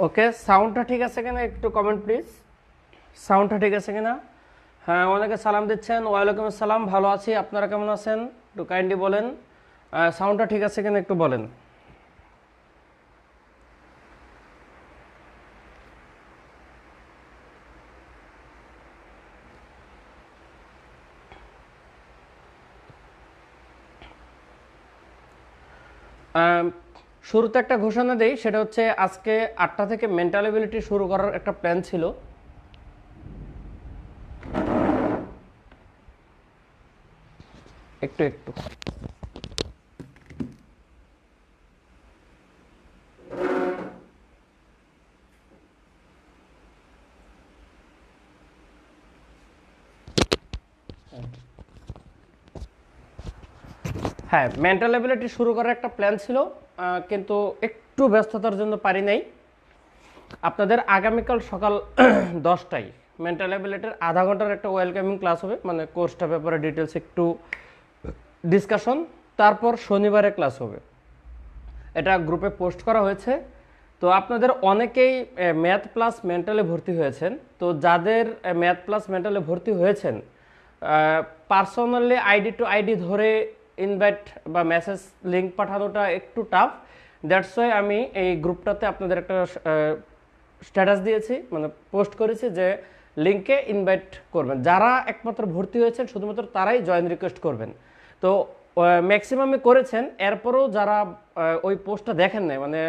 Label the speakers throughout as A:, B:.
A: ওকে, সাউন্ডটা ঠিক আছে কিনা একটু কমেন্ট প্লিজ। সাউন্ডটা ঠিক আছে কিনা? হ্যাঁ, অনেকে সালাম দিচ্ছেন। ওয়ালাইকুম আসসালাম, ভালো আছি, আপনারা কেমন আছেন একটু কাইন্ডলি বলেন। সাউন্ডটা ঠিক আছে কিনা একটু বলেন। শুরুতে একটা ঘোষণা দেই, সেটা হচ্ছে আজকে 8টা থেকে মেন্টাল এবিলিটি শুরু করার একটা প্ল্যান ছিল। একটু একটু হ্যাঁ, মেন্টাল এবিলিটি শুরু করার একটা প্ল্যান ছিল, কিন্তু একটু ব্যস্ততার জন্য পারি নাই। আপনাদের আগামীকাল সকাল 10টায় মেন্টাল অ্যাবিলিটির আধা ঘন্টার একটা ওয়েলকামিং ক্লাস হবে, মানে কোর্সটা ব্যাপারে ডিটেলস একটু ডিসকাশন। তারপর শনিবারে ক্লাস হবে, এটা গ্রুপে পোস্ট করা হয়েছে। তো আপনাদের অনেকেই ম্যাথ প্লাস মেন্টালে ভর্তি হয়েছেন। তো যাদের ম্যাথ প্লাস মেন্টালে ভর্তি হয়েছেন, পার্সোনালি আইডি টু আইডি ধরে ইনভাইট বা মেসেজ লিঙ্ক পাঠানোটা একটু টাফ। দ্যাটস ওয়াই আমি এই গ্রুপটাতে আপনাদের একটা স্ট্যাটাস দিয়েছি, মানে পোস্ট করেছি যে লিঙ্কে ইনভাইট করবেন। যারা একমাত্র ভর্তি হয়েছেন শুধুমাত্র তারাই জয়েন রিকোয়েস্ট করবেন। তো ম্যাক্সিমামে করেছেন, এরপরও যারা ওই পোস্টটা দেখেন নাই, মানে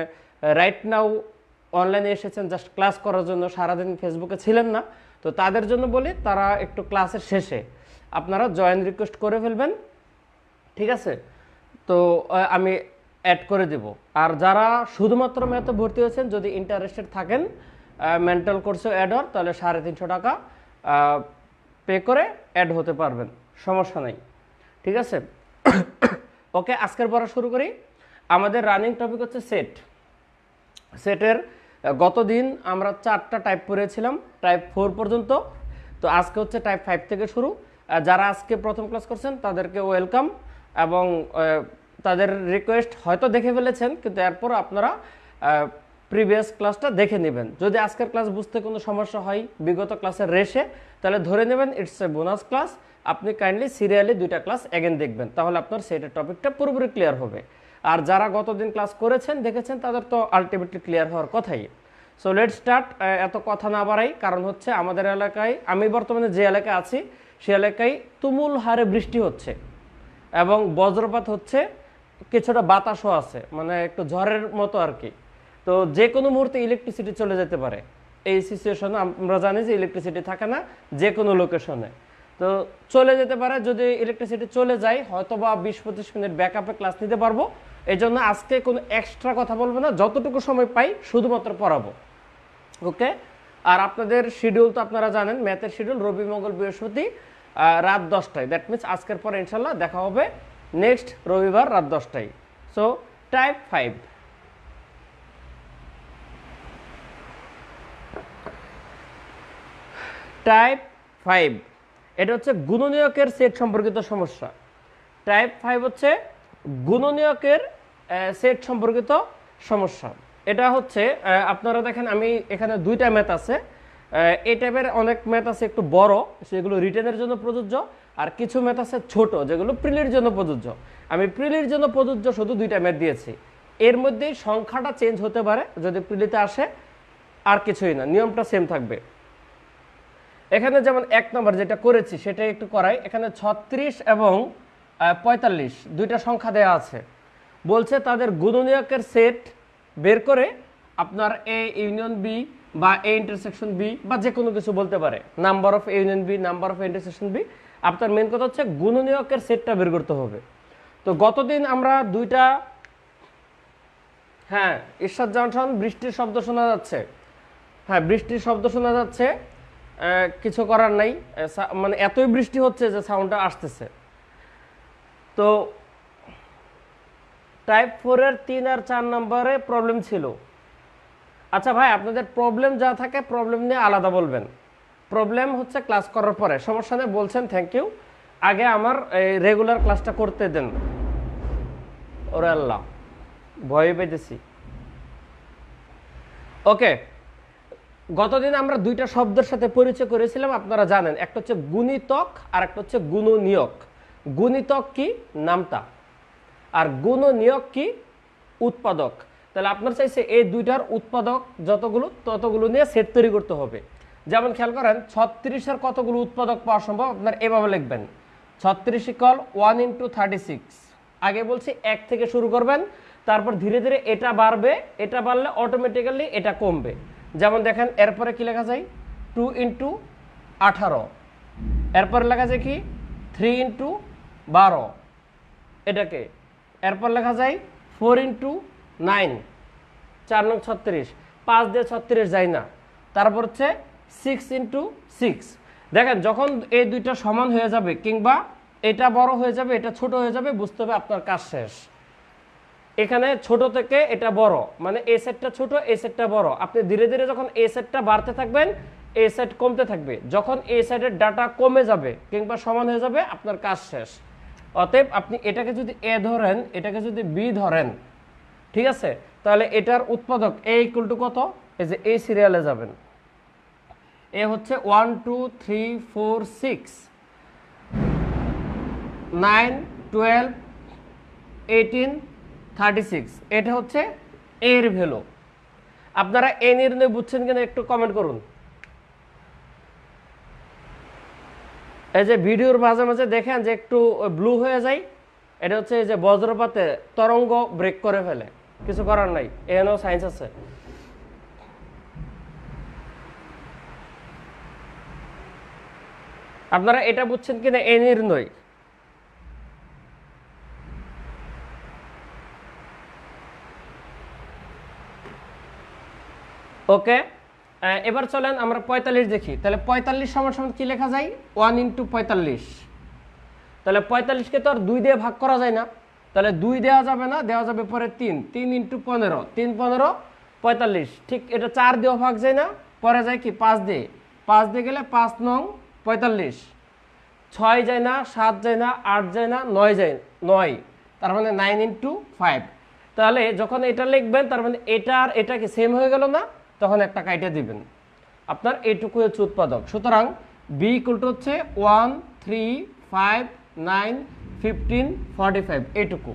A: রাইট নাও অনলাইনে এসেছেন জাস্ট ক্লাস করার জন্য, সারাদিন ফেসবুকে ছিলেন না, তো তাদের জন্য বলি তারা একটু ক্লাসের শেষে আপনারা জয়েন রিকোয়েস্ট করে ফেলবেন, ঠিক আছে? তো আমি অ্যাড করে দেব। আর যারা শুধুমাত্র ম্যাথে ভর্তি হয়েছেন, যদি ইন্টারেস্টেড থাকেন মেন্টাল কোর্সে অ্যাড হওয়ার, তাহলে 350 টাকা পে করে অ্যাড হতে পারবেন, সমস্যা নেই, ঠিক আছে? ওকে, আজকের পড়া শুরু করি। আমাদের রানিং টপিক হচ্ছে সেটের গতদিন আমরা 4টা টাইপ পড়েছিলাম, টাইপ 4 পর্যন্ত। তো আজকে হচ্ছে টাইপ 5 থেকে শুরু। যারা আজকে প্রথম ক্লাস করছেন তাদেরকে ওয়েলকাম, এবং তাদের রিকোয়েস্ট হয়তো দেখে ফেলেছেন, কিন্তু এরপর আপনারা প্রিভিয়াস ক্লাসটা দেখে নেবেন। যদি আজকের ক্লাস বুঝতে কোনো সমস্যা হয় বিগত ক্লাসের রেশে, তাহলে ধরে নেবেন ইটস এ বোনাস ক্লাস। আপনি কাইন্ডলি সিরিয়ালি 2টা ক্লাস এগেন দেখবেন, তাহলে আপনার সেটের টপিকটা পুরোপুরি ক্লিয়ার হবে। আর যারা গতদিন ক্লাস করেছেন দেখেছেন, তাদের তো আলটিমেটলি ক্লিয়ার হওয়ার কথাই। So let's start. এত কথা না বাড়াই, কারণ হচ্ছে আমাদের এলাকায়, আমি বর্তমানে যে এলাকায় আছি সে এলাকায় তুমুল হারে বৃষ্টি হচ্ছে এবং বজ্রপাত হচ্ছে, কিছুটা বাতাসও আছে, মানে একটু ঝড়ের মতো আর কি। তো যে কোনো মুহূর্তে ইলেকট্রিসিটি চলে যেতে পারে। এই সিচুয়েশনে আমরা জানি যে ইলেকট্রিসিটি থাকে না যে কোনো লোকেশনে, তো চলে যেতে পারে। যদি ইলেকট্রিসিটি চলে যায়, হয়তো বা 20-25 মিনিট ব্যাকআপে ক্লাস নিতে পারবো। এই জন্য আজকে কোনো এক্সট্রা কথা বলবো না, যতটুকু সময় পাই শুধুমাত্র পড়াবো, ওকে? আর আপনাদের শিডিউল তো আপনারা জানেন, ম্যাথের শিডিউল রবি মঙ্গল বৃহস্পতি রাত 10টায়। দ্যাট মিনস আজকের পরে ইনশাল্লাহ দেখা হবে নেক্সট রবিবার রাত 10টায়। সো টাইপ 5, টাইপ 5 এটা হচ্ছে গুণনীয়কের সেট সম্পর্কিত সমস্যা। টাইপ 5 হচ্ছে গুণনীয়কের সেট সম্পর্কিত সমস্যা। এটা হচ্ছে আপনারা দেখেন, আমি এখানে 2টা ম্যাথ আছে। এই টাইপের অনেক ম্যাথ আছে একটু বড়, সেগুলো রিটেনের জন্য প্রযোজ্য, আর কিছু ম্যাথ আছে ছোট যেগুলো প্রিলির জন্য প্রযোজ্য। আমি প্রিলির জন্য প্রযোজ্য শুধু 2টা ম্যাথ দিয়েছি। এর মধ্যে সংখ্যাটা চেঞ্জ হতে পারে যদি প্রিলিতে আসে, আর কিছুই না, নিয়মটা সেম থাকবে। এখানে যেমন 1 নম্বর যেটা করেছি সেটা একটু করাই। এখানে 36 এবং 45 দুইটা সংখ্যা দেওয়া আছে, বলছে তাদের গুণনীয়কের সেট বের করে আপনার এ ইউনিয়ন বি বা এ ইন্টারসেকশন বি বা যে কোনো কিছু বলতে পারে, number of union B, number of intersection B. আপনার মেন কথা হচ্ছে গুণনীয়কের সেটটা বের করতে হবে। তো গতদিন আমরা দুইটা, হ্যাঁ ঈশ্বর জনসন, বৃষ্টির শব্দ শোনা যাচ্ছে, হ্যাঁ বৃষ্টির শব্দ শোনা যাচ্ছে, কিছু করার নাই, মানে এতই বৃষ্টি হচ্ছে যে সাউন্ডটা আসতেছে। তো টাইপ 4 এর 3 আর 4 নম্বরে প্রবলেম ছিল। আচ্ছা ভাই, আপনাদের প্রবলেম যা থাকে প্রবলেম নিয়ে আলাদা বলবেন, প্রবলেম হচ্ছে ক্লাস করার পরে, সমস্যা নেই বলছেন, থ্যাংক ইউ। আগে আমার রেগুলার ক্লাসটা করতে দেন। ওরে আল্লাহ, ভয় পেয়েছি। ওকে, গতদিন আমরা দুইটা শব্দের সাথে পরিচয় করেছিলাম, আপনারা জানেন, একটা হচ্ছে গুণিতক আর একটা হচ্ছে গুণনীয়ক। গুণিতক কি? নামতা। আর গুণনীয়ক কি? উৎপাদক। তাহলে আপনার চাইছে এই দুইটার উৎপাদক যতগুলো ততগুলো নিয়ে সেট তৈরি করতে হবে। যেমন খেয়াল করেন 36-এর কতগুলো উৎপাদক পাওয়া সম্ভব, আপনার এভাবে লিখবেন 36 = 1 × 36। আগে বলছি 1 থেকে শুরু করবেন, তারপর ধীরে ধীরে এটা বাড়বে, এটা বাড়লে অটোমেটিক্যালি এটা কমবে। যেমন দেখেন এরপরে কি লেখা যায় 2 × 18, এরপরে লেখা যায় কি 3 × 12 এটাকে, এরপর লেখা যায় 4 × 9, 4 নং 36, 5 দিয়ে 36 যায় না। তারপর হচ্ছে 6 × 6। দেখেন যখন এই দুইটা সমান হয়ে যাবে কিংবা এটা বড় হয়ে যাবে এটা ছোট হয়ে যাবে, বুঝতে হবে আপনার কাজ শেষ। এখানে ছোট থেকে এটা বড়, মানে এ সেটটা ছোট এ সেটটা বড়, আপনি ধীরে ধীরে যখন এ সেটটা বাড়তে থাকবেন এ সেট কমতে থাকবে, যখন এ সেটের ডাটা কমে যাবে কিংবা সমান হয়ে যাবে আপনার কাজ শেষ। অতএব আপনি এটাকে যদি এ ধরেন, এটাকে যদি বি ধরেন, ঠিক আছে, তাহলে এটার উৎপাদক এ = কত, এই যে এই সিরিয়ালে যাবেন, এ হচ্ছে 1 2 3 4 6 9 12 18 36, এটা হচ্ছে এর ভ্যালু। আপনারা এ নির্ণয় বুঝছেন কিনা একটু কমেন্ট করুন। এই যে ভিডিওর মাঝে মাঝে দেখেন যে একটু ব্লু হয়ে যায়, এটা হচ্ছে এই যে বজ্রপাতে তরঙ্গ ব্রেক করে ফেলে, কিছু করার নাই, এখানেও সায়েন্স আছে। আপনারা এটা বুঝছেন কিনা এ নির্ণয়? ওকে, এবার চলেন আমরা 45 দেখি। তাহলে 45 = কি লেখা যায় 1 × 45। তাহলে 45কে তো আর 2 দিয়ে ভাগ করা যায় না, তাহলে 2 দেওয়া যাবে না, দেওয়া যাবে পরে 3, 3 × 15, 3 15 45। ঠিক এটা 4 দিয়েও ভাগ যায় না, পরে যায় কি 5 দিয়ে, 5 দিয়ে গেলে 5 নং 45, 6 যায় না, 7 যায় না, 8 যায় না, 9 যায়, 9, তার মানে 9 × 5। তাহলে যখন এটা লিখবেন তার মানে এটা আর এটা কি সেম হয়ে গেল না, তখন একটা কাইটা দিবেন, আপনার এইটুকু হচ্ছে উৎপাদক। সুতরাং বি = হচ্ছে 1 3 5 9 15 45 এইটুকু।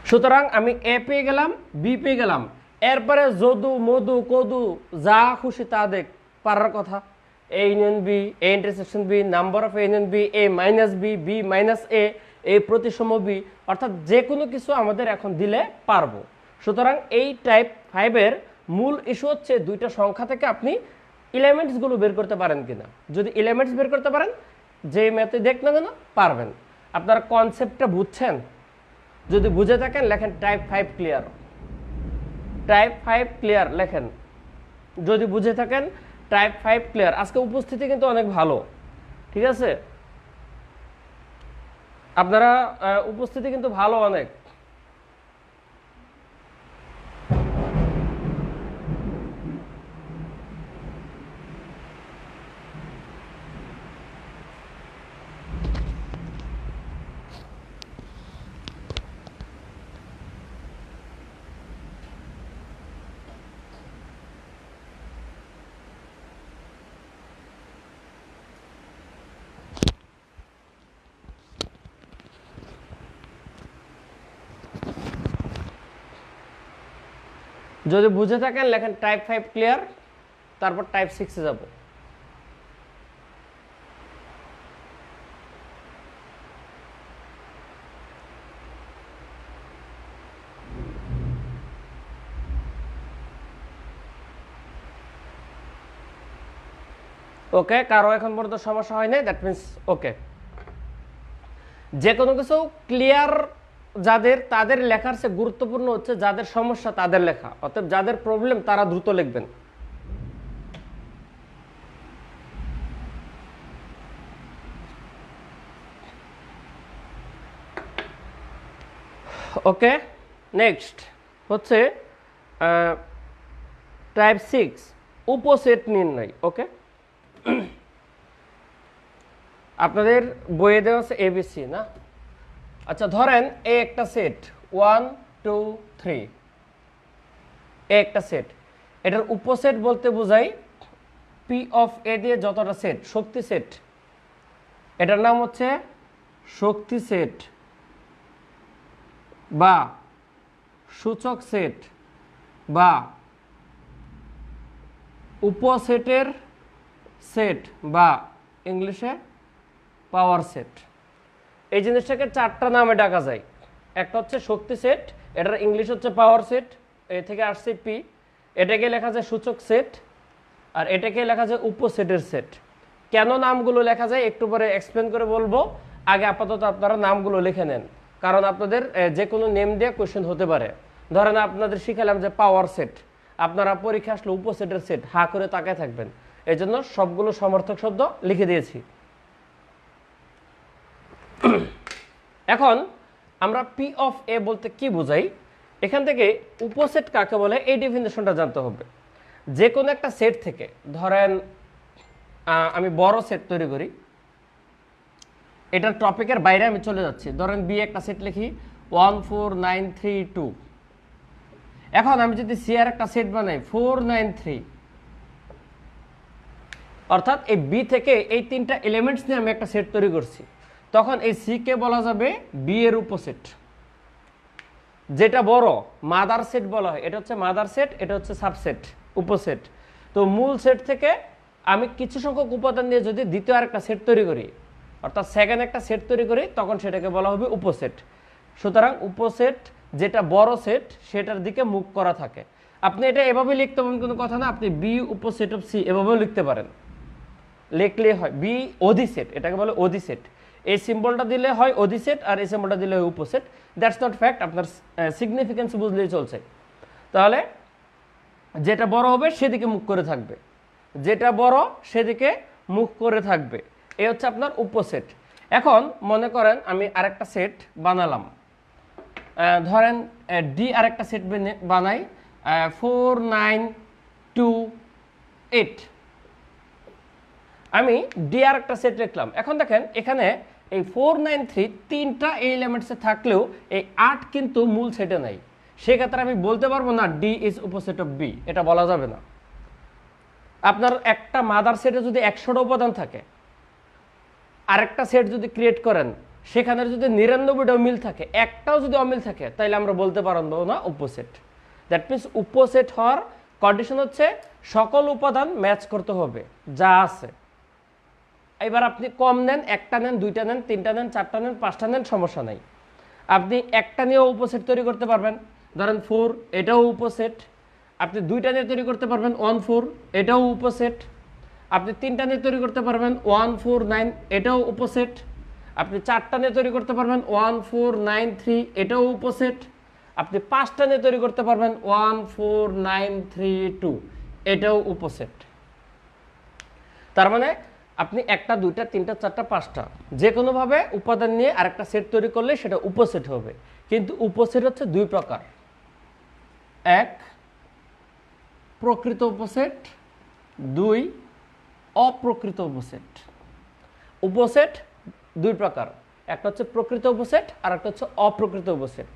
A: সুতরাং আমি এ পেয়ে গেলাম, বি পেয়ে গেলাম, এরপরে যদু মধু কদু যা খুশি তা দেখ পারার কথা, A union B, A intersection B, number of union B, A minus B, B minus A, A প্রতিসম বি, অর্থাৎ যে কোনো কিছু আমাদের এখন দিলে পারবো। সুতরাং এই টাইপ 5-এর মূল ইস্যু হচ্ছে দুইটা সংখ্যা থেকে আপনি এলিমেন্টসগুলো বের করতে পারেন কিনা। যদি এলিমেন্টস বের করতে পারেন, যে ম্যাথে দেখ না কেন পারবেন। আপনারা কনসেপ্টটা বুঝছেন? যদি বুঝে থাকেন লেখেন টাইপ 5 ক্লিয়ার, টাইপ 5 ক্লিয়ার লেখেন। যদি বুঝে থাকেন টাইপ 5 ক্লিয়ার। আজকে উপস্থিতি কিন্তু অনেক ভালো, ঠিক আছে, আপনারা উপস্থিতি কিন্তু ভালো অনেক। যদি বুঝে থাকেন লেখেন টাইপ 5 ক্লিয়ার, তারপর টাইপ 6 এ যাব। ওকে, কারো এখন পর্যন্ত সমস্যা হয় নাই, দ্যাট মিন্স ওকে। যে কোনো কিছু ক্লিয়ার যাদের, তাদের লেখার চেয়ে গুরুত্বপূর্ণ হচ্ছে যাদের সমস্যা তাদের লেখা। অতএব যাদের প্রবলেম তারা দ্রুত লিখবেন। ওকে, নেক্সট হচ্ছে টাইপ 6 উপসেট নির্ণয়। ওকে, আপনাদের বইয়ে দেওয়া আছে এবিসি না? আচ্ছা, ধরেন এই একটা সেট 1 2 3, এই একটা সেট, এটার উপসেট বলতে বোঝাই পি অফ এ দিয়ে যতটা সেট, শক্তি সেট, এটার নাম হচ্ছে শক্তি সেট বা সূচক সেট বা উপসেটের সেট বা ইংলিশে পাওয়ার সেট। এই জিনিসটাকে চারটা নামে ডাকা যায়। একটা হচ্ছে শক্তি সেট, এটার ইংলিশ হচ্ছে পাওয়ার সেট, এ থেকে আসছে পি, এটাকে লেখা যায় সূচক সেট, আর এটাকে লেখা যায় উপসেটের সেট। কেন নামগুলো লেখা যায় একটু পরে এক্সপ্লেন করে বলবো, আগে আপাতত আপনারা নামগুলো লিখে নেন, কারণ আপনাদের যে কোনো নেম দিয়ে কোয়েশ্চেন হতে পারে। ধরেন আপনাদের শিখালাম যে পাওয়ার সেট, আপনারা পরীক্ষা আসলে উপসেটের সেট হা করে তাকায় থাকবেন, এই জন্য সবগুলো সমর্থক শব্দ লিখে দিয়েছি। এখন আমরা পি অফ এ বলতে কি বোঝাই, এখান থেকে উপসেট কাকে বলে এই ডেফিনেশনটা জানতে হবে। যে কোনো একটা সেট থেকে, ধরেন আমি বড় সেট তৈরি করি, এটার টপিকের বাইরে আমি চলে যাচ্ছি, ধরেন বি একটা সেট লিখি 1 4 9 3 2। এখন আমি যদি সি আর একটা সেট বানাই 4 9 3, অর্থাৎ এই বি থেকে এই তিনটা এলিমেন্টস নিয়ে আমি একটা সেট তৈরি করছি, তখন এই সি কে বলা যাবে বি এর উপসেট। যেটা বড় মাদার সেট বলা হয়, এটা হচ্ছে মাদার সেট, এটা হচ্ছে সাবসেট, উপসেট। তো মূল সেট থেকে আমি কিছু সংখ্যক উপাদান নিয়ে যদি দ্বিতীয় আরেকটা সেট তৈরি করি, অর্থাৎ সেকেন্ড একটা সেট তৈরি করি, তখন সেটাকে বলা হবে উপসেট। সুতরাং উপসেট যেটা বড় সেট সেটার দিকে মুখ করা থাকে। আপনি এটা এভাবে লিখতে পারেন, কোনো কথা না, আপনি বি উপসেট অফ সি এভাবেও লিখতে পারেন, লিখলে হয় বি অধি সেট, এটাকে বলে অধি সেট। এই সিম্বলটা দিলে হয় অধি সেট আর এই সিম্বলটা দিলে হয় উপসেট। দ্যাটস নট ফ্যাক্ট, আপনার সিগনিফিকেন্স বুঝলেই চলছে। তাহলে যেটা বড় হবে সেদিকে মুখ করে থাকবে, যেটা বড় সেদিকে মুখ করে থাকবে, এই হচ্ছে আপনার উপসেট। এখন মনে করেন আমি আরেকটা সেট বানালাম, ধরেন ডি আরেকটা সেট বানাই 4 9 2 8, আমি ডি আর একটা সেট লিখলাম। এখন দেখেন এখানে এই 4 9 3 তিনটা এলিমেন্টসে থাকলেও এই 8 কিন্তু মূল সেটে নাই, সেক্ষেত্রে আমি বলতে পারবো না ডি ইজ উপসেট অফ বি, এটা বলা যাবে না। আপনার একটা মাদার সেটে যদি 100টা উপাদান থাকে, আরেকটা সেট যদি ক্রিয়েট করেন, সেখানে যদি 99টাও মিল থাকে, একটাও যদি অমিল থাকে, তাহলে আমরা বলতে পারবো না উপসেট। দ্যাট মিনস উপসেট হওয়ার কন্ডিশন হচ্ছে সকল উপাদান ম্যাচ করতে হবে যা আছে। এবার আপনি কম নেন, একটা নেন, দুইটা নেন, তিনটা নেন, চারটা নেন, পাঁচটা নেন, সমস্যা নাই। আপনি একটা নিয়েও উপসেট তৈরি করতে পারবেন, ধরেন 4, এটাও উপসেট। আপনি দুইটা নিয়ে তৈরি করতে পারবেন 1 4, এটাও উপসেট। আপনি তিনটা নিয়ে তৈরি করতে পারবেন 1 4 9, এটাও উপসেট। আপনি চারটা নিয়ে তৈরি করতে পারবেন 1 4 9 3, এটাও উপসেট। আপনি পাঁচটা নিয়ে তৈরি করতে পারবেন 1 4 9 3 2, এটাও উপসেট। তার মানে আপনি একটা, দুইটা, তিনটা, চারটা, পাঁচটা যে কোনোভাবে উপাদান নিয়ে আরেকটা সেট তৈরি করলে সেটা উপসেট হবে। কিন্তু উপসেট হচ্ছে দুই প্রকার, এক প্রকৃত উপসেট, দুই অপ্রকৃত উপসেট। উপসেট দুই প্রকার, একটা হচ্ছে প্রকৃত উপসেট আর একটা হচ্ছে অপ্রকৃত উপসেট।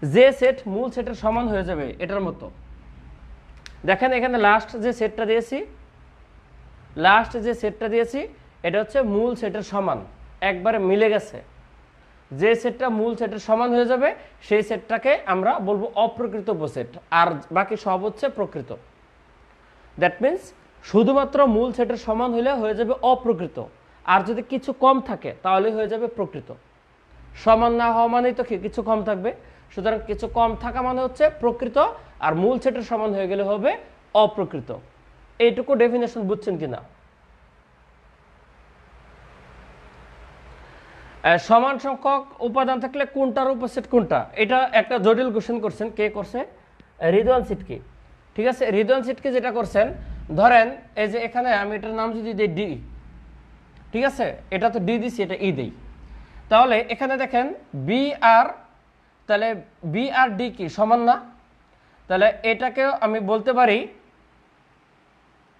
A: যে সেট মূল সেটের সমান হয়ে যাবে এটার মতো, দেখেন এখানে লাস্ট যে সেটটা দিয়েছি এটা হচ্ছে মূল সেটের সমান, একবারে মিলে গেছে। যে সেটটা মূল সেটের সমান হয়ে যাবে সেই সেটটাকে আমরা বলবো অপ্রকৃত উপসেট, আর বাকি সব হচ্ছে প্রকৃত। দ্যাট মিন্স শুধুমাত্র মূল সেটের সমান হলে হয়ে যাবে অপ্রকৃত, আর যদি কিছু কম থাকে তাহলে হয়ে যাবে প্রকৃত। সমান না হওয়া মানেই তো কিছু কম থাকবে, সুতরাং কিছু কম থাকা মানে হচ্ছে প্রকৃত, আর মূল সেটের সমান হয়ে গেলে হবে অপ্রকৃত। এইটুকু ডেফিনেশন বুঝছেন কিনা? সমান সংখ্যক উপাদান থাকলে কোনটার উপসেট কোনটা, এটা একটা জটিল কোশ্চেন করছেন। কে করছে? রিদওয়ান সিটকি। ঠিক আছে, রিদওয়ান সিটকি যেটা করছেন, ধরেন এই যে এখানে আমি এটার নাম যদি দিই ডি, ঠিক আছে, এটা তো ডি দিছি, এটা ই দেই, তাহলে এখানে দেখেন বি আর, তাহলে বি আর ডি কি সমান না? তাহলে এটাকেও আমি বলতে পারি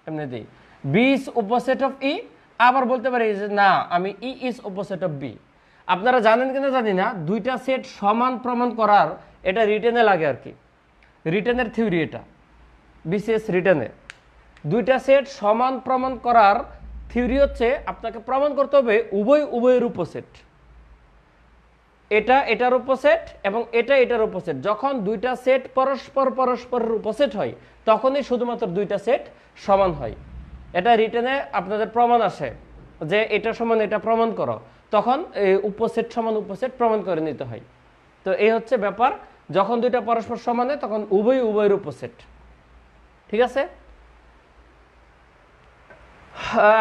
A: এমনি দিই বি ইজ অপোজিট অফ ই, আবার বলতে পারি যে না আমি ই ইজ অপোজিট অফ বি। আপনারা জানেন কিনা জানি না, দুইটা সেট সমান প্রমাণ করার এটা রিটেনে লাগে আর কি, রিটেনের থিওরি এটা, বিসিএস রিটেনে। দুইটা সেট সমান প্রমাণ করার থিওরি হচ্ছে আপনাকে প্রমাণ করতে হবে উভয়ের উপসেট, এটা এটার উপসেট এবং এটা এটার উপসেট। যখন দুইটা সেট পরস্পরের উপসেট হয় তখনই শুধুমাত্র দুইটা সেট সমান হয়। এটা রিটেনে আপনাদের প্রমাণ আসে যে এটা সমান এটা প্রমাণ করো, তখন এই উপসেট সমান উপসেট প্রমাণ করে নিতে হয়। তো এই হচ্ছে ব্যাপার, যখন দুইটা পরস্পর সমান হয় তখন উভয়ের উপসেট। ঠিক আছে,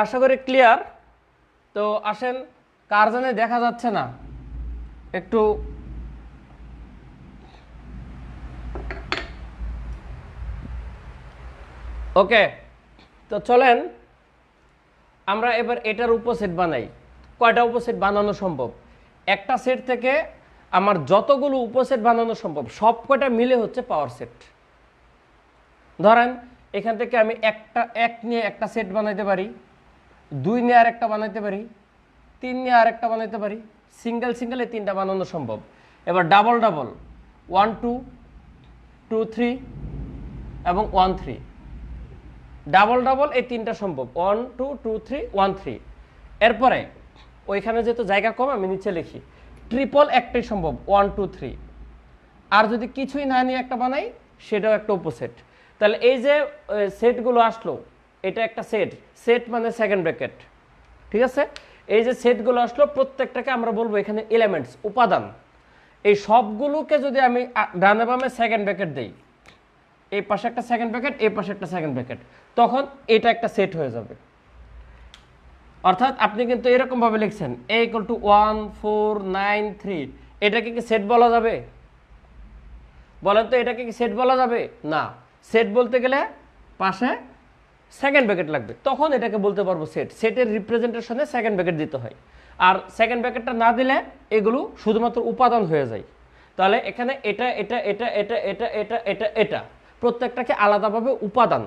A: আশা করি ক্লিয়ার। তো আসেন, কার জানে দেখা যাচ্ছে না একটু, ওকে। তো চলেন আমরা এবার এটার উপসেট বানাই। কয়টা উপসেট বানানো সম্ভব? একটা সেট থেকে আমার যতগুলো উপসেট বানানো সম্ভব সব কয়টা মিলে হচ্ছে পাওয়ার সেট। ধরেন এখান থেকে আমি এক নিয়ে একটা সেট বানাইতে পারি, 2 নিয়ে আর একটা বানাইতে পারি, 3 নিয়ে আর একটা বানাইতে পারি, সিঙ্গেলে 3টা বানানো সম্ভব। এবার ডাবল 1 2 2 3 এবং 1 3, ডাবল এই 3টা সম্ভব, 1 2 2 3 1 3। এরপরে ওইখানে যেহেতু জায়গা কম আমি নিচে লিখি, ট্রিপল একটাই সম্ভব, 1 2 3। আর যদি কিছুই না নিয়ে একটা বানাই সেটাও একটা উপসেট। তাহলে এই যে সেটগুলো আসলো, এটা একটা সেট মানে সেকেন্ড ব্র্যাকেট। ঠিক আছে, এই যে সেটগুলো আসলো প্রত্যেকটাকে আমরা বলবো এখানে এলিমেন্টস, উপাদান। এই সবগুলোকে যদি আমি ডানে বামে সেকেন্ড ব্র্যাকেট দেই, এই পাশে একটা সেকেন্ড ব্র্যাকেট, এই পাশে একটা সেকেন্ড ব্র্যাকেট, তখন এটা একটা সেট হয়ে যাবে। অর্থাৎ আপনি কিন্তু এরকম ভাবে লিখছেন a = 1 4 9 3, এটাকে কি সেট বলা যাবে? বলেন তো, এটাকে কি সেট বলা যাবে? না, সেট বলতে গেলে পাশে সেকেন্ড ব্র্যাকেট লাগবে, তখন এটাকে বলতে পারবো সেট। সেটের রিপ্রেজেন্টেশনে সেকেন্ড ব্র্যাকেট দিতে হয়, আর সেকেন্ড ব্র্যাকেটটা না দিলে এগুলো শুধুমাত্র উপাদান হয়ে যায়। তাহলে এখানে এটা এটা এটা এটা এটা এটা এটা এটা প্রত্যেকটাকে আলাদাভাবে উপাদান,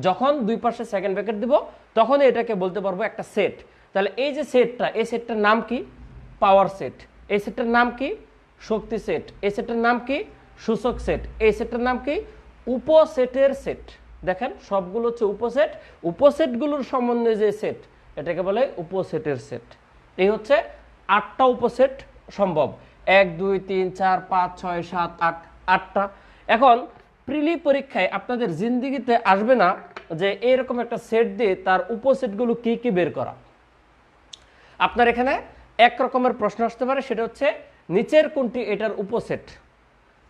A: যখন দুই পাশে সেকেন্ড ব্র্যাকেট দিব তখন এটাকে বলতে পারবো একটা সেট। তাহলে এই যে সেটটা, এই সেটটার নাম কি? Power set. এই সেটটার নাম কি? শক্তি সেট। এই সেটটার নাম কি? সূচক সেট। এই সেটটার নাম কি? উপসেটের সেট। দেখেন সবগুলো হচ্ছে উপসেট, উপসেটগুলোর সমন্বয়ে যে সেট এটাকে বলে উপসেটের সেট। এই হচ্ছে 8টা উপসেট সম্ভব, 1 2 3 4 5 6 7 8, 8টা। এখন প্রিলি পরীক্ষায় আপনাদের জিন্দিগিতে আসবে না যে এরকম একটা সেট দিয়ে তার উপসেটগুলো কি কি বের করা। আপনার এখানে এক রকমের প্রশ্ন আসতে পারে, সেটা হচ্ছে নিচের কোনটি এটার উপসেট।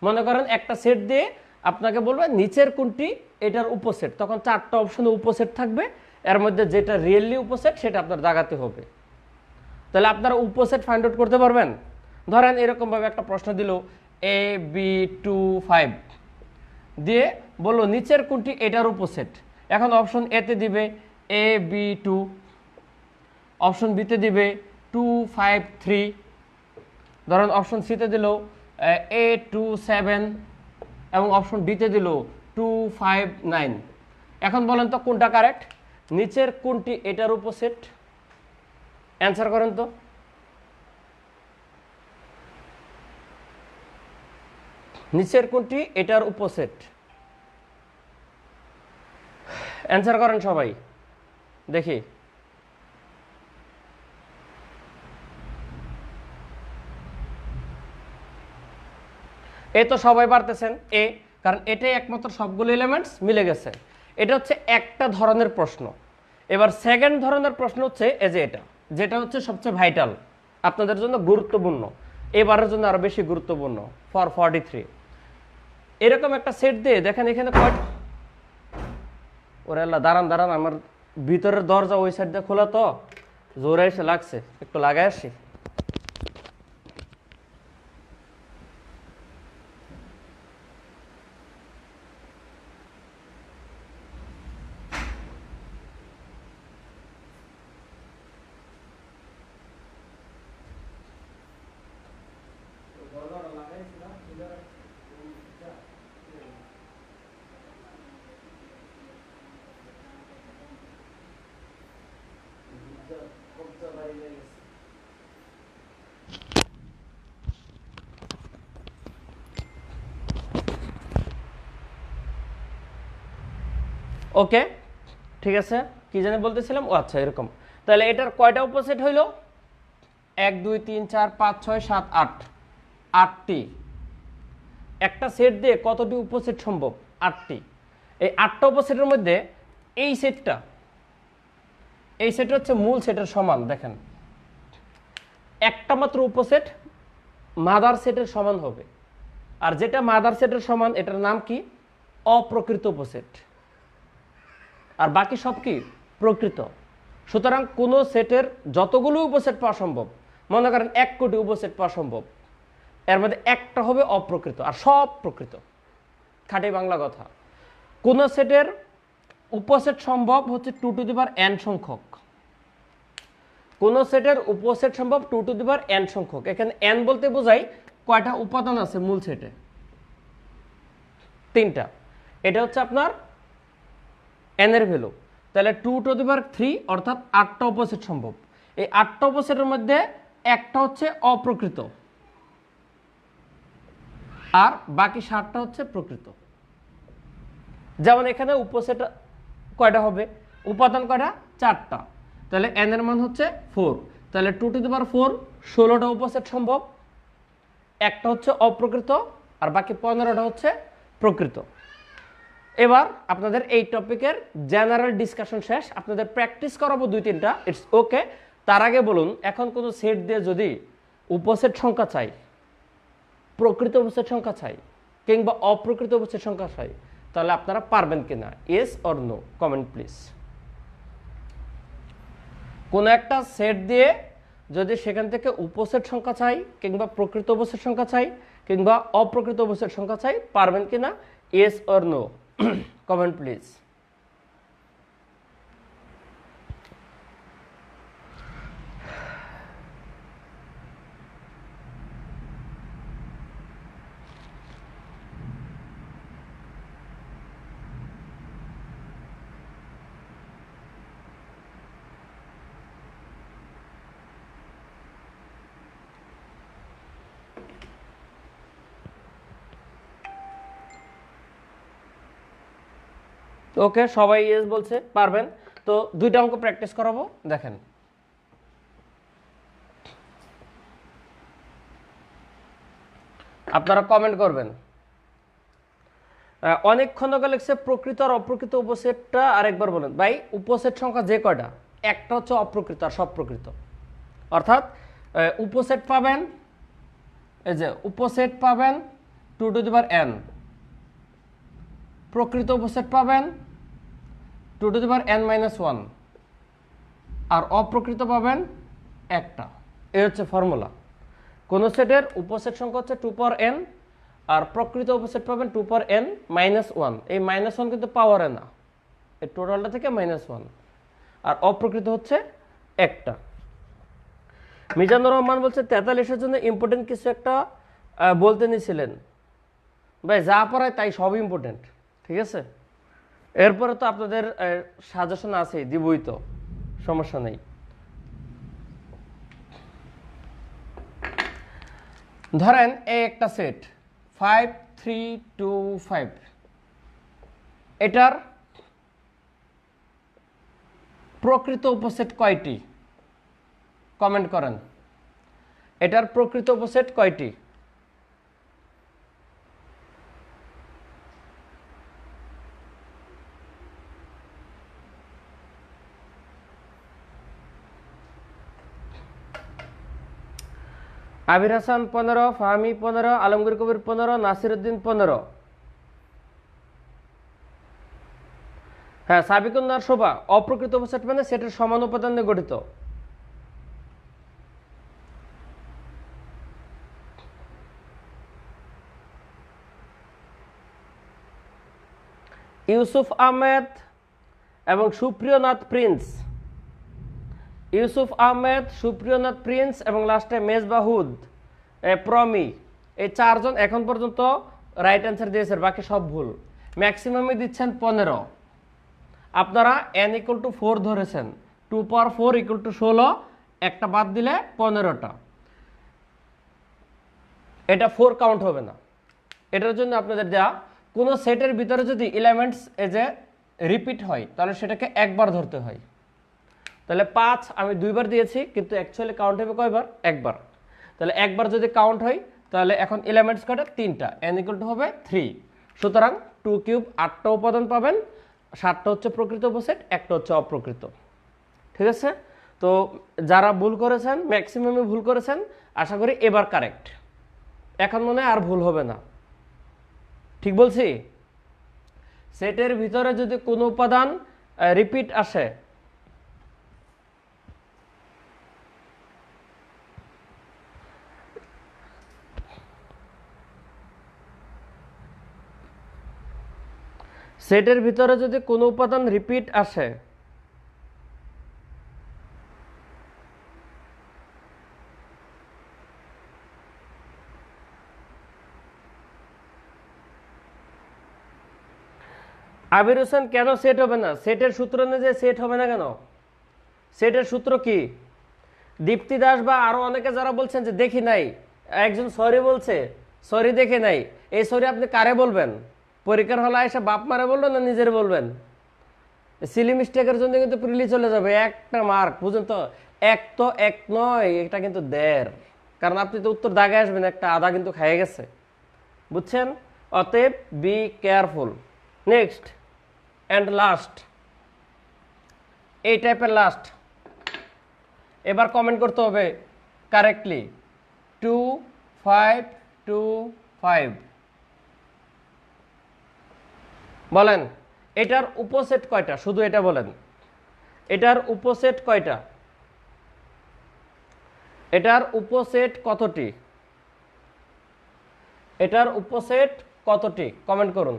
A: মনে করেন একটা সেট দিয়ে আপনাকে বলবে নিচের কোনটি এটার উপসেট, তখন 4টা অপশনে উপসেট থাকবে, এর মধ্যে যেটা রিয়েলি উপসেট সেটা আপনার দাগাতে হবে। তাহলে আপনারা উপসেট ফাইন্ড আউট করতে পারবেন। ধরেন এরকমভাবে একটা প্রশ্ন দিল AB25 দিয়ে বললো নিচের কোনটি এটার উপসেট। এখন অপশন এতে দিবে AB2, অপশন বিতে দিবে 253, ধরেন অপশন সিতে দিল A27 এবং অপশন ডিতে দিল 259। এখন বলেন তো কোনটা কারেক্ট? নিচের কোনটি এটার উপসেট? অ্যান্সার করেন তো। নিচের কোনটি এটার উপসেট? অ্যান্সার করেন সবাই দেখি। এ তো সবাই পারতেছেন এ, কারণ এটাই একমাত্র সবগুলো এলিমেন্টস মিলে গেছে। এটা হচ্ছে একটা ধরনের প্রশ্ন। এবার সেকেন্ড ধরনের প্রশ্ন হচ্ছে এই যে এটা, যেটা হচ্ছে সবচেয়ে ভাইটাল আপনাদের জন্য গুরুত্বপূর্ণ, এবারের জন্য আরো বেশি গুরুত্বপূর্ণ ফর 43। এরকম একটা সেট দিয়ে দেখেন এখানে কয়টা, ওরে আল্লাহ দাঁড়ান দাঁড়ান, আমার ভিতরের দরজা ওই সাইড দিয়ে খোলা তো জোরে এসে লাগছে, একটু লাগাই আসি। ওকে ঠিক আছে, কি জানি বলতেছিলাম, ও আচ্ছা এরকম। তাহলে এটার কয়টা উপসেট হইল? 1 2 3 4 5 6 7 8, 8টি। একটা সেট দিয়ে কতটি উপসেট সম্ভব? 8টি। এই 8টা উপসেটের মধ্যে এই সেটটা, এই সেটটা হচ্ছে মূল সেটের সমান। দেখেন একটা মাত্র উপসেট মাদার সেটের সমান হবে, আর যেটা মাদার সেটের সমান এটার নাম কি? অপ্রকৃত উপসেট। আর বাকি সব কি? প্রকৃত। সুতরাং কোনো সেটের যতগুলো উপসেট পাওয়া সম্ভব, মনে করেন 1 কোটি উপসেট পাওয়া সম্ভব, এর মধ্যে একটা হবে অপ্রকৃত আর সব প্রকৃত। খাঁটি বাংলা কথা, কোন সেটের উপসেট সম্ভব হচ্ছে 2 টু দি পাওয়ার n সংখ্যক। কোন সেটের উপসেট সম্ভব 2 টু দি পাওয়ার n সংখ্যক। এখানে n বলতে বোঝায় কয়টা উপাদান আছে মূল সেটে? 3টা। এটা হচ্ছে আপনার n এর ভ্যালু। তাহলে 2 টু দি পাওয়ার 3 অর্থাৎ 8টা উপসেট সম্ভব। এই 8টা উপসেটের মধ্যে একটা হচ্ছে অপ্রকৃত আর বাকি 7টা হচ্ছে প্রকৃত। যেমন এখানে উপসেট কয়টা হবে? উপাদান কয়টা? 4টা। তাহলে n এর মান হচ্ছে 4। তাহলে 2 টু দি পাওয়ার 4 16টা উপসেট সম্ভব, একটা হচ্ছে অপ্রকৃত আর বাকি 15টা হচ্ছে প্রকৃত। এবার আপনাদের এই টপিকের জেনারেল ডিসকাশন শেষ, আপনাদের প্র্যাকটিস করাবো 2-3টা, ইটস ওকে। তার আগে বলুন, এখন কোনো সেট দিয়ে যদি উপসেট সংখ্যা চাই, প্রকৃত উপসেট সংখ্যা চাই কিংবা অপ্রকৃত উপসেট সংখ্যা চাই, তাহলে আপনারা পারবেন কিনা? Yes or no, comment please. কোন একটা সেট দিয়ে যদি সেখান থেকে উপসেট সংখ্যা চাই কিংবা প্রকৃত উপসেট সংখ্যা চাই কিংবা অপ্রকৃত উপসেট সংখ্যা চাই, পারবেন কিনা? Yes or no, comment please. Okay, সবাই ইয়েস বলছে, পারবেন। তো 2টা অঙ্ক প্র্যাকটিস করাবো, দেখেন। আপনারা কমেন্ট করবেন। অনেকক্ষণ আগে লিখছে প্রকৃত আর অপ্রকৃত উপসেটটা আরেকবার বলেন। ভাই, উপসেট সংখ্যা যে কয়টা, একটা হচ্ছে অপ্রকৃত আর সব প্রকৃত। অর্থাৎ উপসেট পাবেন, এই যে উপসেট পাবেন 2 টু দি পাওয়ার n, প্রকৃত উপসেট পাবেন 2 টু দি পাওয়ার n-1, আর অপ্রকৃত পাবেন একটা। এই হচ্ছে ফর্মুলা। কোন সেটের উপসেট সংখ্যা হচ্ছে 2 পাওয়ার n আর প্রকৃত উপসেট পাবেন 2 পাওয়ার n-1। এই -1 কিন্তু পাওয়ারে না, এই টোটালটা থেকে -1, আর অপ্রকৃত হচ্ছে একটা। মিজানুর রহমান বলছে 43-এর জন্য ইম্পর্টেন্ট কিছু একটা বলতে নিছিলেন। ভাই, যা পড়ায় তাই সব ইম্পর্টেন্ট, ঠিক আছে? এরপরে তো আপনাদের সাজেশন আছে, দিবই তো, সমস্যা নেই। ধরেন এই একটা সেট 5 3 2 5, এটার প্রকৃত উপসেট কয়টি? কমেন্ট করেন। এটার প্রকৃত উপসেট কয়টি? আবির হাসান 15, ফাহমি 15, আলমগীর কবির 15, নাসির উদ্দিন 15। হ্যাঁ, সাবিকুন্নার শোভা, অপ্রকৃত উপসেট মানে সেটের সমান উপাদান নিয়ে গঠিত। ইউসুফ আহমেদ এবং সুপ্রিয়নাথ প্রিন্স, ইউসুফ আহমেদ, সুপ্রিয়নাথ প্রিন্স এবং লাস্টে মেজবাহুদ প্রমি, এই চারজন এখন পর্যন্ত রাইট অ্যান্সার দিয়েছেন, বাকি সব ভুল। ম্যাক্সিমামে দিচ্ছেন 15। আপনারা n = 4 ধরেছেন, 2 পাওয়ার 4 = 16, একটা বাদ দিলে 15টা, এটা 4 কাউন্ট হবে না। এটার জন্য আপনাদের দেয়া কোনো সেটের ভিতরে যদি এলিমেন্টস এজ এ রিপিট হয় তাহলে সেটাকে একবার ধরতে হয়। তাহলে 5 আমি 2বার দিয়েছি, কিন্তু অ্যাকচুয়ালি কাউন্ট হবে কয়বার? একবার। তাহলে একবার যদি কাউন্ট হয় তাহলে এখন এলিমেন্টস কয়টা? 3টা, n = হবে 3। সুতরাং 2 কিউব 8টা উপাদান পাবেন, 7টা হচ্ছে প্রকৃত উপসেট, একটা হচ্ছে অপ্রকৃত। ঠিক আছে? তো যারা ভুল করেছেন, ম্যাক্সিমামে ভুল করেছেন, আশা করি এবার কারেক্ট, এখন মনে হয় আর ভুল হবে না। ঠিক বলছি? সেটের ভিতরে যদি কোনো উপাদান রিপিট আসে, সেটের ভিতরে যদি কোনো উপাদান রিপিট আসে, আবির হোসেন কেন সেট হবে না? সেটের সূত্র অনুযায়ী সেট হবে না কেন? সেটের সূত্র কি? দীপ্তি দাস বা আরো অনেকে যারা বলছেন যে দেখি নাই, একজন সরি বলছে, সরি দেখে নাই, এই সরি আপনি কারে বলবেন? পরীক্ষার হলে এসে বাপ মারে বলবেন না নিজের বলবেন? সিলি মিস্টেকের জন্য কিন্তু প্রিলি চলে যাবে, একটা মার্ক, বুঝুন তো। এক তো এক নয়, এটা কিন্তু 1.5, কারণ আপনি তো উত্তর দাগে আসবেন, একটা আধা কিন্তু খাইয়ে গেছে, বুঝছেন? অতএব be careful. Next and last, এই টাইপের লাস্ট, এবার কমেন্ট করতে হবে কারেক্টলি। 2 5 2 5 বলেন এটার উপসেট কয়টা? শুধু এটা বলেন, এটার উপসেট কয়টা? এটার উপসেট কতটি? এটার উপসেট কতটি? কমেন্ট করুন।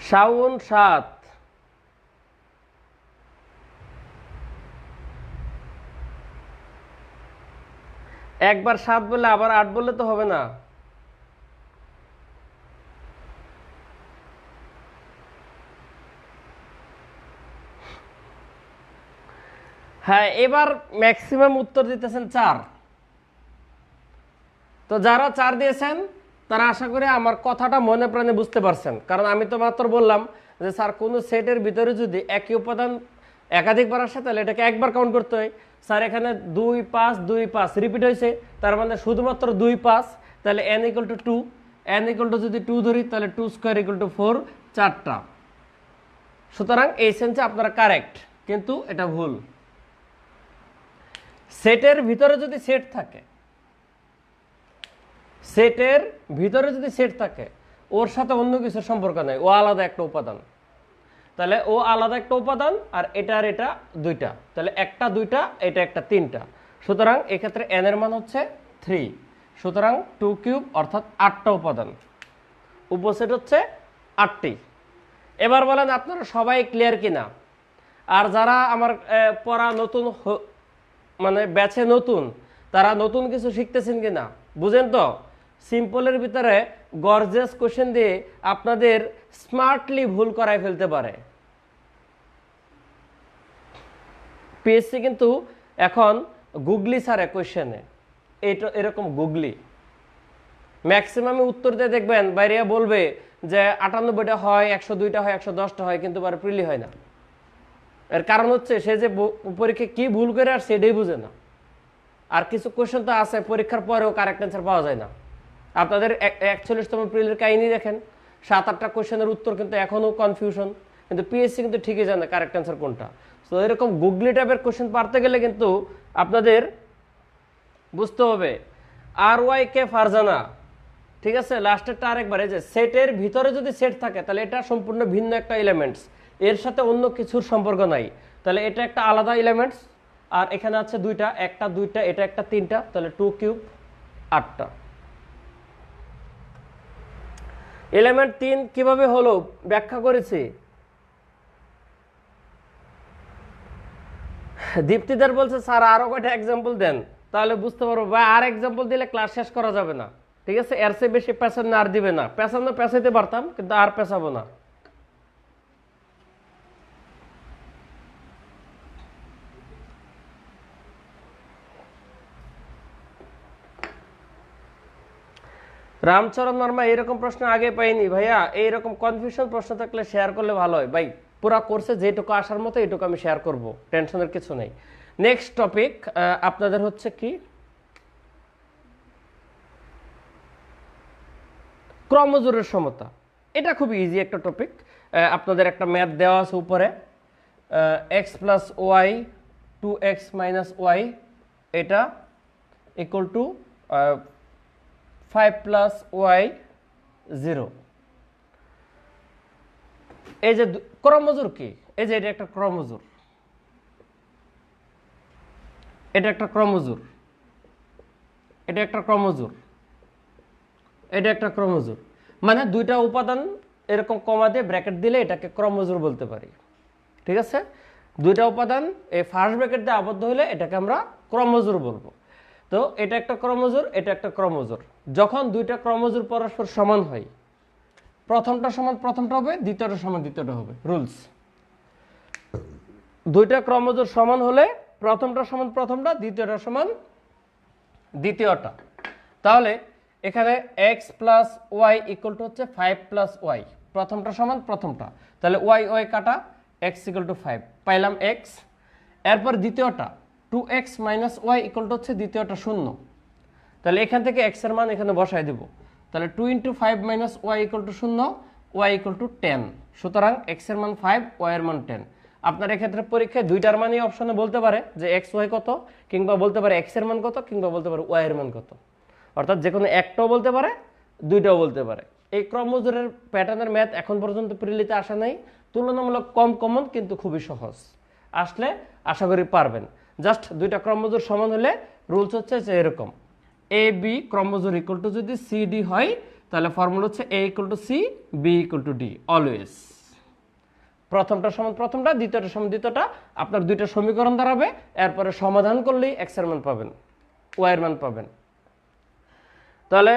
A: শাওন 7, একবার 7 বলে আবার 8 বললে তো হবে না। হ্যাঁ, এবার ম্যাক্সিমাম উত্তর দিতেছেন 4। তো যারা 4 দিয়েছেন তারা আশা করি আমার কথাটা মনে প্রাণে বুঝতে পারছেন, কারণ আমি তো মাত্র বললাম যে স্যার কোনো সেটের ভিতরে যদি একই উপাদান একাধিকবার আসে তাহলে এটাকে একবার কাউন্ট করতে হয়। স্যার এখানে 2 5 2 5 রিপিট হয়েছে, তার মানে শুধুমাত্র 2 5, তাহলে n = 2, n = যদি 2 ধরি তাহলে 2² = 4, 4টা। সুতরাং এই সেন্সে আপনারা কারেক্ট, কিন্তু এটা ভুল। সেটের ভিতরে যদি সেট থাকে, সেটের ভিতরে যদি সেট থাকে, ওর সাথে অন্য কিছুর সম্পর্ক নাই, ও আলাদা একটা উপাদান। তাহলে ও আলাদা একটা উপাদান, আর এটা আর এটা দুইটা, তাহলে একটা দুইটা, এটা একটা তিনটা। সুতরাং এক্ষেত্রে n এর মান হচ্ছে 3। সুতরাং 2 কিউব অর্থাৎ 8টা উপাদান, উপসেট হচ্ছে 8টি। এবার বলেন আপনারা সবাই ক্লিয়ার কিনা? আর যারা আমার পড়া নতুন, মানে ব্যাচে নতুন, তারা নতুন কিছু শিখতেছেন কিনা বুঝেন তো? সিম্পলের ভিতরে গর্জিয়াস কোশ্চেন দিয়ে আপনাদের স্মার্টলি ভুল করাই ফেলতে পারে। পিএসসি কিন্তু এখন গুগলি ছাড়ে কোশ্চেনে, এইটা এরকম গুগলি ম্যাক্সিমামে উত্তর দিয়ে দেখবেন বাইরে বলবে যে 98টা হয়, 102টা হয়, 110টা হয়, কিন্তু প্রিলি হয় না। এর কারণ হচ্ছে সে যে পরীক্ষায় কি ভুল করে আর সেটাই বুঝে না। আর কিছু কোয়েশ্চেন তো আছে পরীক্ষার পরেও কারেক্ট অ্যান্সার পাওয়া যায় না। আপনাদের 41তম প্রিলির কাহিনী দেখেন, 7-8টা কোয়েশ্চেনের উত্তর কিন্তু এখনও কনফিউশন, কিন্তু পিএসসি কিন্তু ঠিকই জানে কারেক্ট অ্যান্সার কোনটা। তো এরকম গুগলি টাইপের কোয়েশ্চেন পারতে গেলে কিন্তু আপনাদের বুঝতে হবে RYK ফারজানা, ঠিক আছে, লাস্টেরটা আরেকবার, এই যে সেটের ভিতরে যদি সেট থাকে তাহলে এটা সম্পূর্ণ ভিন্ন একটা এলিমেন্টস, এর সাথে অন্য কিছুর সম্পর্ক নাই, তাহলে এটা একটা আলাদা এলিমেন্টস। আর এখানে আছে দুইটা, একটা দুইটা, এটা একটা তিনটা, তাহলে 2 কিউব 8টা। এলিমেন্ট 3 কিভাবে হলো ব্যাখ্যা করেছি। দীপ্তিদার বলছে স্যার আরো কয়টা এক্সাম্পল দেন, তাহলে বুঝতে পারবো, বা আর এক্সাম্পল দিলে ক্লাস শেষ করা যাবে না, ঠিক আছে। এর চেয়ে বেশি পেছানো আর দিবে না, পেছানো পেছাইতে পারতাম কিন্তু আর পেছাবো না। রামচরণ বর্মা, এরকম প্রশ্ন আগে পাইনি ভাইয়া, এইরকম কনফিউশন প্রশ্ন থাকলে শেয়ার করলে ভালো হয় ভাই। পুরা কোর্সে যেটুকু আসার মতো এইটুকু আমি শেয়ার করব, টেনশনের কিছু নেই। নেক্সট টপিক আপনাদের হচ্ছে কি, ক্রমজোরের সমতা। এটা খুব ইজি একটা টপিক। আপনাদের একটা ম্যাথ দেওয়া আছে উপরে, x plus y 2x minus y, এটা ইকুয়াল টু 5 প্লাস ওয়াই 0। এই যে ক্রমজোর কি, এই যে এটা একটা ক্রমজোর, এটা একটা ক্রমজোর, এটা একটা ক্রমজোর, এটা একটা ক্রমজোর, মানে দুইটা উপাদান এরকম কমা দিয়ে ব্র্যাকেট দিলে এটাকে ক্রমজোর বলতে পারি, ঠিক আছে। দুইটা উপাদান এই ফার্স্ট ব্র্যাকেট দিয়ে আবদ্ধ হলে এটাকে আমরা ক্রমজোর বলবো। তো এটা একটা ক্রমজোর, এটা একটা ক্রমজোর। যখন দুইটা ক্রমজোর পরস্পর সমান হয়, প্রথমটা সমান প্রথমটা হবে, দ্বিতীয়টা সমান দ্বিতীয়টা হবে, রুলস। দুইটা ক্রমজোর সমান হলে প্রথমটা সমান প্রথমটা, দ্বিতীয়টা সমান দ্বিতীয়টা। তাহলে এখানে x plus y equal to হচ্ছে 5 প্লাস ওয়াই, প্রথমটা সমান প্রথমটা, তাহলে ওয়াই ওয়াই কাটা, x ইকুয়াল টু 5 পাইলাম x। এরপর দ্বিতীয়টা 2x minus y equal to হচ্ছে দ্বিতীয়টা 0, তাহলে এখান থেকে x এর মান এখানে বসাই দেব, তাহলে 2 into 5 minus y equal to 0, y equal to 10। সুতরাং x এর মান 5, ওয়াই এর মান 10। আপনার এক্ষেত্রে পরীক্ষায় দুইটার মানই অপশনে বলতে পারে যে x y কত, কিংবা বলতে পারে x এর মান কত, কিংবা বলতে পারে y এর মান কত, অর্থাৎ যে কোনো একটাও বলতে পারে, দুইটাও বলতে পারে। এই ক্রমজোরের প্যাটার্নের ম্যাথ এখন পর্যন্ত প্রিলিতে আসা নাই, তুলনামূলক কম কমন, কিন্তু খুবই সহজ, আসলে আশা করি পারবেন। জাস্ট দুইটা ক্রমজোর সমান হলে রুলস হচ্ছে যে এরকম, এ বি ক্রমজোর ইকুয়াল টু যদি সি ডি হয়, তাহলে ফর্মুলা হচ্ছে A equal to C, B equal to D, always. প্রথমটা সমান প্রথমটা, দ্বিতীয়টা সমান দ্বিতীয়টা, আপনার দুইটা সমীকরণ দাঁড়াবে, এরপরে সমাধান করলেই এক্স এর মান পাবেন, ওয়াই এর মান পাবেন। তাহলে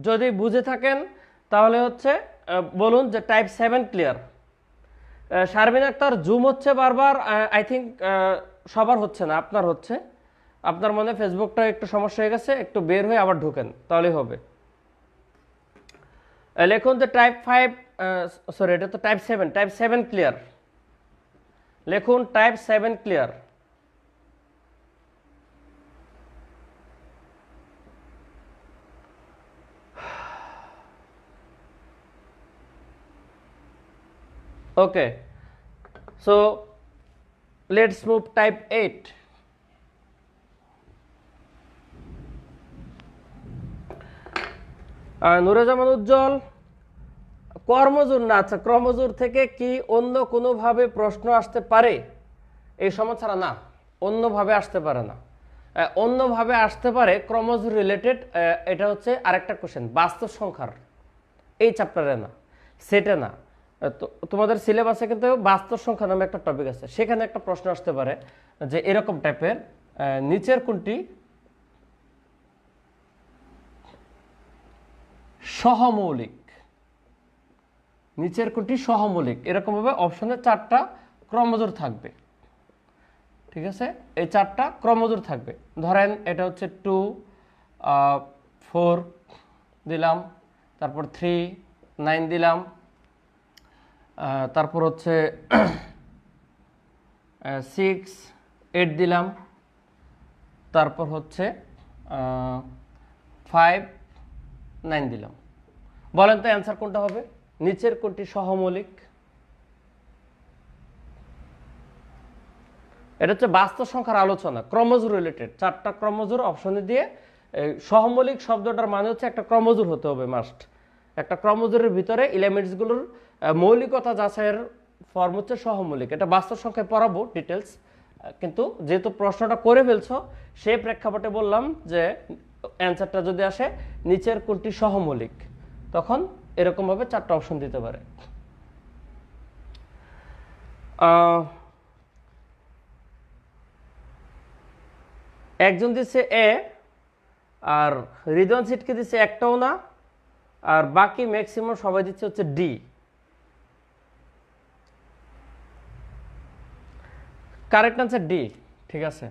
A: যদি বুঝে থাকেন তাহলে হচ্ছে বলুন যে type 7 clear. Sharmin Akter, zoom হচ্ছে বারবার, আই থিঙ্ক সবার হচ্ছে না, আপনার হচ্ছে, আপনার মনে ফেসবুকটা একটু সমস্যা হয়ে গেছে, একটু বের হয়ে আবার ঢোকেন তাহলেই হবে। লিখুন যে টাইপ 5, সরি এটা তো টাইপ 7, টাইপ 7 ক্লিয়ার, লিখুন type 7 clear. Okay, so let's move type 8. Nuruzzaman Ujjwal, কর্মজোর না, আচ্ছা ক্রমজোর থেকে কি অন্য কোনোভাবে প্রশ্ন আসতে পারে? এই সময় ছাড়া না, অন্যভাবে আসতে পারে না। অন্যভাবে আসতে পারে ক্রমজোর রিলেটেড, এটা হচ্ছে আরেকটা কোশ্চেন, বাস্তব সংখ্যার, এই চ্যাপ্টারে না, সেটে না। তোমাদের সিলেবাসে কিন্তু বাস্তব সংখ্যা নামে একটা টপিক আছে, সেখানে একটা প্রশ্ন আসতে পারে যে এরকম টাইপের, নিচের কোনটি সহমৌলিক, নিচের কোনটি সহমৌলিক, এরকম ভাবে অপশনে 4টা ক্রমজোর থাকবে, ঠিক আছে। এই 4টা ক্রমজোর থাকবে, ধরেন এটা হচ্ছে 2 4 দিলাম, তারপর 3 9 দিলাম, তারপর হচ্ছে 6 8 দিলাম, তারপর হচ্ছে 5 9 দিলাম। বলেন তো অ্যান্সার কোনটা হবে? নিচের কোনটি সহমৌলিক? এটা হচ্ছে বাস্তব সংখ্যার আলোচনা, ক্রমজোর রিলেটেড। 4টা ক্রমজোর অপশনে দিয়ে সহমৌলিক শব্দটার মানে হচ্ছে একটা ক্রমজোর হতে হবে মাস্ট। একটা ক্রমজোরের ভিতরে এলিমেন্টসগুলোর মৌলিকতা যাচাইয়ের ফর্ম হচ্ছে সহমৌলিক। এটা বাস্তব সংখ্যায় পড়াবো ডিটেলস, কিন্তু যেহেতু প্রশ্নটা করে ফেলছো সেই প্রেক্ষাপটে বললাম যে অ্যান্সারটা যদি আসে নিচের কোনটি সহমৌলিক, তখন এরকমভাবে 4টা অপশন দিতে পারে। একজন দিচ্ছে এ, আর রিদওয়ান সিটকে দিচ্ছে একটাও না, আর বাকি ম্যাক্সিমাম সবাই দিচ্ছে হচ্ছে ডি। Correct answer D. ঠিক আছে,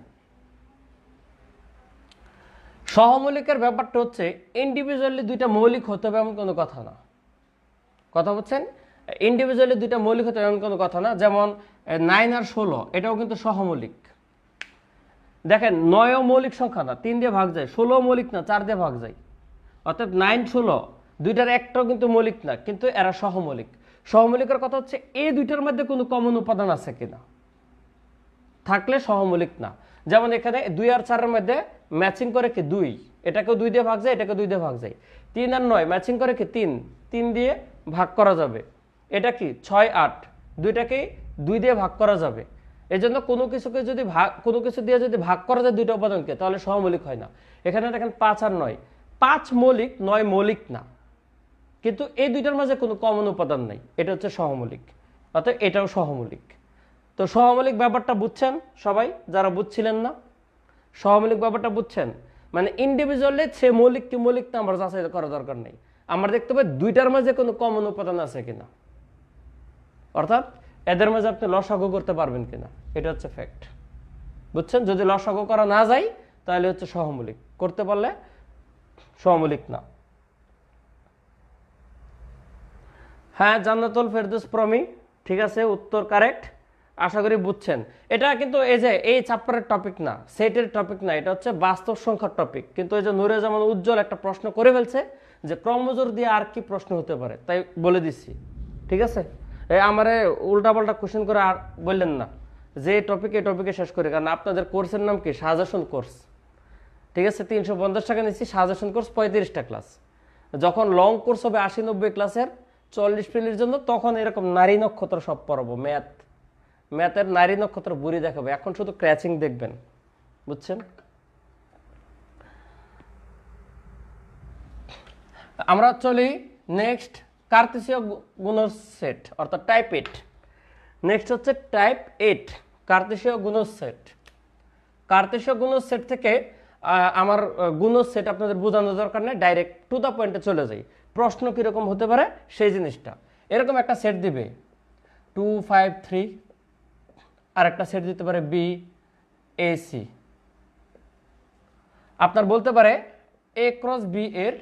A: সহমৌলিকের ব্যাপারটা হচ্ছে ইন্ডিভিজুয়ালি দুইটা মৌলিক হতে হবে এমন কোনো কথা না। কথা বলছেন, ইন্ডিভিজুয়ালি দুইটা মৌলিক হতে হবে এমন কোনো কথা না। যেমন 9 আর 16 এটাও কিন্তু সহমৌলিক। দেখেন 9ও মৌলিক সংখ্যা না, 3 দিয়ে ভাগ যায়। 16 মৌলিক না, 4 দিয়ে ভাগ যায়। অর্থাৎ 9 16 দুইটার একটাও কিন্তু মৌলিক না, কিন্তু এরা সহমৌলিক। সহমৌলিকের কথা হচ্ছে এই দুইটার মধ্যে কোনো কমন উপাদান আছে কিনা, থাকলে সহমৌলিক না। যেমন এখানে 2 আর 4 এর মধ্যে ম্যাচিং করে কি 2, এটাকেও 2 দিয়ে ভাগ যায়, এটাকে 2 দিয়ে ভাগ যায়। 3 আর 9 ম্যাচিং করে কি 3, 3 দিয়ে ভাগ করা যাবে। এটা কি 6 8, দুইটাকেই 2 দিয়ে ভাগ করা যাবে। এই জন্য কোনো কিছুকে যদি কোনো কিছু দিয়ে যদি ভাগ করা যায় দুইটা উপাদানকে, তাহলে সহমৌলিক হয় না। এখানে দেখেন 5 আর 9, 5 মৌলিক 9 মৌলিক না, কিন্তু এই দুইটার মাঝে কোনো কমন উপাদান নাই, এটা হচ্ছে সহমৌলিক। অর্থাৎ এটাও সহমৌলিক। তো সহমৌলিক ব্যাপারটা বুঝছেন সবাই যারা বুঝছিলেন না? সহমৌলিক ব্যাপারটা বুঝছেন, মানে ইন্ডিভিজুয়ালি সে মৌলিক কি মৌলিক না আমার যাচাই করা দরকার নেই, আমরা দেখতে পাই দুইটার মাঝে কোনো কমন উপাদান আছে কিনা, অর্থাৎ এদের মাঝে আপনি লসাগু করতে পারবেন কিনা, এটা হচ্ছে ফ্যাক্ট। বুঝছেন? যদি লসাগু করা না যায় তাহলে হচ্ছে সহমৌলিক, করতে পারলে সহমৌলিক না। হ্যাঁ, জান্নাতুল ফেরদৌস প্রমি, ঠিক আছে, উত্তর কারেক্ট। আশা করি বুঝছেন। এটা কিন্তু এই যে এই চ্যাপ্টারের টপিক না, সেটের টপিক না, এটা হচ্ছে বাস্তব সংখ্যার টপিক। কিন্তু এই যে নূরে জামান উজ্জ্বল একটা প্রশ্ন করে ফেলছে যে ক্রমজোর দিয়ে আর কি প্রশ্ন হতে পারে, তাই বলে দিচ্ছি। ঠিক আছে, এই আমারে উল্টাপাল্টা কোশ্চেন করে আর বললেন না যে এই টপিকে শেষ করে, কারণ আপনাদের কোর্সের নাম কি সাজেশন কোর্স। ঠিক আছে, 350 টাকা নিচ্ছি, সাজেশন কোর্স 35টা ক্লাস। যখন লং কোর্স হবে 80-90 ক্লাসের 40 প্রিলির জন্য, তখন এরকম নারী নক্ষত্র সব পড়াবো। ম্যাথের নারী নক্ষত্র বুড়ি দেখাবো, এখন শুধু ক্র্যাচিং দেখবেন। বুঝছেন? আমরা চলি নেক্সট, কার্তেশীয় গুণজ সেট অর্থাৎ টাইপ 8। নেক্সট হচ্ছে টাইপ 8 কার্তেশীয় গুণজ সেট। কার্তেশীয় গুণজ সেট থেকে আমার গুণজ সেট আপনাদের বোঝানোর দরকার নেই, ডাইরেক্ট টু দ্য পয়েন্টে চলে যাই। প্রশ্ন কীরকম হতে পারে সেই জিনিসটা, এরকম একটা সেট দিবে 2 5 3, আর একটা সেট দিতে পারে বি এ সি। আপনার বলতে পারে এ ক্রস বি এর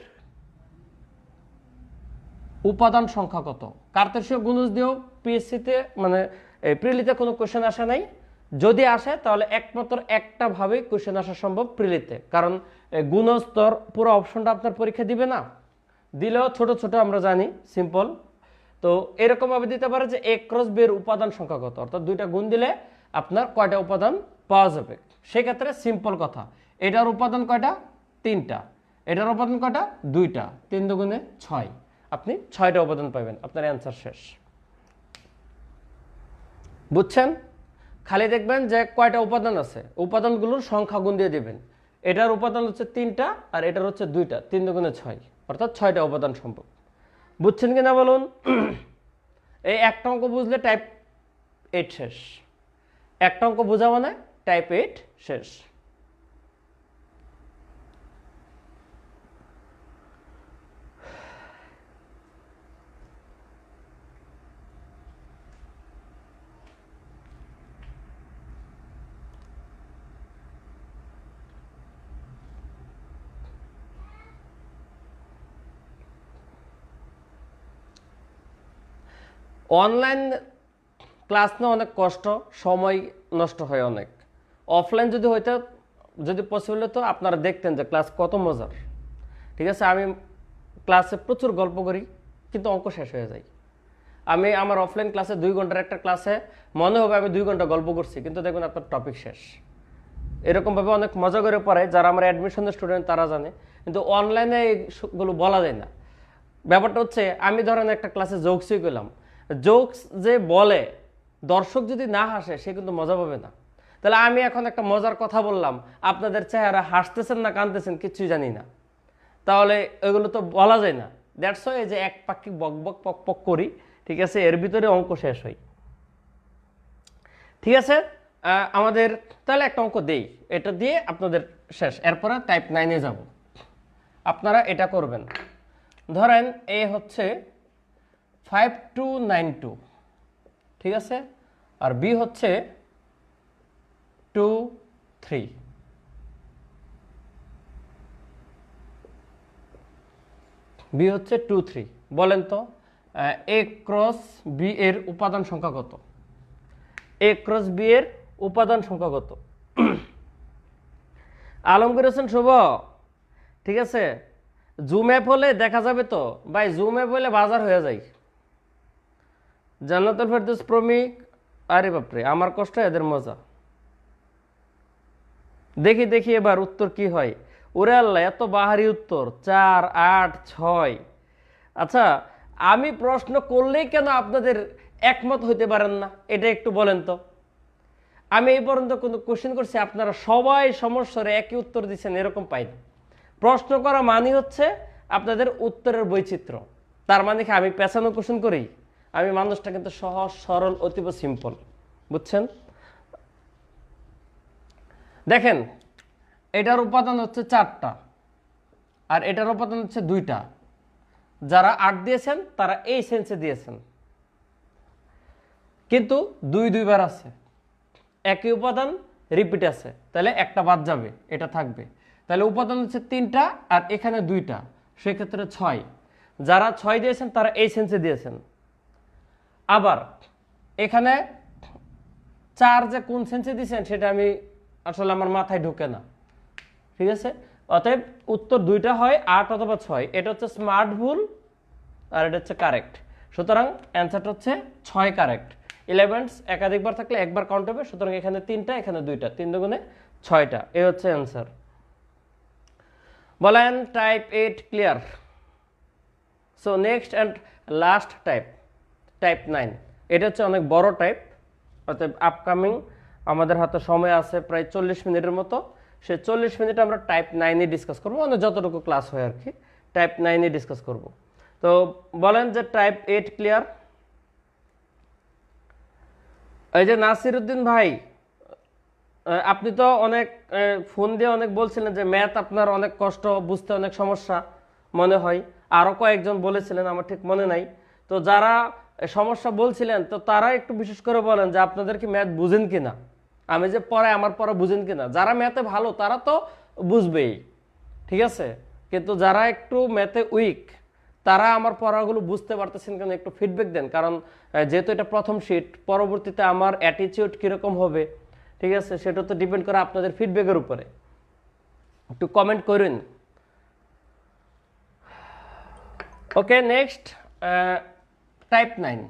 A: উপাদান সংখ্যা কত। কার্তেশীয় গুণজ দিয়েও পিএসসিতে মানে প্রিলিতে কোনো কোশ্চেন আসে নাই, যদি আসে তাহলে একমাত্র একটা ভাবেই কোশ্চেন আসা সম্ভব প্রিলিতে, কারণ গুণজ তোর পুরো অপশনটা আপনার পরীক্ষা দিবে না, দিলেও ছোট ছোট আমরা জানি সিম্পল। তো এরকম ভাবে দিতে পারে যে এ ক্রস বি এর উপাদান সংখ্যা কত, অর্থাৎ দুইটা গুণ দিলে আপনার কয়টা উপাদান পাওয়া যাবে। সেক্ষেত্রে সিম্পল কথা, এটার উপাদান কয়টা? 3টা। এটার উপাদান কয়টা? 2টা। 3 দুগুণে 6, আপনি 6টা উপাদান পাবেন, আপনার অ্যান্সার শেষ। বুঝছেন? খালি দেখবেন যে কয়টা উপাদান আছে, উপাদানগুলোর সংখ্যা গুণ দিয়ে দিবেন। এটার উপাদান হচ্ছে 3টা আর এটার হচ্ছে 2টা, 3 দুগুণে 6, অর্থাৎ 6টা উপাদান সম্ভব। বুঝছেন কিনা বলুন? এই একটা অঙ্ক বুঝলে টাইপ 8 শেষ। একটা অঙ্ক বোঝা মানে টাইপ 8 শেষ। অনলাইন ক্লাস নেওয়া অনেক কষ্ট, সময় নষ্ট হয় অনেক। অফলাইন যদি হইতো যদি পসিবল হতো আপনারা দেখতেন যে ক্লাস কত মজার। ঠিক আছে, আমি ক্লাসে প্রচুর গল্প করি কিন্তু অঙ্ক শেষ হয়ে যায়। আমি আমার অফলাইন ক্লাসে 2 ঘন্টার একটা ক্লাসে মনে হবে আমি 2 ঘন্টা গল্প করছি, কিন্তু দেখবেন আপনার টপিক শেষ। এরকমভাবে অনেক মজা করে পড়ায়, যারা আমার অ্যাডমিশনের স্টুডেন্ট তারা জানে, কিন্তু অনলাইনে এইগুলো বলা যায় না। ব্যাপারটা হচ্ছে আমি ধরেন একটা ক্লাসে জোকসই করলাম, জোকস যে বলে দর্শক যদি না হাসে সে কিন্তু মজা পাবে না। তাহলে আমি এখন একটা মজার কথা বললাম, আপনাদের চেহারা হাসতেছেন না কাঁদতেছেন কিছুই জানি না, তাহলে এগুলো তো বলা যায় না। দ্যাটস ওয়াই যে এক পাক্ষিক বক বক পক পক করি, ঠিক আছে, এর ভিতরে অঙ্ক শেষ হয়। ঠিক আছে, আমাদের তাহলে একটা অঙ্ক দেই, এটা দিয়ে আপনাদের শেষ, এরপরে টাইপ 9-এ যাব। আপনারা এটা করবেন, ধরেন এ হচ্ছে 5292, ঠিক আছে, আর বি হচ্ছে 23। বি হচ্ছে 23। বলেন তো এ ক্রস বি এর উপাদান সংখ্যা কত? এ ক্রস বি এর উপাদান সংখ্যা কত? আলমগীর হোসেন শুভ, ঠিক আছে, জুম অ্যাপ হলে দেখা যাবে তো ভাই, জুম অ্যাপ হলে বাজার হয়ে যায়। জান্নাতুল ফেরদৌস প্রমিক, আরে বাপরে আমার কষ্ট এদের মজা। দেখি দেখি এবার উত্তর কি হয়। ওরে আল্লাহ, এত বাহারি উত্তর, 4, 8, 6। আচ্ছা, আমি প্রশ্ন করলেই কেন আপনাদের একমত হইতে পারেন না, এটা একটু বলেন তো। আমি এই পর্যন্ত কোনো কোশ্চেন করছি আপনারা সবাই সমস্যার একই উত্তর দিচ্ছেন, এরকম পাই না। প্রশ্ন করা মানে হচ্ছে আপনাদের উত্তরের বৈচিত্র্য। তার মানে কি আমি পেছানো কোশ্চেন করি? আমি মানুষটা কিন্তু সহজ সরল অতীব সিম্পল, বুঝছেন? দেখেন, এটার উপাদান হচ্ছে 4টা আর এটার উপাদান হচ্ছে 2টা। যারা 8 দিয়েছেন তারা এই সেন্সে দিয়েছেন, কিন্তু 2 বার আছে, একই উপাদান রিপিট আছে, তাহলে একটা বাদ যাবে, এটা থাকবে। তাহলে উপাদান হচ্ছে 3টা আর এখানে 2টা, সেক্ষেত্রে 6। যারা 6 দিয়েছেন তারা এই সেন্সে দিয়েছেন। আবার এখানে 4 যে কোন সেন্সে দিয়েছেন সেটা আমি আসলে আমার মাথায় ঢুকে না, ঠিক আছে। অতএব উত্তর 2টা হয় 8 অথবা 6। এটা হচ্ছে স্মার্ট ভুল আর এটা হচ্ছে কারেক্ট। সুতরাং অ্যান্সারটা হচ্ছে 6 কারেক্ট। 11 একাধিকবার থাকলে একবার কাউন্ট হবে, সুতরাং এখানে 3টা এখানে 2টা, 3 দুগুণে 6টা, এই হচ্ছে অ্যান্সার। বলেন type 8 clear? So next and last type 9। এটা হচ্ছে অনেক বড় টাইপ, অতএব আপকামিং আমাদের হাতে সময় আছে প্রায় 40 মিনিটের মতো। সে 40 মিনিট আমরা টাইপ 9-এ ডিসকাস করবো, মানে যতটুকু ক্লাস হয় আর কি, টাইপ 9-এ ডিসকাস করব। তো বলেন যে টাইপ 8 ক্লিয়ার? এই যে নাসির উদ্দিন ভাই, আপনি তো অনেক ফোন দিয়ে অনেক বলছিলেন যে ম্যাথ আপনার অনেক কষ্ট, বুঝতে অনেক সমস্যা মনে হয়। আরও কয়েকজন বলেছিলেন, আমার ঠিক মনে নাই। তো যারা সমস্যা বলছিলেন তো তারা একটু বিশেষ করে বলেন যে আপনাদের কি ম্যাথ বুঝেন কিনা, আমি যে পড়াই আমার পড়া বুঝেন কিনা। যারা ম্যাথে ভালো তারা তো বুঝবেই, ঠিক আছে, কিন্তু যারা একটু ম্যাথে উইক তারা আমার পড়াগুলো বুঝতে পারতেছেন কেন একটু ফিডব্যাক দেন। কারণ যেহেতু এটা প্রথম শিট, পরবর্তীতে আমার অ্যাটিটিউড কীরকম হবে, ঠিক আছে, সেটা তো ডিপেন্ড করে আপনাদের ফিডব্যাকের উপরে। একটু কমেন্ট করুন। ওকে, নেক্সট টাইপ 9।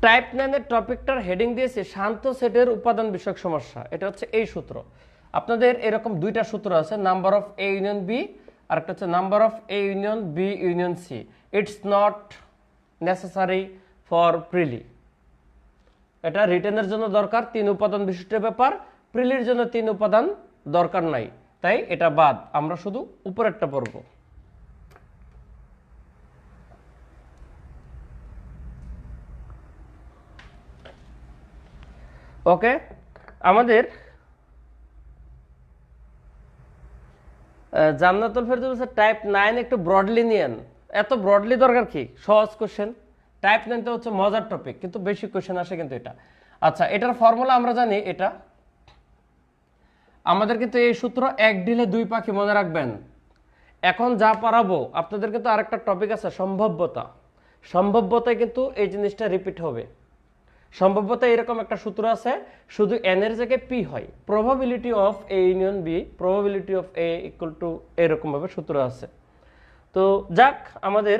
A: টাইপ 9-এর টপিকটার হেডিং দিয়েছে শান্ত সেটের উপাদান বিষয়ক সমস্যা। এটা হচ্ছে এই সূত্র। আপনাদের এরকম 2টা সূত্র আছে, number of A union B আর একটা হচ্ছে number of A union B union C. It's not necessary for prelim. এটা রিটেনের জন্য দরকার 3 উপাদান বিশিষ্ট ব্যাপার, প্রিলির জন্য 3 উপাদান দরকার নাই, তাই এটা বাদ, আমরা শুধু উপরেরটা পড়ব। ওকে, আমাদের জান্নাতুল ফেরদৌস টাইপ 9 একটু ব্রডলি নিয়েন। এত ব্রডলি দরকার কি? সহজ কোশ্চেন। টাইপ 9 তো হচ্ছে মজার টপিক, কিন্তু বেশি কোশ্চেন আসে কিন্তু এটা। আচ্ছা, এটার ফর্মুলা আমরা জানি, এটা আমাদের কিন্তু এই সূত্র 1 ঢিলে 2 পাখি, মনে রাখবেন। এখন যা পারাবো আপনাদের কিন্তু আরেকটা টপিক আছে সম্ভাব্যতা। সম্ভাব্যতায় কিন্তু এই জিনিসটা রিপিট হবে। সম্ভাব্যতা এরকম একটা সূত্র আছে, শুধু এন এর জায়গায় পি হয়, probability of A union B, probability of A equal to এরকম ভাবে সূত্র আছে। তো যাক, আমাদের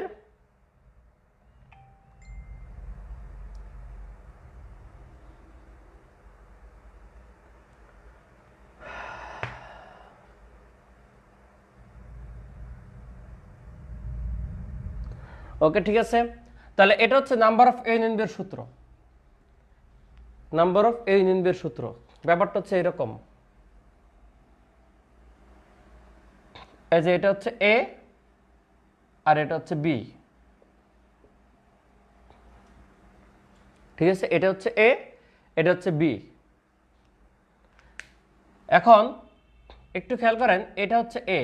A: ওকে ঠিক আছে। তাহলে এটা হচ্ছে number of A union B এর সূত্র, number of A union B এর সূত্র। ব্যাপারটা হচ্ছে এরকম, এই যে এটা হচ্ছে এ আর এটা হচ্ছে বি, ঠিক আছে, এটা হচ্ছে এ, এটা হচ্ছে বি। এখন একটু খেয়াল করেন, এটা হচ্ছে এ,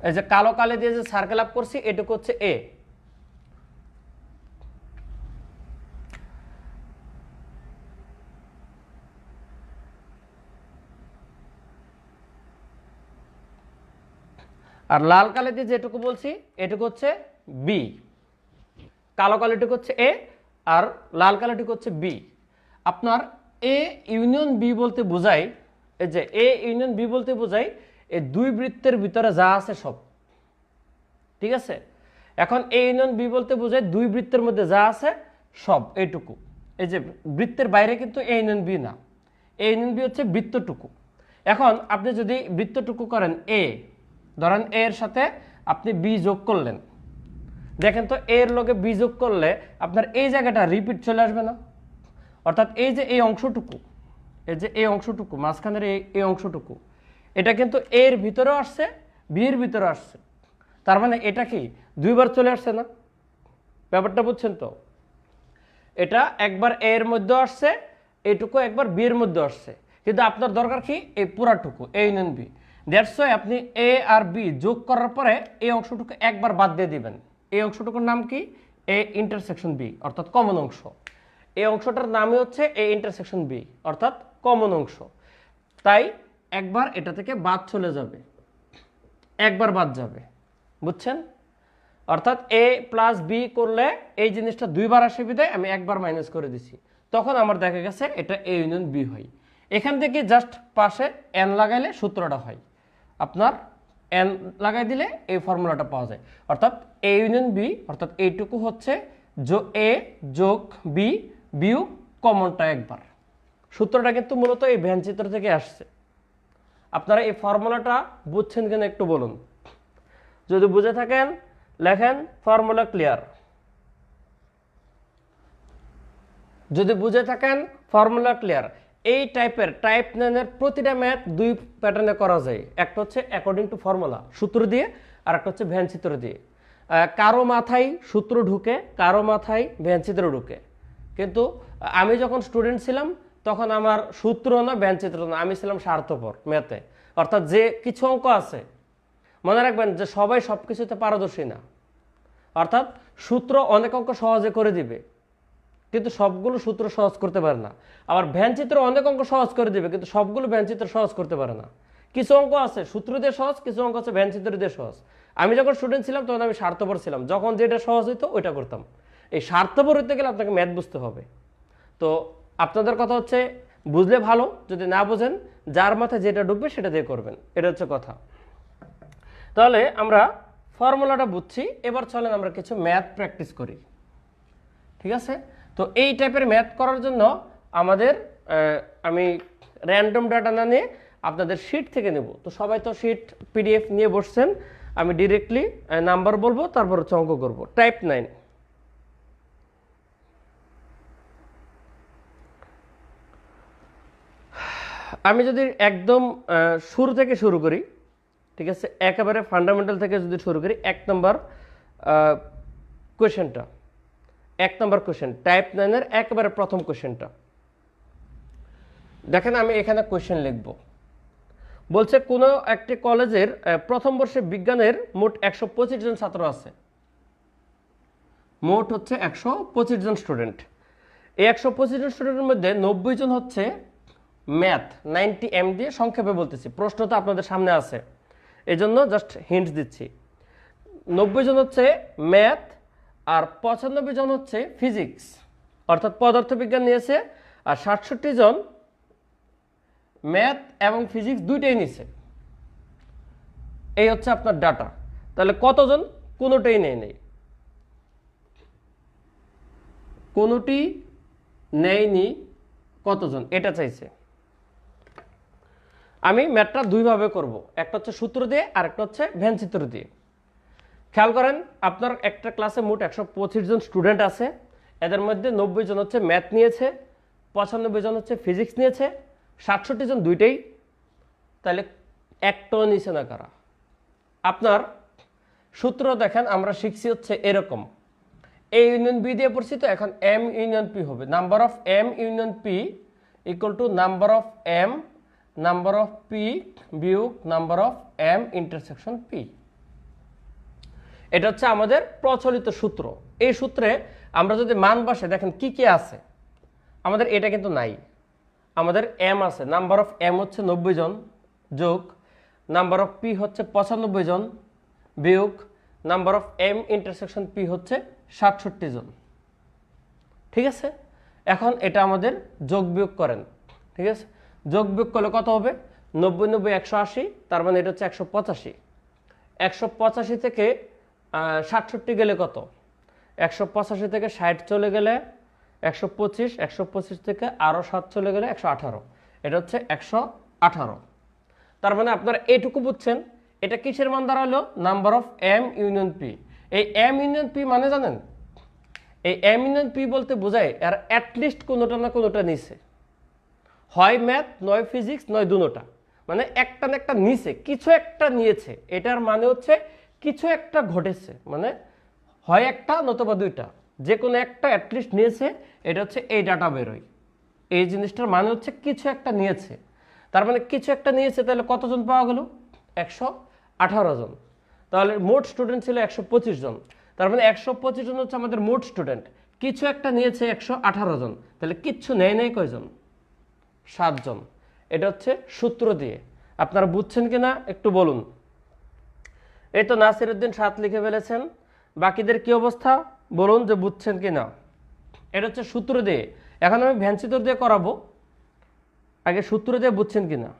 A: এই যে কালো কালি দিয়ে যে সার্কেল আপ করছি এটুকু হচ্ছে এ। আর লাল কালি দিয়ে যেটুকু বলছি এটুকু হচ্ছে বি। কালো কালিটুকু হচ্ছে এ আর লাল কালিটুকু হচ্ছে বি। আপনার এ ইউনিয়ন বি বলতে বোঝায়, এই যে এ ইউনিয়ন বি বলতে বোঝায় এই দুই বৃত্তের ভিতরে যা আছে সব, ঠিক আছে। এখন এ ইউনিয়ন বি বলতে বোঝায় দুই বৃত্তের মধ্যে যা আছে সব, এইটুকু। এই যে বৃত্তের বাইরে কিন্তু এ ইউনিয়ন বি না, এ ইউনিয়ন বি হচ্ছে বৃত্তটুকু। এখন আপনি যদি বৃত্তটুকু করেন এ, ধরেন এ এর সাথে আপনি বি যোগ করলেন, দেখেন তো এর লগে বি যোগ করলে আপনার এই জায়গাটা রিপিট চলে আসবে না? অর্থাৎ এই যে এই অংশটুকু, এই যে এই অংশটুকু মাঝখানের এই অংশটুকু, এটা কিন্তু এর ভিতরেও আসছে, বি এর ভিতরে আসছে। তার মানে এটা কি দুইবার চলে আসছে না? ব্যাপারটা বুঝছেন তো? এটা একবার এ এর মধ্যে আসছে, এইটুকু একবার বি এর মধ্যে আসছে, কিন্তু আপনার দরকার কি এই পুরাটুকু A union B. That's why আপনি এ আর বি যোগ করার পরে এই অংশটুকু একবার বাদ দিয়ে দিবেন। এই অংশটুকুর নাম কি? এ ইন্টারসেকশন বি, অর্থাৎ কমন অংশ। এই অংশটার নামই হচ্ছে এ ইন্টারসেকশন বি, অর্থাৎ কমন অংশ। তাই একবার এটা থেকে বাদ চলে যাবে, একবার বাদ যাবে, বুঝছেন? অর্থাৎ এ প্লাস বি করলে এই জিনিসটা দুইবার আসে বিধায় আমি একবার মাইনাস করে দিছি, তখন আমার দেখা গেছে এটা এ ইউনিয়ন বি হয়। এখান থেকে জাস্ট পাশে এন লাগাইলে সূত্রটা হয়, আপনার এন লাগাই দিলে এই ফর্মুলাটা পাওয়া যায়। অর্থাৎ এ ইউনিয়ন বি, অর্থাৎ এইটুকু হচ্ছে এ যোগ বি বিয়োগ কমনটা একবার। সূত্রটা কিন্তু মূলত এই ভ্যানচিত্র থেকে আসছে। আপনারা এই ফর্মুলাটা বুঝছেন কিনা একটু বলুন। যদি বুঝে থাকেন লেখেন ফর্মুলা ক্লিয়ার। যদি বুঝে থাকেন ফর্মুলা ক্লিয়ার। এই টাইপের টাইপ 9 এর প্রতিটা ম্যাথ দুই প্যাটার্নে করা যায়, একটা হচ্ছে অ্যাকর্ডিং টু ফর্মুলা সূত্র দিয়ে, আর একটা হচ্ছে ভ্যানচিত্র দিয়ে। কারো মাথায় সূত্র ঢুকে, কারো মাথায় ভ্যানচিত্র ঢুকে। কিন্তু আমি যখন স্টুডেন্ট ছিলাম তখন আমার সূত্র না ভ্যানচিত্র না, আমি ছিলাম স্বার্থপর ম্যাথে। অর্থাৎ যে কিছু অঙ্ক আছে, মনে রাখবেন যে সবাই সব কিছুতে পারদর্শী না। অর্থাৎ সূত্র অনেক অঙ্ক সহজে করে দিবে, কিন্তু সবগুলো সূত্র সহজ করতে পারে না। আবার ভ্যানচিত্র অনেক অঙ্ক সহজ করে দিবে, কিন্তু সবগুলো ভ্যানচিত্র সহজ করতে পারে না। কিছু অঙ্ক আছে সূত্র দিয়ে সহজ, কিছু অঙ্ক আছে ভ্যানচিত্র দিয়ে সহজ। আমি যখন স্টুডেন্ট ছিলাম তখন আমি স্বার্থপর ছিলাম, যখন যেটা সহজ হইতো ওইটা করতাম। এই স্বার্থপর হইতে গেলে আপনাকে ম্যাথ বুঝতে হবে। তো আপনাদের কথা হচ্ছে বুঝলে ভালো, যদি না বোঝেন যার মাথায় যেটা ঢুকবে সেটা দিয়ে করবেন, এটা হচ্ছে কথা। তাহলে আমরা ফর্মুলাটা বুঝছি, এবার চলেন আমরা কিছু ম্যাথ প্র্যাকটিস করি, ঠিক আছে? তো এই টাইপের ম্যাথ করার জন্য আমাদের আমি র্যান্ডম ডাটা না নিয়ে আপনাদের শিট থেকে নেব। তো সবাই তো শিট পিডিএফ নিয়ে বসছেন, আমি ডিরেক্টলি নাম্বার বলবো, তারপর হচ্ছে অঙ্ক করবো। টাইপ 9, আমি যদি একদম শুরু থেকে শুরু করি, ঠিক আছে, একেবারে ফান্ডামেন্টাল থেকে যদি শুরু করি, 1 নম্বর কোয়েশ্চেনটা, 1 নম্বর কোয়েশ্চেন টাইপ 9 এর একেবারে প্রথম কোয়েশ্চেনটা দেখেন। আমি এখানে কোয়েশ্চেন লিখব, বলছে কোনো একটি কলেজের প্রথম বর্ষে বিজ্ঞানের মোট 125 জন ছাত্র আছে। মোট হচ্ছে 125 জন স্টুডেন্ট। এই 125 জন স্টুডেন্টের মধ্যে 90 জন হচ্ছে ম্যাথ, 90 এম দিয়ে সংক্ষেপে বলতেছি, প্রশ্ন তো আপনাদের সামনে আছে, এই জন্য জাস্ট হিন্ট দিচ্ছি। 90 জন হচ্ছে ম্যাথ আর 95 জন হচ্ছে ফিজিক্স অর্থাৎ পদার্থবিজ্ঞান নিয়েছে, আর 67 জন ম্যাথ এবং ফিজিক্স দুইটাই নিছে। এই হচ্ছে আপনার ডাটা। তাহলে কতজন কোনোটাই নেই, কোনোটি নেয়নি, কতজন এটা চাইছে। আমি ম্যাথটা দুইভাবে করব, একটা হচ্ছে সূত্র দিয়ে আর একটা হচ্ছে ভ্যানচিত্র দিয়ে। খেয়াল করেন, আপনার একটা ক্লাসে মোট 125 জন স্টুডেন্ট আছে, এদের মধ্যে 90 জন হচ্ছে ম্যাথ নিয়েছে, 95 জন হচ্ছে ফিজিক্স নিয়েছে, 67 জন দুইটাই। তাহলে একটাও নিচে না কারা? আপনার সূত্র দেখেন, আমরা শিখছি হচ্ছে এরকম, এ ইউনিয়ন বি দিয়ে পড়ছি, তো এখন এম ইউনিয়ন পি হবে। Number of M union P equal to number of M number of P বিয়োগ number of M intersection P. এটা হচ্ছে আমাদের প্রচলিত সূত্র। এই সূত্রে আমরা যদি মান বসে, দেখেন কি কি আছে, আমাদের এটা কিন্তু নাই। আমাদের এম আছে, নাম্বার অফ এম হচ্ছে 90 জন, যোগ নাম্বার অফ পি হচ্ছে 95 জন, বিয়োগ number of M intersection P হচ্ছে 67 জন। ঠিক আছে, এখন এটা আমাদের যোগ বিয়োগ করেন। ঠিক আছে, যোগ বিয়োগ করলে কত হবে? 90 90 180, তার মানে এটা হচ্ছে 185। 185 থেকে 67 গেলে কত? 185 থেকে 60 চলে গেলে 125, 125 থেকে আরও 7 চলে গেলে 118, এটা হচ্ছে 118। তার মানে আপনারা এইটুকু বুঝছেন, এটা কিসের মান দাঁড়ালো? Number of M union P. এই এম ইউনিয়ন পি মানে জানেন, এই এম ইউনিয়ন পি বলতে বোঝায় আর অ্যাটলিস্ট কোনোটা না কোনোটা নিচে, হয় ম্যাথ নয় ফিজিক্স নয় দুটোটা, মানে একটা না একটা নিচে কিছু একটা নিয়েছে। এটার মানে হচ্ছে কিছু একটা ঘটেছে, মানে হয় একটা নতুবা দুইটা, যে কোনো একটা অ্যাটলিস্ট নিয়েছে। এটা হচ্ছে এই ডাটা বেরোয়, এই জিনিসটার মানে হচ্ছে কিছু একটা নিয়েছে। তার মানে কিছু একটা নিয়েছে, তাহলে কতজন পাওয়া গেল? 118 জন। তাহলে মোট স্টুডেন্ট ছিল 125 জন, তার মানে 125 জন হচ্ছে আমাদের মোট স্টুডেন্ট। কিছু একটা নিয়েছে 118 জন, তাহলে কিচ্ছু নেয় নাই কয়জন? 7 জন। এটা হচ্ছে সূত্র দিয়ে। আপনারা বুঝছেন কিনা একটু বলুন। এই তো নাসিরউদ্দিন 7 লিখে ফেলেছেন, বাকিদের কি অবস্থা বলুন যে বুঝছেন কিনা। এটা হচ্ছে সূত্র দিয়ে। এখন আমি ভ্যানচিত্র দিয়ে করাবো, আগে সূত্র দিয়ে বুঝছেন কিনা।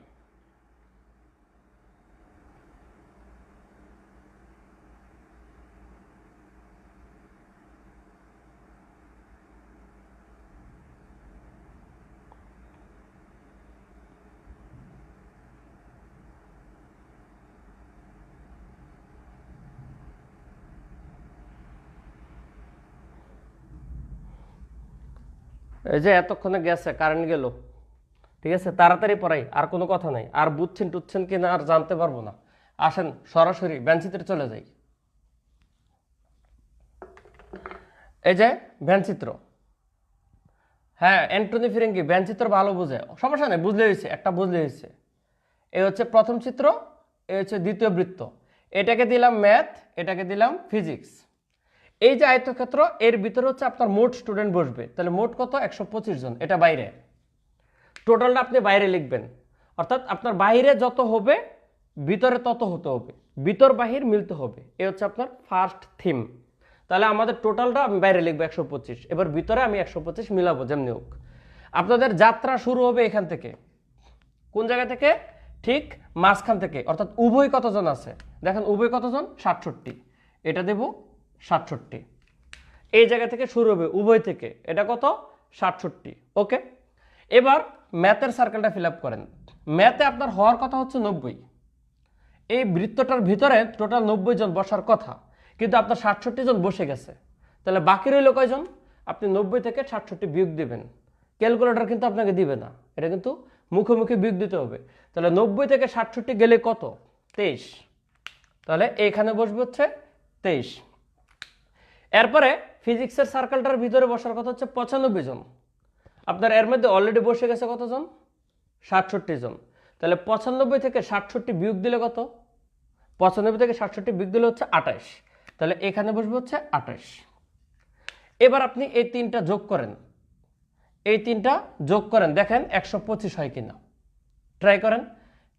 A: এই যে এতক্ষণে গেছে, কারেন্ট গেল, ঠিক আছে, তাড়াতাড়ি পড়াই, আর কোনো কথা নাই। আর বুঝছেন টুচ্ছেন কিনা আর জানতে পারবো না। আসেন সরাসরি ভ্যানচিত্রে চলে যাই। এই যে ভ্যানচিত্র, হ্যাঁ অ্যান্টনি ফিরেঙ্গি ভ্যানচিত্র ভালো বুঝে, সমস্যা নেই, বুঝলে হয়েছে, একটা বুঝলে হয়েছে। এই হচ্ছে প্রথম চিত্র, এই হচ্ছে দ্বিতীয় বৃত্ত। এটাকে দিলাম ম্যাথ, এটাকে দিলাম ফিজিক্স। এই যে আয়তক্ষেত্র, এর ভিতরে হচ্ছে আপনার মোট স্টুডেন্ট বসবে। তাহলে মোট কত? 125 জন। এটা বাইরে, টোটালটা আপনি বাইরে লিখবেন, অর্থাৎ আপনার বাইরে যত হবে ভিতরে তত হতে হবে, ভিতর বাহির মিলতে হবে। এ হচ্ছে আপনার ফার্স্ট থিম। তাহলে আমাদের টোটালটা আমি বাইরে লিখবো 125, এবার ভিতরে আমি 125 মিলাবো যেমনি হোক। আপনাদের যাত্রা শুরু হবে এখান থেকে। কোন জায়গা থেকে? ঠিক মাঝখান থেকে, অর্থাৎ উভয় কতজন আছে দেখেন, উভয় কতজন? 67। এটা দেব 67, এই জায়গা থেকে শুরু হবে উভয় থেকে, এটা কত? 67। ওকে, এবার ম্যাথের সার্কেলটা ফিল আপ করেন। ম্যাথে আপনার হওয়ার কথা হচ্ছে 90, এই বৃত্তটার ভিতরে টোটাল 90 জন বসার কথা, কিন্তু আপনার 67 জন বসে গেছে। তাহলে বাকি রইল কয়জন? আপনি 90 থেকে 67 বিয়োগ দিবেন। ক্যালকুলেটর কিন্তু আপনাকে দিবে না, এটা কিন্তু মুখোমুখি বিয়োগ দিতে হবে। তাহলে 90 থেকে 67 গেলে কত? 23। তাহলে এইখানে বসবে হচ্ছে 23। এরপরে ফিজিক্সের সার্কেলটার ভিতরে বসার কথা হচ্ছে 95 জন। আপনার এর মধ্যে অলরেডি বসে গেছে কতজন? 67 জন। তাহলে 95 থেকে 67 বিয়োগ দিলে কত? 95 থেকে 67 বিয়োগ দিলে হচ্ছে 28। তাহলে এখানে বসবে হচ্ছে 28। এবার আপনি এই তিনটা যোগ করেন, এই তিনটা যোগ করেন, দেখেন 125 হয় কিনা, ট্রাই করেন।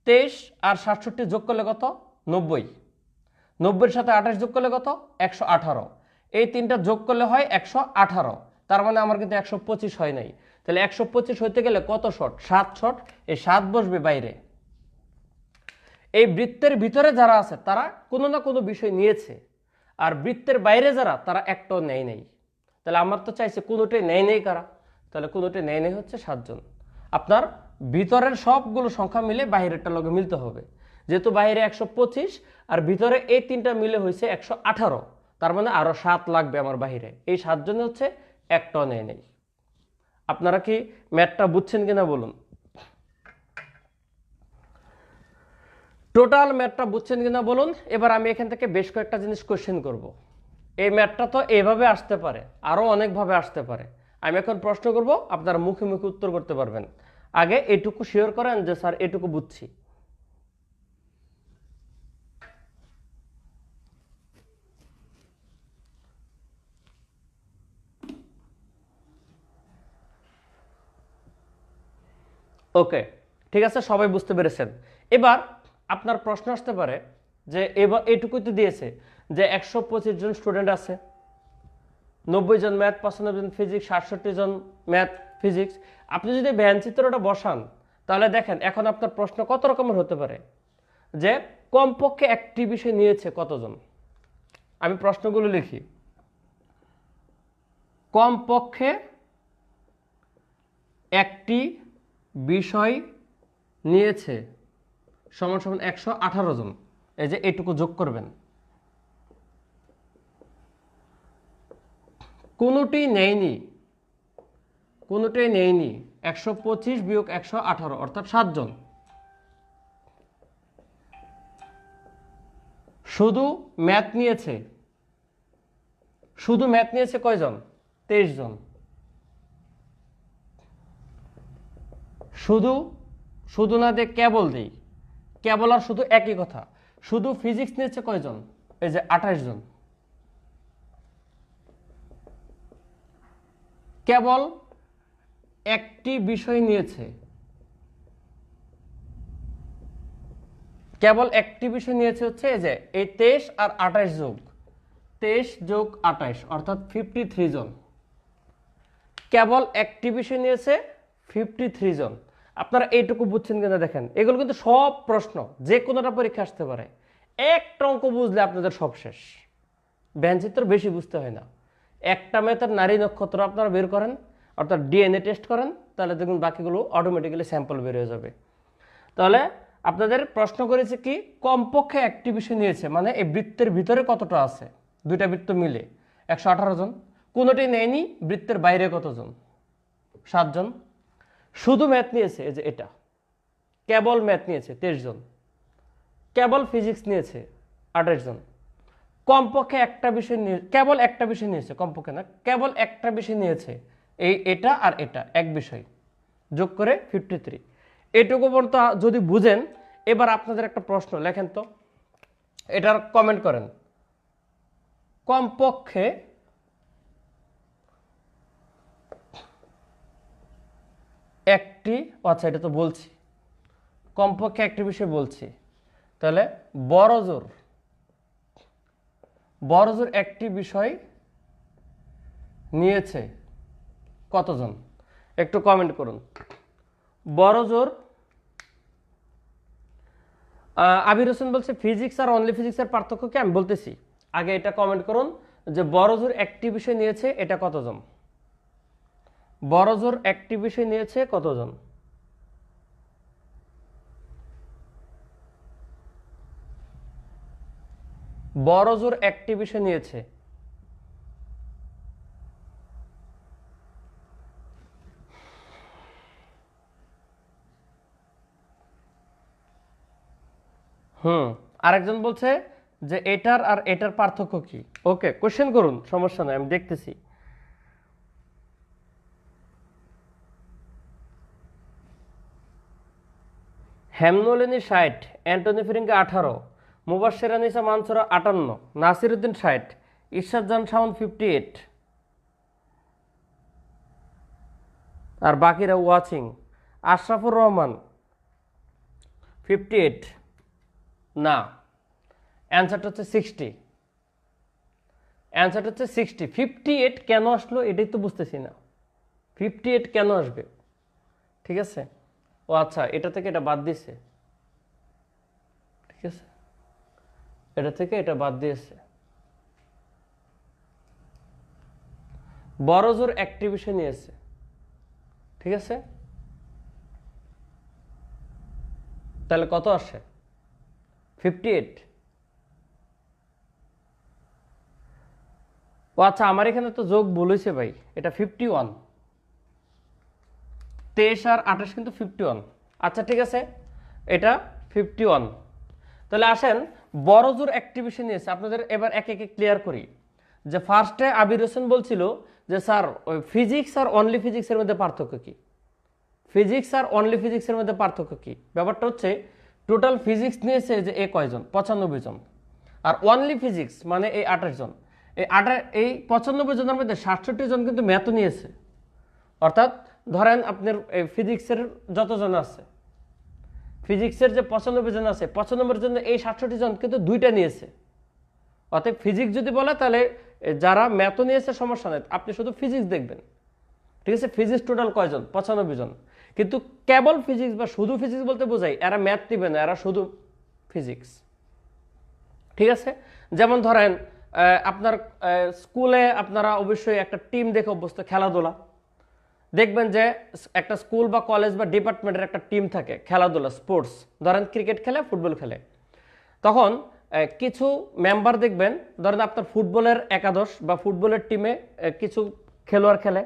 A: 23 আর 67 যোগ করলে কত? 90। 90-এর সাথে 28 যোগ করলে কত? 118। এই তিনটা যোগ করলে হয় 118। তার মানে আমার কিন্তু 125 হয় নাই। তাহলে 125 হইতে গেলে কত শট? 7 শট। এই 7 বসবে বাইরে। এই বৃত্তের ভিতরে যারা আছে তারা কোনো না কোনো বিষয় নিয়েছে, আর বৃত্তের বাইরে যারা তারা একটাও নেয় নেই। তাহলে আমার তো চাইছে কোনোটাই নেয় নেই কারা? তাহলে কোনোটাই নেয় নেই হচ্ছে 7 জন। আপনার ভিতরের সবগুলো সংখ্যা মিলে বাইরেরটা লগে মিলতে হবে। যেহেতু বাইরে 125 আর ভিতরে এই তিনটা মিলে হয়েছে 118, তার মানে আরো 7 লাগবে আমার বাইরে। এই 7 জনে হচ্ছে একটাও নেয় নেই। আপনারা কি ম্যাথটা বুঝছেন কিনা বলুন? টোটাল ম্যাথটা বুঝছেন কিনা বলুন। এবার আমি এখান থেকে বেশ কয়েকটা জিনিস কোশ্চেন করব। এই ম্যাথটা তো এইভাবে আসতে পারে, আরো অনেকভাবে আসতে পারে। আমি এখন প্রশ্ন করব, আপনারা মুখে মুখে উত্তর করতে পারবেন। আগে এটুকু শিওর করেন যে স্যার এটুকু বুঝছি। ওকে, ঠিক আছে, সবাই বুঝতে পেরেছেন। এবার আপনার প্রশ্ন আসতে পারে যে এবার এটুকুই তো দিয়েছে যে 125 জন স্টুডেন্ট আছে, 90 জন ম্যাথ, 95 জন ফিজিক্স, 68 জন ম্যাথ ফিজিক্স। আপনি যদি ভ্যান চিত্রটা বসান তাহলে দেখেন এখন আপনার প্রশ্ন কত রকমের হতে পারে যে কমপক্ষে একটি বিষয় নিয়েছে কতজন। আমি প্রশ্নগুলো লিখি। কমপক্ষে একটি বিষয় নিয়েছে সমান সমান 118 জন। এই যে এটুকু যোগ করবেন। কোনোটি নেয়নি, কোনোটাই নেয়নি 125 বিয়োগ 118 অর্থাৎ 7 জন। শুধু ম্যাথ নিয়েছে, শুধু ম্যাথ নিয়েছে কয়জন? 23 জন। শুধু শুধু না দিয়ে কেবল দেই, কেবল আর শুধু একই কথা। শুধু ফিজিক্স নিয়েছে কয়জন? এই যে 28 জন। কেবল একটি বিষয় নিয়েছে, কেবল একটি বিষয় নিয়েছে হচ্ছে এই যে এই 23 আর 28 যোগ 23 যোগ 28 অর্থাৎ 53 জন। কেবল একটি বিষয় নিয়েছে 53 জন। আপনারা এইটুকু বুঝছেন কিনা দেখেন। এগুলো কিন্তু সব প্রশ্ন যে কোনোটা পরীক্ষা আসতে পারে। একটা অঙ্ক বুঝলে আপনাদের সব শেষ। ব্যঞ্চিত্র বেশি বুঝতে হয় না। একটা ম্যাথের নারী নক্ষত্র আপনারা বের করেন, অর্থাৎ ডিএনএ টেস্ট করেন, তাহলে দেখুন বাকিগুলো অটোমেটিক্যালি স্যাম্পল বের হয়ে যাবে। তাহলে আপনাদের প্রশ্ন করেছে কি কমপক্ষে একটি বিষয় নিয়েছে, মানে এই বৃত্তের ভিতরে কতটা আছে, দুইটা বৃত্ত মিলে 118 জন। কোনোটাই নেয়নি, বৃত্তের বাইরে কতজন? 7 জন। শুধু ম্যাথ নিয়েছে এই যে এটা, কেবল ম্যাথ নিয়েছে 23 জন। কেবল ফিজিক্স নিয়েছে 28 জন। কমপক্ষে একটা বিষয় নিয়ে, কেবল একটা বিষয় নিয়েছে, কমপক্ষে না, কেবল একটা বিষয় নিয়েছে, এটা আর এটা এক বিষয়, যোগ করে 53। এটুকু পর্যন্ত যদি বুঝেন, এবার আপনাদের একটা প্রশ্ন লেখেন তো, এটার কমেন্ট করেন। কমপক্ষে একটি, আচ্ছা এটা তো বলছি, কমপক্ষে একটি বিষয় বলছি, তাহলে বড়জোর একটি বিষয় নিয়েছে কতজন? একটু কমেন্ট করুন। বড়জোর, আবির হোসেন বলছে ফিজিক্স আর অনলি ফিজিক্সের পার্থক্য কি? আমি বলতেছি, আগে এটা কমেন্ট করুন যে বড়জোর একটি বিষয় নিয়েছে এটা কতজন? বড়জোর একটি বিষয় নিয়েছে কতজন? বড়জোর একটি বিষয় নিয়েছে। আরেকজন বলছে যে এটার আর এটার পার্থক্য কি? ওকে, কোশ্চেন করুন, সমস্যা নাই, আমি দেখতেছি। হেমনলিনী 60, অ্যান্টনি ফিরিঙ্গে 18, মুবাশশির আনিসা মানসুরা 58, নাসিরউদ্দিন 60, ইরশাদ জান শাওন 58, আর বাকিরা ওয়াচিং। আশরাফুর রহমান 58 না, অ্যান্সারটা হচ্ছে 60। অ্যান্সারটা হচ্ছে 60। 58 কেন আসলো এটাই তো বুঝতেছি না, 58 কেন আসবে? ঠিক আছে, ও আচ্ছা, এটা থেকে এটা বাদ দিয়েছে। ঠিক আছে, এটা থেকে এটা বাদ দিয়েছে। বড় জোর একটি বিষয় নিয়েছে। ঠিক আছে, তাহলে কত আসে? 58। ও আচ্ছা, আমার এখানে তো যোগ বলেছে ভাই, এটা 51। 23 আর 28 কিন্তু 51। আচ্ছা ঠিক আছে, এটা 51। তাহলে আসেন, বড় জোর অ্যাক্টিভিশন নিয়েছে। আপনাদের এবার এক একে ক্লিয়ার করি। যে ফার্স্টে আবির হোসেন বলছিল যে স্যার ওই ফিজিক্স আর অনলি ফিজিক্সের মধ্যে পার্থক্য কি? ফিজিক্স আর অনলি ফিজিক্সের মধ্যে পার্থক্য কি? ব্যাপারটা হচ্ছে টোটাল ফিজিক্স নিয়েছে যে এ কয়জন, 95 জন, আর অনলি ফিজিক্স মানে এই 28 জন। এই 95 জনের মধ্যে 67 জন কিন্তু ম্যাথও নিয়েছে। অর্থাৎ ধরেন আপনার এই ফিজিক্সের যতজন আছে, ফিজিক্সের যে 95 জন আছে, 95 জন এই 67 জন কিন্তু দুইটা নিয়েছে। অতএব ফিজিক্স যদি বলে তাহলে যারা ম্যাথও নিয়েছে সমস্যা নেই, আপনি শুধু ফিজিক্স দেখবেন। ঠিক আছে, ফিজিক্স টোটাল কয়জন? 95 জন। কিন্তু কেবল ফিজিক্স বা শুধু ফিজিক্স বলতে বোঝাই এরা ম্যাথ নিবে না, এরা শুধু ফিজিক্স। ঠিক আছে, যেমন ধরেন আপনার স্কুলে আপনারা অবশ্যই একটা টিম দেখে অভ্যস্ত, খেলাধুলা দেখবেন যে একটা স্কুল বা কলেজ বা ডিপার্টমেন্টের একটা টিম থাকে খেলাধুলা, স্পোর্টস, ধরেন ক্রিকেট খেলে, ফুটবল খেলে। তখন কিছু মেম্বার দেখবেন, ধরেন আপনার ফুটবলের একাদশ বা ফুটবলের টিমে কিছু খেলোয়াড় খেলে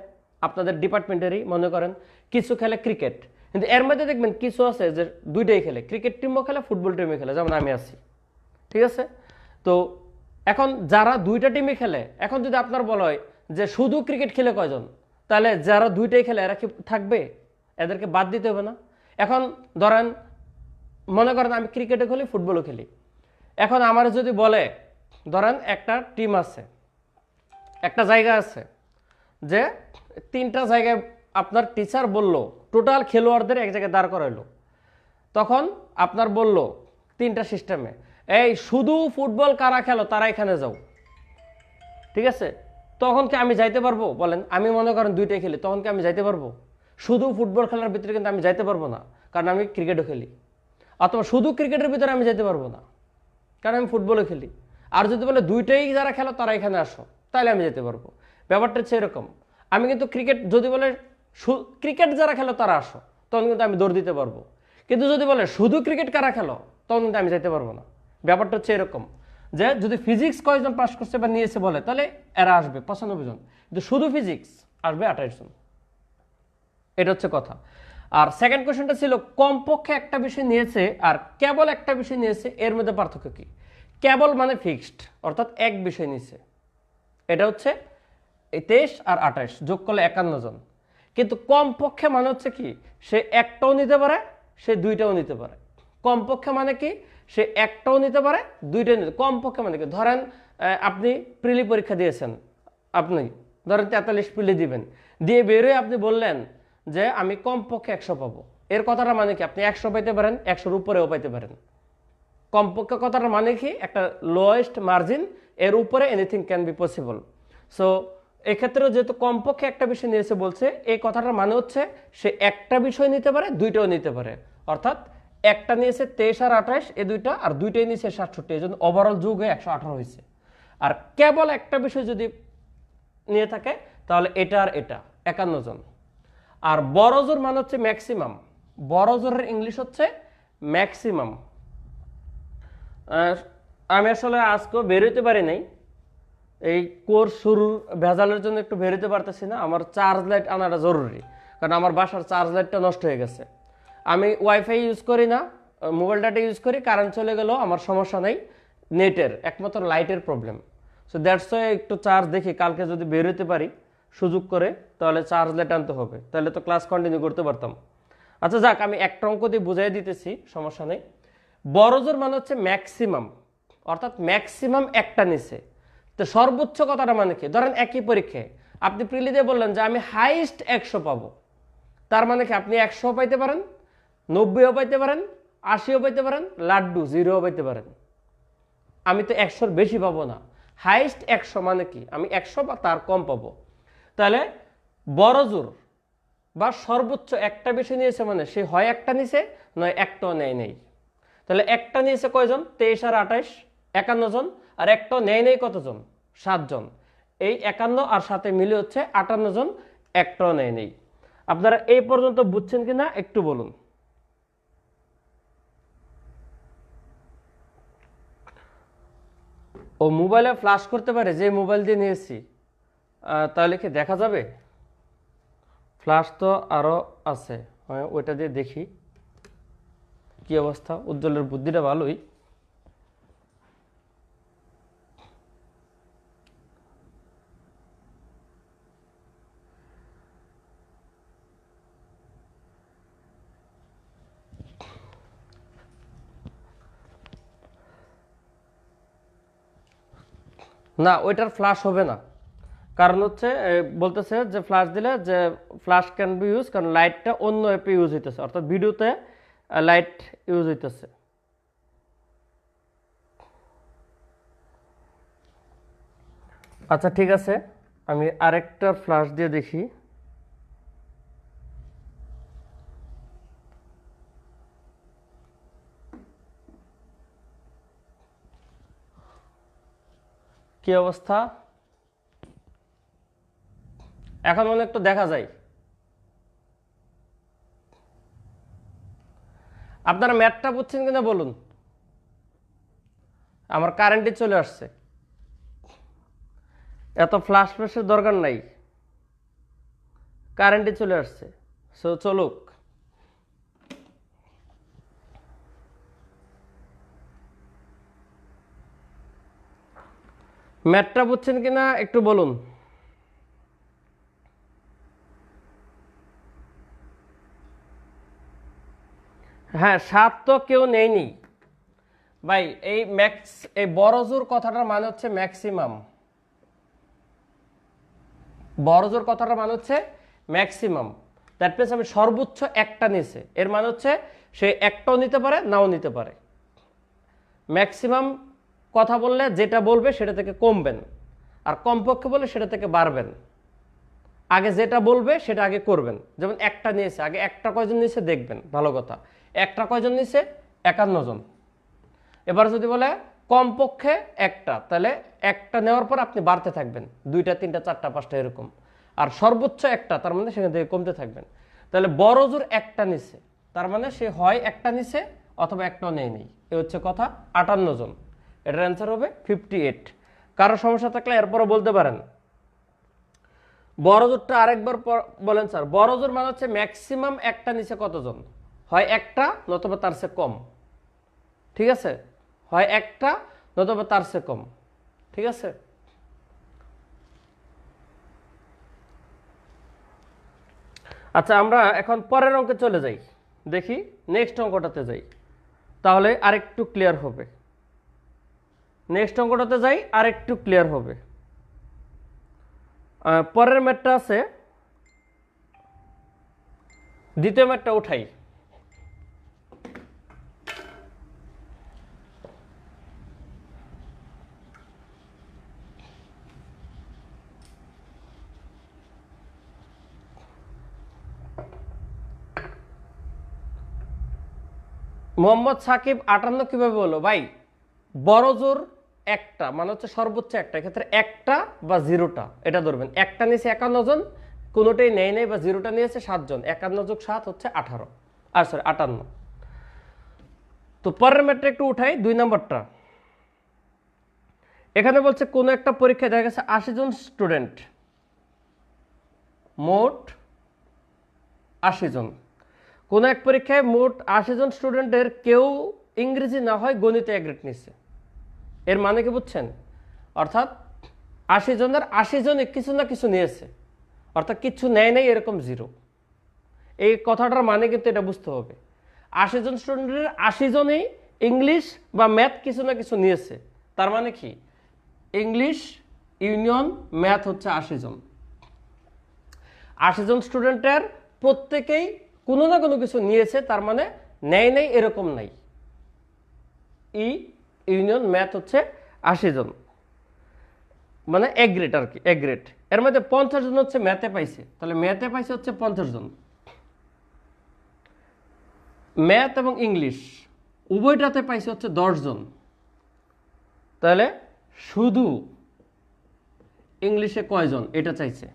A: আপনাদের ডিপার্টমেন্টেরই, মনে করেন কিছু খেলে ক্রিকেট। কিন্তু এর মধ্যে দেখবেন কিছু আছে যে দুইটাই খেলে, ক্রিকেট টিমও খেলে, ফুটবল টিমও খেলে, যেমন আমি আছি। ঠিক আছে, তো এখন যারা দুইটা টিমই খেলে, এখন যদি আপনার বলা হয় যে শুধু ক্রিকেট খেলে কয়জন, তাহলে যারা দুইটাই খেলে এরা কি থাকবে? এদেরকে বাদ দিতে হবে না? এখন ধরেন মনে করেন আমি ক্রিকেটও খেলি, ফুটবলও খেলি। এখন আমার যদি বলে ধরেন একটা টিম আছে, একটা জায়গা আছে, যে 3টা জায়গায় আপনার টিচার বলল টোটাল খেলোয়াড়দের এক জায়গায় দাঁড় করাইলো, তখন আপনার বলল 3টা সিস্টেমে, এই শুধু ফুটবল কারা খেলো তারা এখানে যাও। ঠিক আছে, তখন কি আমি যাইতে পারবো? বলেন, আমি মনে করেন দুইটাই খেলি, তখন কি আমি যাইতে পারবো? শুধু ফুটবল খেলার ভিতরে কিন্তু আমি যাইতে পারবো না, কারণ আমি ক্রিকেটও খেলি। অথবা শুধু ক্রিকেটের ভিতরে আমি যেতে পারবো না, কারণ আমি ফুটবলও খেলি। আর যদি বলে দুইটাই যারা খেলো তারা এখানে আসো, তাহলে আমি যেতে পারবো। ব্যাপারটা হচ্ছে এরকম, আমি কিন্তু ক্রিকেট যদি বলে ক্রিকেট যারা খেলো তারা আসো, তখন কিন্তু আমি দৌড় দিতে পারবো। কিন্তু যদি বলে শুধু ক্রিকেট কারা খেলো, তখন কিন্তু আমি যেতে পারবো না। ব্যাপারটা হচ্ছে এরকম যে যদি ফিজিক্স কয়জন পাস করছে বা নিয়েছে বলে, তাহলে এরা আসবে 95 জন, কিন্তু শুধু ফিজিক্স আসবে 28 জন। এটা হচ্ছে কথা। আর সেকেন্ড কোশ্চেনটা ছিল কমপক্ষে একটা বিষয় নিয়েছে আর কেবল একটা বিষয় নিয়েছে, এর মধ্যে পার্থক্য কি? কেবল মানে ফিক্সড, অর্থাৎ এক বিষয় নিয়েছে, এটা হচ্ছে 23 আর 28 যোগ করলে 51 জন। কিন্তু কমপক্ষে মানে হচ্ছে কি, সে একটাও নিতে পারে, সে দুইটাও নিতে পারে। কমপক্ষে মানে কি, সে একটাও নিতে পারে, দুইটাও নিতে। কমপক্ষে মানে কি, ধরেন আপনি প্রিলি পরীক্ষা দিয়েছেন, আপনি ধরেন 43 প্রিলি দিবেন, দিয়ে বেরোয় আপনি বললেন যে আমি কমপক্ষে 100 পাবো। এর কথাটা মানে কি, আপনি 100 পাইতে পারেন, 100-র উপরেও পাইতে পারেন। কমপক্ষে কথাটা মানে কি, একটা লোয়েস্ট মার্জিন, এর উপরে anything can be possible. So এক্ষেত্রে যেহেতু কমপক্ষে একটা বিষয় নিয়েছে বলছে, এই কথাটার মানে হচ্ছে সে একটা বিষয় নিতে পারে, দুইটাও নিতে পারে। অর্থাৎ একটা নিয়েছে 23 আর 28, এই দুইটা, আর দুইটাই নিয়েছে 67, এই জন্য ওভারঅল যোগ হয়ে 118 হয়েছে। আর কেবল একটা বিষয় যদি নিয়ে থাকে তাহলে এটা আর এটা 51 জন। আর বড় জোর মানে হচ্ছে ম্যাক্সিমাম, বড় জোরের ইংলিশ হচ্ছে ম্যাক্সিমাম। আমি আসলে আজকেও বেরোতে পারি নাই, এই কোর্স শুরুর ভেজালের জন্য একটু বেরোতে পারতেছি না। আমার চার্জ লাইট আনাটা জরুরি, কারণ আমার বাসার চার্জ লাইটটা নষ্ট হয়ে গেছে। আমি ওয়াইফাই ইউজ করি না, মোবাইল ডাটা ইউজ করি, কারেন্ট চলে গেলেও আমার সমস্যা নেই, নেটের একমাত্র লাইটের প্রবলেম। সো দ্যাটস ওয়াই একটু চার্জ দেখি, কালকে যদি বেরোতে পারি সুযোগ করে, তাহলে চার্জ লাইট আনতে হবে, তাহলে তো ক্লাস কন্টিনিউ করতে পারতাম। আচ্ছা যাক, আমি একটা অঙ্ক দিয়ে বুঝাই দিতেছি, সমস্যা নেই। বড় জোর মানে হচ্ছে ম্যাক্সিমাম, অর্থাৎ ম্যাক্সিমাম একটা নিচে। তো সর্বোচ্চ কথাটা মানে কি, ধরেন একই পরীক্ষায় আপনি প্রিলি দিয়ে বললেন যে আমি হাইস্ট 100 পাবো, তার মানে কি আপনি 100 পাইতে পারেন, 90ও পাইতে পারেন, 80ও পাইতে পারেন, লাড্ডু 0ও পাইতে পারেন। আমি তো 100-র বেশি পাবো না। হাইস্ট 100 মানে কি, আমি 100 বা তার কম পাবো। তাহলে বড় জোর বা সর্বোচ্চ একটা বিষয় নিয়েছে মানে সে হয় একটা নিছে, নয় একটাও নেয় নেই। তাহলে একটা নিয়েছে কয়জন, 23 আর 28 51 জন, আর একটাও নেয় নেই কতজন, 7 জন। এই 51 আর 7 মিলে হচ্ছে 58 জন, একটাও নেয় নেই। আপনারা এই পর্যন্ত বুঝছেন কিনা একটু বলুন। ও মোবাইলে ফ্ল্যাশ করতে পারে, যে মোবাইল দিয়ে নিয়েছি, তাহলে কি দেখা যাবে? ফ্ল্যাশ তো আরও আছে, ওইটা দিয়ে দেখি কি অবস্থা। উজ্জ্বলের বুদ্ধিটা ভালোই। না, ওইটার ফ্ল্যাশ হবে না, কারণ হচ্ছে বলতেছে যে ফ্ল্যাশ দিলে যে ফ্ল্যাশ ক্যান বি ইউজ, কারণ লাইটটা অন্য অ্যাপে ইউজ হইতেছে, অর্থাৎ ভিডিওতে লাইট ইউজ হইতেছে। আচ্ছা ঠিক আছে, আমি আরেকটা ফ্ল্যাশ দিয়ে দেখি। কি অবস্থা এখন, মনে একটু দেখা যায়। আপনারা ম্যাথটা বুঝছেন কিনা বলুন। আমার কারেন্টই চলে আসছে, এত ফ্ল্যাশ ফ্ল্যাশের দরকার নাই, কারেন্টই চলে আসছে। সো চলুক। ম্যাথটা বুঝছেন কিনা একটু বলুন। হ্যাঁ, 7 তো কেউ নেয়নি ভাই। এই বড় জোর কথাটার মানে হচ্ছে ম্যাক্সিমাম। বড় জোর কথাটার মানে হচ্ছে ম্যাক্সিমাম। দ্যাট মিনস আমি সর্বোচ্চ একটা নিছে, এর মানে হচ্ছে সে একটাও নিতে পারে, নাও নিতে পারে। ম্যাক্সিমাম কথা বললে যেটা বলবে সেটা থেকে কমবেন, আর কমপক্ষে বললে সেটা থেকে বাড়বেন। আগে যেটা বলবে সেটা আগে করবেন। যেমন একটা নিয়েছে, আগে একটা কয়জন নিয়েছে দেখবেন, ভালো কথা। একটা কয়জন নিয়েছে, 51 জন। এবার যদি বলে কমপক্ষে একটা, তাহলে একটা নেওয়ার পর আপনি বাড়তে থাকবেন, 2টা 3টা 4টা 5টা এরকম। আর সর্বোচ্চ একটা, তার মানে সেখান থেকে কমতে থাকবেন। তাহলে বড় জোর একটা নিছে, তার মানে সে হয় একটা নিছে অথবা একটাও নেই নেই। এ হচ্ছে কথা। 58 জন, এটার অ্যান্সার হবে 58। কারো সমস্যা থাকলে এরপরও বলতে পারেন। বড় জোরটা আরেকবার বলেন স্যার। বড় জোর মানে হচ্ছে ম্যাক্সিমাম একটা নিচে কতজন, হয় একটা নতুবা তার চেয়ে কম। ঠিক আছে, হয় একটা নতুবা তার চেয়ে কম। ঠিক আছে, আচ্ছা আমরা এখন পরের অঙ্কে চলে যাই, দেখি নেক্সট অঙ্কটাতে যাই, তাহলে আরেকটু ক্লিয়ার হবে। নেক্সট অঙ্কটাতে যাই, আরেকটু ক্লিয়ার হবে। পরের ম্যাথটা আছে, দ্বিতীয় ম্যাথটা উঠাই। মোহাম্মদ সাকিব 58 কিভাবে বললো ভাই? বড় জোর একটা মানে হচ্ছে সর্বোচ্চ একটা, এক্ষেত্রে একটা বা জিরোটা এটা ধরবেন। একটা নিয়েছে 51 জন, কোনোটাই নেই নেই, বা জিরোটা নিয়েছে 7 জন। 51 যোগ 7 হচ্ছে 18, আর সরি 58। তো পরের ম্যাথটা একটু উঠাই, 2 নম্বরটা। এখানে বলছে কোন একটা পরীক্ষায় দেখা গেছে 80 জন স্টুডেন্ট, মোট 80 জন। কোন এক পরীক্ষায় মোট 80 জন স্টুডেন্টের কেউ ইংরেজি না হয় গণিতে এক গ্রেড নিচ্ছে। এর মানে কি বুঝছেন? অর্থাৎ 80 জনের 80 জনই কিছু না কিছু নিয়েছে, অর্থাৎ কিছু নেয় নেই এরকম জিরো। এই কথাটার মানে কিন্তু এটা বুঝতে হবে। 80 জন স্টুডেন্টের 80 জনই ইংলিশ বা ম্যাথ কিছু না কিছু নিয়েছে, তার মানে কি ইংলিশ ইউনিয়ন ম্যাথ হচ্ছে 80 জন। 80 জন স্টুডেন্টের প্রত্যেকেই কোনো না কোনো কিছু নিয়েছে, তার মানে নেয় নেই এরকম নাই। ই ইউনিয়ন ম্যাথ হচ্ছে 80 জন, মানে এ গ্রেড আর কি, এ গ্রেড। এর মধ্যে 50 জন হচ্ছে ম্যাথে পাইছে, তাহলে ম্যাথে পাইছে হচ্ছে 50 জন। ম্যাথ এবং ইংলিশ উভয়টাতে পাইছে হচ্ছে 10 জন, তাহলে শুধু ইংলিশে কয়জন এটা চাইছে।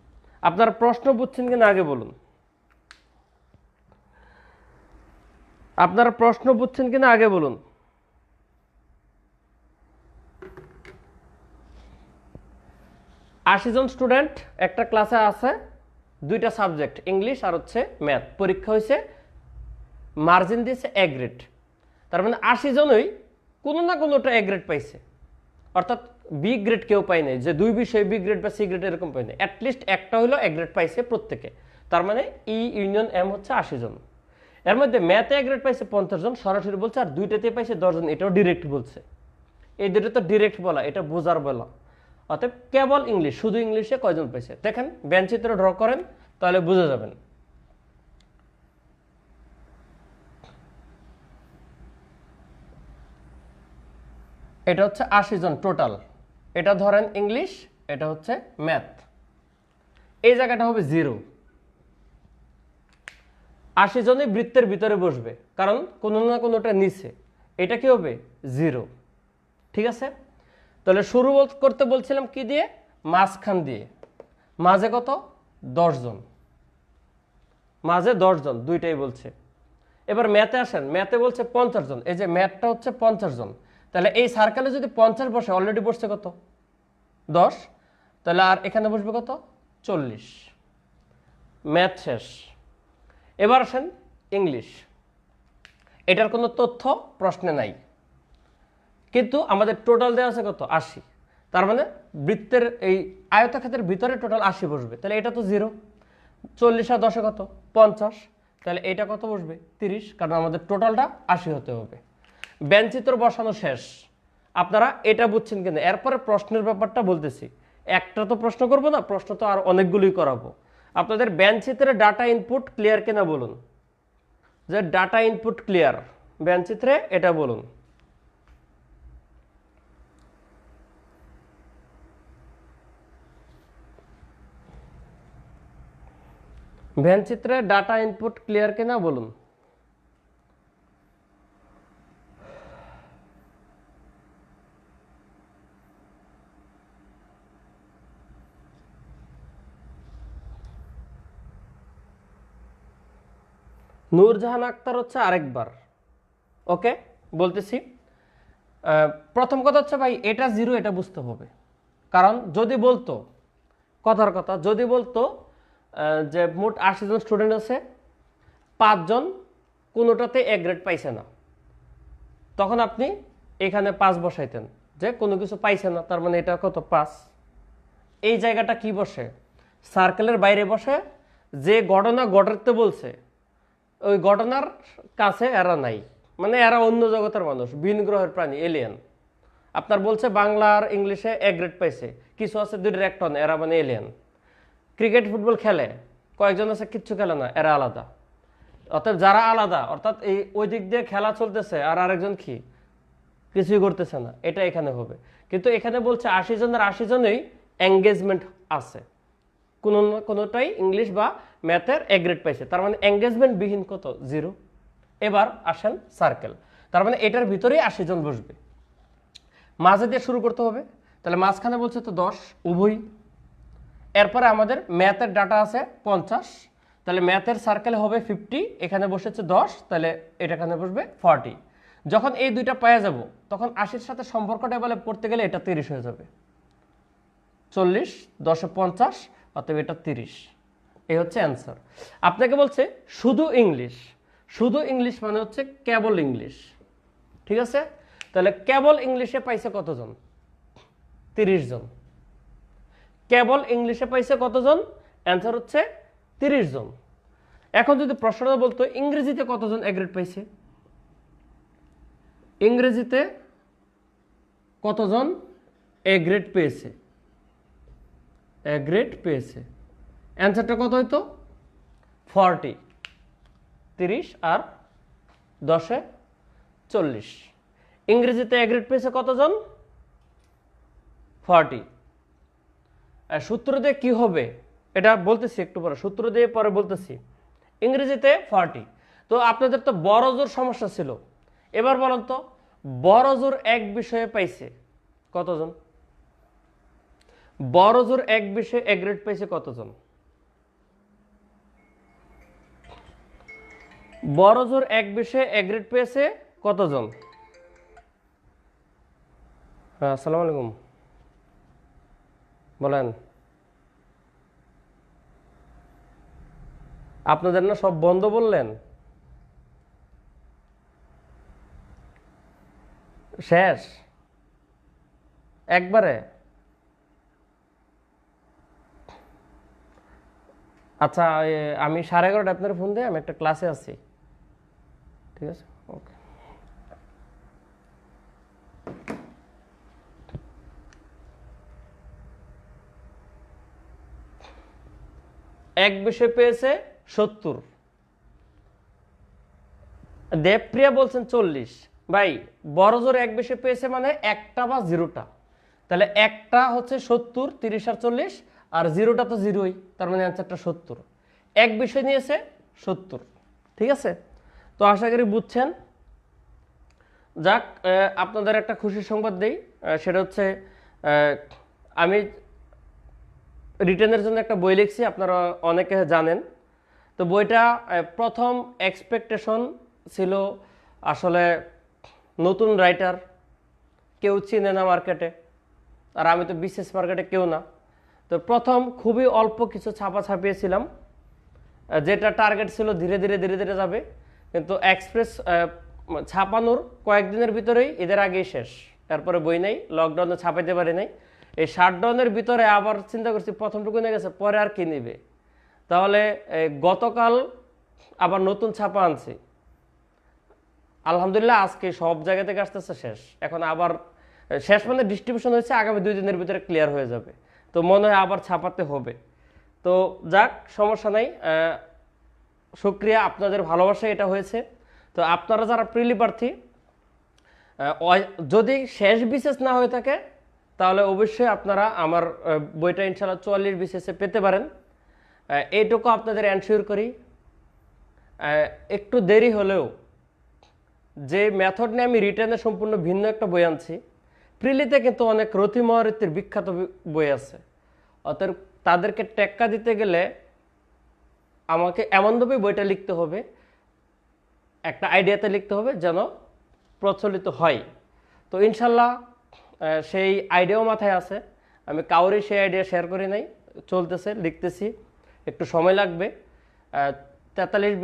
A: আপনারা প্রশ্ন বুঝছেন কিনা আগে বলুন, আপনারা প্রশ্ন বুঝছেন কিনা আগে বলুন। 80 জন স্টুডেন্ট একটা ক্লাসে আছে, দুইটা সাবজেক্ট ইংলিশ আর হচ্ছে ম্যাথ, পরীক্ষা হয়েছে, মার্জিন দিয়েছে এ গ্রেড। তার মানে 80 জনই কোনো না কোনোটা এ গ্রেড পাইছে, অর্থাৎ বি গ্রেড কেউ পাই নাই, যে দুই বিষয়ে বি গ্রেড বা সি গ্রেড এরকম পাই নাই, অ্যাটলিস্ট একটা হলো এ গ্রেড পাইছে প্রত্যেকে। তার মানে ই ইউনিয়ন এম হচ্ছে 80 জন। এর মধ্যে ম্যাথে এ গ্রেড পাইছে 50 জন সরাসরি বলছে, আর দুইটাতে পাইছে 10 জন, এটাও ডিরেক্ট বলছে। এই দুটো তো ডিরেক্ট বলা, এটা বোঝার বলা। অতএব কেবল ইংলিশ, শুধু ইংলিশে কয়জন পাইছে দেখেন, বেঞ্চিত্র ড্র করেন তাহলে বুঝে যাবেন। এটা হচ্ছে 80 জন টোটাল, এটা ধরেন ইংলিশ, এটা হচ্ছে ম্যাথ, এই জায়গাটা হবে 0। 80 জনই বৃত্তের ভিতরে বসবে, কারণ কোনো না কোনোটা নিচে, এটা কি হবে 0। ঠিক আছে, তাহলে শুরু করতে বলছিলাম কি দিয়ে, মাঝখান দিয়ে, মাঝে কত 10 জন, মাঝে 10 জন দুইটাই বলছে। এবার ম্যাথে আসেন, ম্যাথে বলছে 50 জন, এই যে ম্যাথটা হচ্ছে 50 জন, তাহলে এই সার্কেলে যদি 50 বসে, অলরেডি বসছে কত 10, তাহলে আর এখানে বসবে কত 40, ম্যাথ শেষ। এবার আসেন ইংলিশ, এটার কোনো তথ্য প্রশ্নে নাই, কিন্তু আমাদের টোটাল দেওয়া আছে কত 80, তার মানে বৃত্তের এই আয়তক্ষেত্রের ভিতরে টোটাল 80 বসবে, তাহলে এটা তো 0। 40 আর 10 কত 50, তাহলে এটা কত বসবে 30, কারণ আমাদের টোটালটা 80 হতে হবে। বেঞ্চিত্র বসানো শেষ। আপনারা এটা বুঝছেন কিনা, এরপরে প্রশ্নের ব্যাপারটা বলতেছি। একটা তো প্রশ্ন করবো না, প্রশ্ন তো আর অনেকগুলোই করাবো। আপনাদের বেঞ্চিত্রে ডাটা ইনপুট ক্লিয়ার কিনা বলুন, যে ডাটা ইনপুট ক্লিয়ার বেঞ্চিত্রে, এটা বলুন। বেঞ্চিত্রে ডাটা ইনপুট ক্লিয়ার কিনা বলুন। নূরজাহান আক্তার হচ্ছে আরেকবার, ওকে বলতেছি। প্রথম কথা হচ্ছে ভাই, এটা 0, এটা বুঝতে হবে। কারণ যদি বলতো, কথার কথা, যদি বলতো যে মোট 80 জন স্টুডেন্ট আছে, 5 জন কোনোটাতে এ গ্রেড পাইছে না, তখন আপনি এখানে 5 বসাইতেন, যে কোনো কিছু পাইছে না, তার মানে এটা কত 5। এই জায়গাটা কি বসে, সার্কেলের বাইরে বসে, যে ঘটনা ঘটাতে বলছে ওই ঘটনার কাছে এরা নাই, মানে এরা অন্য জগতের মানুষ, ভিন গ্রহের প্রাণী, এলিয়েন। আপনার বলছে বাংলা আর ইংলিশে এ গ্রেড পাইছে, কিছু আছে দুইটার একটা না, এরা মানে এলিয়েন। ক্রিকেট ফুটবল খেলে, কয়েকজন আছে কিচ্ছু খেলে না, এরা আলাদা। অর্থাৎ যারা আলাদা, অর্থাৎ এই ওই দিক দিয়ে খেলা চলতেছে আর আরেকজন কি কিছুই করতেছে না, এটা এখানে হবে। কিন্তু এখানে বলছে 80 জনের 80 জনেই এঙ্গেজমেন্ট আছে, কোনো না কোনোটাই ইংলিশ বা ম্যাথের এ গ্রেড পাইছে, তার মানে এঙ্গেজমেন্ট বিহীন কত 0। এবার আসেন সার্কেল, তার মানে এটার ভিতরেই 80 জন বসবে, মাঝে দিয়ে শুরু করতে হবে, তাহলে মাঝখানে বলছে তো 10 উভয়। এরপরে আমাদের ম্যাথের ডাটা আছে 50, তাহলে ম্যাথের সার্কেলে হবে 50, এখানে বসেছে 10, তাহলে এটা এখানে বসবে 40। যখন এই দুইটা পেয়ে যাব, তখন 80-র সাথে সম্পর্কটা বলে পড়তে গেলে এটা 30 হয়ে যাবে, 40 10 50, অতএব এটা 30। এই হচ্ছে অ্যান্সার। আপনাকে বলছে শুধু ইংলিশ, শুধু ইংলিশ মানে হচ্ছে কেবল ইংলিশ, ঠিক আছে। তাহলে কেবল ইংলিশে পাইছে কতজন 30 জন, কেবল ইংলিশে পাইছে কতজন, অ্যান্সার হচ্ছে 30 জন। এখন যদি প্রশ্নটা বলতো ইংরেজিতে কতজন এ গ্রেড পাইছে, ইংরেজিতে কতজন এ গ্রেড পেয়েছে, এ গ্রেড পেয়েছে, অ্যান্সারটা কত হইতো 40, 30 আর 10 40। ইংরেজিতে এ গ্রেড পেয়েছে কতজন? 40। সূত্র দিয়ে কি হবে এটা বলতেছি একটু পরে, সূত্র দিয়ে পরে বলতেছি। ইংরেজিতে 40। তো আপনাদের তো বড় জোর সমস্যা ছিল, এবার বলেন তো বড় জোর এক বিষয়ে পাইছে কতজন? বড় জোর এক বিষয়ে এ গ্রেড পাইছে কতজন? বড় জোর এক বিষয়ে এ গ্রেড পেয়েছে কতজন? হ্যাঁ, আসসালামু আলাইকুম, বলেন। আপনাদের না সব বন্ধ বললেন, শেষ একবারে? আচ্ছা, আমি 11:30 আপনার ফোন দিয়ে, আমি একটা ক্লাসে আছি, ঠিক আছে? ওকে। এক বিষয় পেয়েছে 70, দেবপ্রিয়া বলছেন 40। ভাই বড় জোর এক বিষয় পেয়েছে মানে একটা বা জিরোটা, তাহলে একটা হচ্ছে 70, 30 আর 40, আর জিরোটা তো জিরোই, তার মানে অ্যান্সারটা 70। এক বিষয় নিয়েছে 70, ঠিক আছে? তো আশা করি বুঝছেন। যাক, আপনাদের একটা খুশির সংবাদ দেই, সেটা হচ্ছে আমি রিটেনের জন্য একটা বই লিখছি, আপনারা অনেকে জানেন। তো বইটা প্রথম এক্সপেকটেশন ছিল আসলে নতুন রাইটার, কেউ চিনে না মার্কেটে, আর আমি তো বিশেষ মার্কেটে কেউ না। তো প্রথম খুবই অল্প কিছু ছাপা ছাপিয়েছিলাম, যেটা টার্গেট ছিল ধীরে ধীরে ধীরে ধীরে যাবে, কিন্তু এক্সপ্রেস ছাপানোর কয়েকদিনের ভিতরেই এদের আগেই শেষ। এরপরে বই নেই, লকডাউনে ছাপাইতে পারি নাই। এই শাটডাউনের ভিতরে আবার চিন্তা করছি প্রথমটুকু নিয়ে গেছে, পরে আর কি নিবে। তাহলে গতকাল আবার নতুন ছাপা আনছি, আলহামদুলিল্লাহ আজকে সব জায়গা থেকে আসতেছে শেষ। এখন আবার শেষ মানে ডিস্ট্রিবিউশন হয়েছে, আগামী 2 দিনের ভিতরে ক্লিয়ার হয়ে যাবে। তো মনে হয় আবার ছাপাতে হবে। তো যাক, সমস্যা নাই, শুক্রিয়া, আপনাদের ভালোবাসা এটা হয়েছে। তো আপনারা যারা প্রিলি প্রার্থী, যদি শেষ বিশেষ না হয়ে থাকে তাহলে অবশ্যই আপনারা আমার বইটা ইনশাল্লাহ 44 বিশেষে পেতে পারেন, এইটুকু আপনাদের এনশিওর করি। একটু দেরি হলেও যে মেথড নিয়ে আমি রিটার্নে সম্পূর্ণ ভিন্ন একটা বই আনছি, প্রিলিতে কিন্তু অনেক রথি মহারথীর বিখ্যাত বই আছে, অতএব তাদেরকে টেক্কা দিতে গেলে আমাকে এমনভাবে বইটা লিখতে হবে, একটা আইডিয়াতে লিখতে হবে যেন প্রচলিত হয়। তো ইনশাল্লাহ সেই আইডিয়াও মাথায় আছে, আমি কাউরি সেই আইডিয়া শেয়ার করি নাই, চলতেছে, লিখতেছি, একটু সময় লাগবে। 43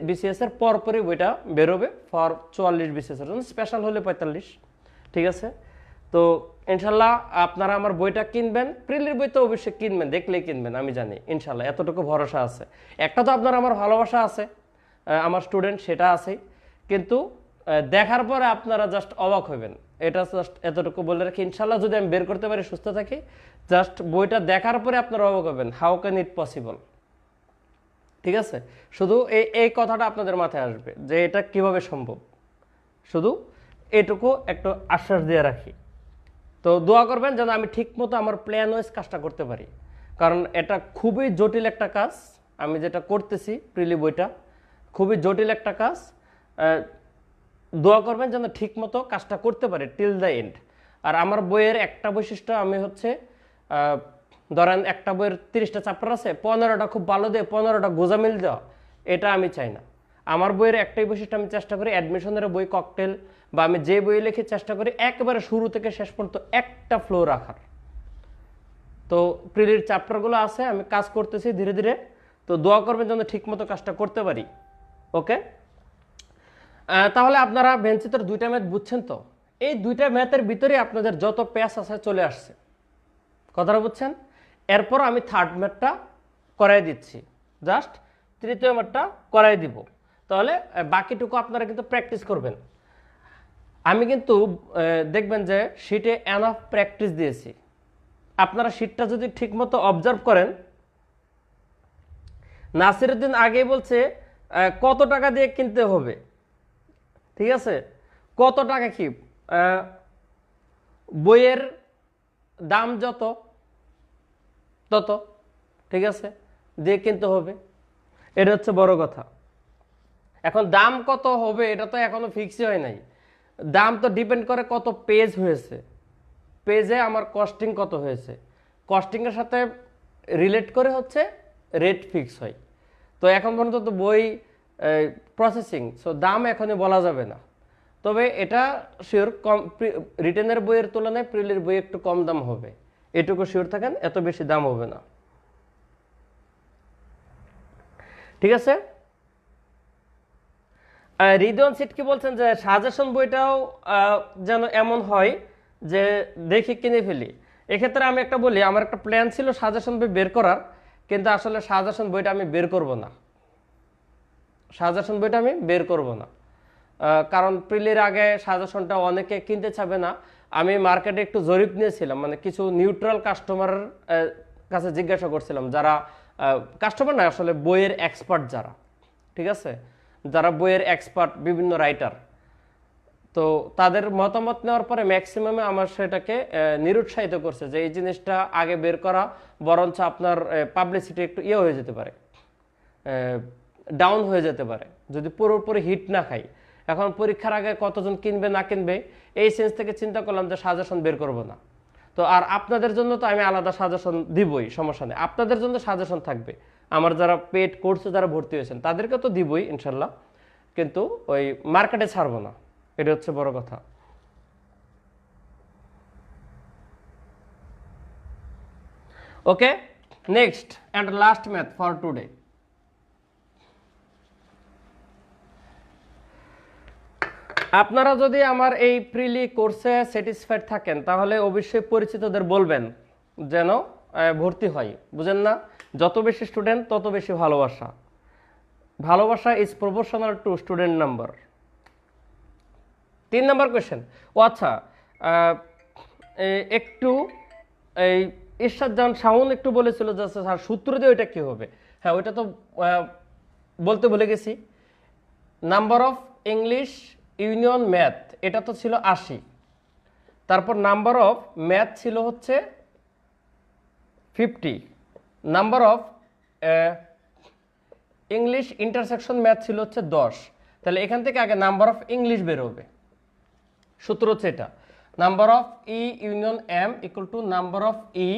A: BCS এর পরপরই বইটা বেরোবে ফর 44 BCS এর জন্য, স্পেশাল হলে 45, ঠিক আছে? তো ইনশাল্লাহ আপনারা আমার বইটা কিনবেন, প্রিলির বই তো অবশ্যই কিনবেন, দেখলেই কিনবেন, আমি জানি ইনশাল্লাহ, এতটুকু ভরসা আছে। একটা তো আপনার আমার ভালোবাসা আছে, আমার স্টুডেন্ট, সেটা আছে, কিন্তু দেখার পরে আপনারা জাস্ট অবাক হবেন, এটা জাস্ট এতটুকু বলে রাখি। ইনশাল্লাহ যদি আমি বের করতে পারি, সুস্থ থাকি, জাস্ট বইটা দেখার পরে আপনারা অবাক হবেন, হাউ ক্যান ইট পসিবল, ঠিক আছে? শুধু এই কথাটা আপনাদের মাথায় আসবে যে এটা কিভাবে সম্ভব, শুধু এটুকু একটু আশ্বাস দিয়ে রাখি। তো দোয়া করবেন যেন আমি ঠিক মতো আমার প্ল্যান ওয়াইজ কাজটা করতে পারি, কারণ এটা খুবই জটিল একটা কাজ। আমি যেটা করতেছি প্রিলি বইটা খুবই জটিল একটা কাজ, দোয়া করবেন যেন ঠিক মতো কাজটা করতে পারে টিল দ্য এন্ড। আর আমার বইয়ের একটা বৈশিষ্ট্য, আমি হচ্ছে ধরেন একটা বইয়ের 30টা চ্যাপ্টার আছে, 15টা খুব ভালো দিয়ে 15টা গোজামিল দেওয়া, এটা আমি চাই না। আমার বইয়ের একটাই বৈশিষ্ট্য, আমি চেষ্টা করি অ্যাডমিশনের বই, ককটেল বা আমি যে বই লিখে চেষ্টা করি একেবারে শুরু থেকে শেষ পর্যন্ত একটা ফ্লো রাখার। তো প্রিলির চ্যাপ্টারগুলো আছে, আমি কাজ করতেছি ধীরে ধীরে। তো দোয়া করবেন যেন ঠিক মতো কাজটা করতে পারি, ওকে? তাহলে আপনারা ভেঞ্চিতের 2টা ম্যাথ বুঝছেন তো? এই 2টা ম্যাথের ভিতরে আপনাদের যত প্যাচ আছে চলে আসছে, কথাটা বুঝছেন? এরপর আমি থার্ড ম্যাথটা করাই দিচ্ছি, জাস্ট তৃতীয় ম্যাথটা করাই দিব, তাহলে বাকিটুকু আপনারা কিন্তু প্র্যাকটিস করবেন। আমি কিন্তু দেখবেন যে শিটে এনাফ প্র্যাকটিস দিয়েছি, আপনারা শিটটা যদি ঠিকমতো অবজার্ভ করেন, নাসিরউদ্দিন আগেই বলছে কত টাকা দিয়ে কিনতে হবে, ঠিক আছে? কত টাকা কি বইয়ের দাম যত তত, ঠিক আছে, দিয়ে কিনতে হবে, এটা হচ্ছে বড় কথা। এখন দাম কত হবে এটা তো এখনো ফিক্সই হয় নাই, দাম তো ডিপেন্ড করে কত পেজ হয়েছে, পেজে আমার কস্টিং কত হয়েছে, কস্টিংয়ের সাথে রিলেট করে হচ্ছে রেট ফিক্স হয়। তো এখন পর্যন্ত তো বই প্রসেসিং, সো দাম এখনই বলা যাবে না, তবে এটা শিওর কম, রিটেনের বইয়ের তুলনায় প্রিলির বই একটু কম দাম হবে, এটুকু শিওর থাকেন, এত বেশি দাম হবে না, ঠিক আছে। রিদওয়ান সিট কি বলছেন যে সাজেশন বইটাও যেন এমন হয় যে দেখি কিনে ফেলি। এক্ষেত্রে আমি একটা বলি, আমার একটা প্ল্যান ছিল সাজেশন বই বের করার, কিন্তু আসলে সাজেশন বইটা আমি বের করব না, সাজেশন বইটা আমি বের করব না, কারণ প্রিলির আগে সাজেশনটা অনেকে কিনতে চাবে না। আমি মার্কেটে একটু জরিপ নিয়েছিলাম, মানে কিছু নিউট্রাল কাস্টমারের কাছে জিজ্ঞাসা করছিলাম, যারা কাস্টমার না আসলে বইয়ের এক্সপার্ট যারা, ঠিক আছে, যারা বইয়ের এক্সপার্ট বিভিন্ন রাইটার, তো তাদের মতামত নেওয়ার পরে ম্যাক্সিমামে আমার সেটাকে নিরুৎসাহিত করছে যে এই জিনিসটা আগে বের করা বরঞ্চ আপনার পাবলিসিটি একটু ইয়ে হয়ে যেতে পারে, ডাউন হয়ে যেতে পারে যদি পুরোপুরি হিট না খাই। এখন পরীক্ষার আগে কতজন কিনবে না কিনবে এই সেন্স থেকে চিন্তা করলাম যে সাজেশন বের করব না। তো আর আপনাদের জন্য তো আমি আলাদা সাজেশন দিবই, সমস্যা নেই, আপনাদের জন্য সাজেশন থাকবে, আমার যারা পেড কোর্সে যারা ভর্তি হয়েছেন তাদেরকে তো দিবই ইনশাল্লাহ, কিন্তু ওই মার্কেটে ছাড়বো না, এটা হচ্ছে বড় কথা। Okay, next and last math for today. আপনারা যদি আমার এই প্রিলি কোর্সে স্যাটিসফাইড থাকেন তাহলে অবশ্যই পরিচিতদের বলবেন যেন ভর্তি হয়, বুঝেন না, যত বেশি স্টুডেন্ট তত বেশি ভালোবাসা, ভালোবাসা is proportional to student number. 3 number question. ও আচ্ছা, একটু এই ইরশাদ জাহান শাওন একটু বলেছিল যে স্যার সূত্র দিয়ে ওইটা কি হবে, হ্যাঁ ওইটা তো বলতে ভুলে গেছি। Number of English union math এটা তো ছিল 80, তারপর নাম্বার অফ ম্যাথ ছিল হচ্ছে 50, number of English intersection math ছিল হচ্ছে 10। তাহলে এখান থেকে আগে নাম্বার অফ ইংলিশ বের হবে, সূত্র হচ্ছে এটা, number of E union M equal to number of E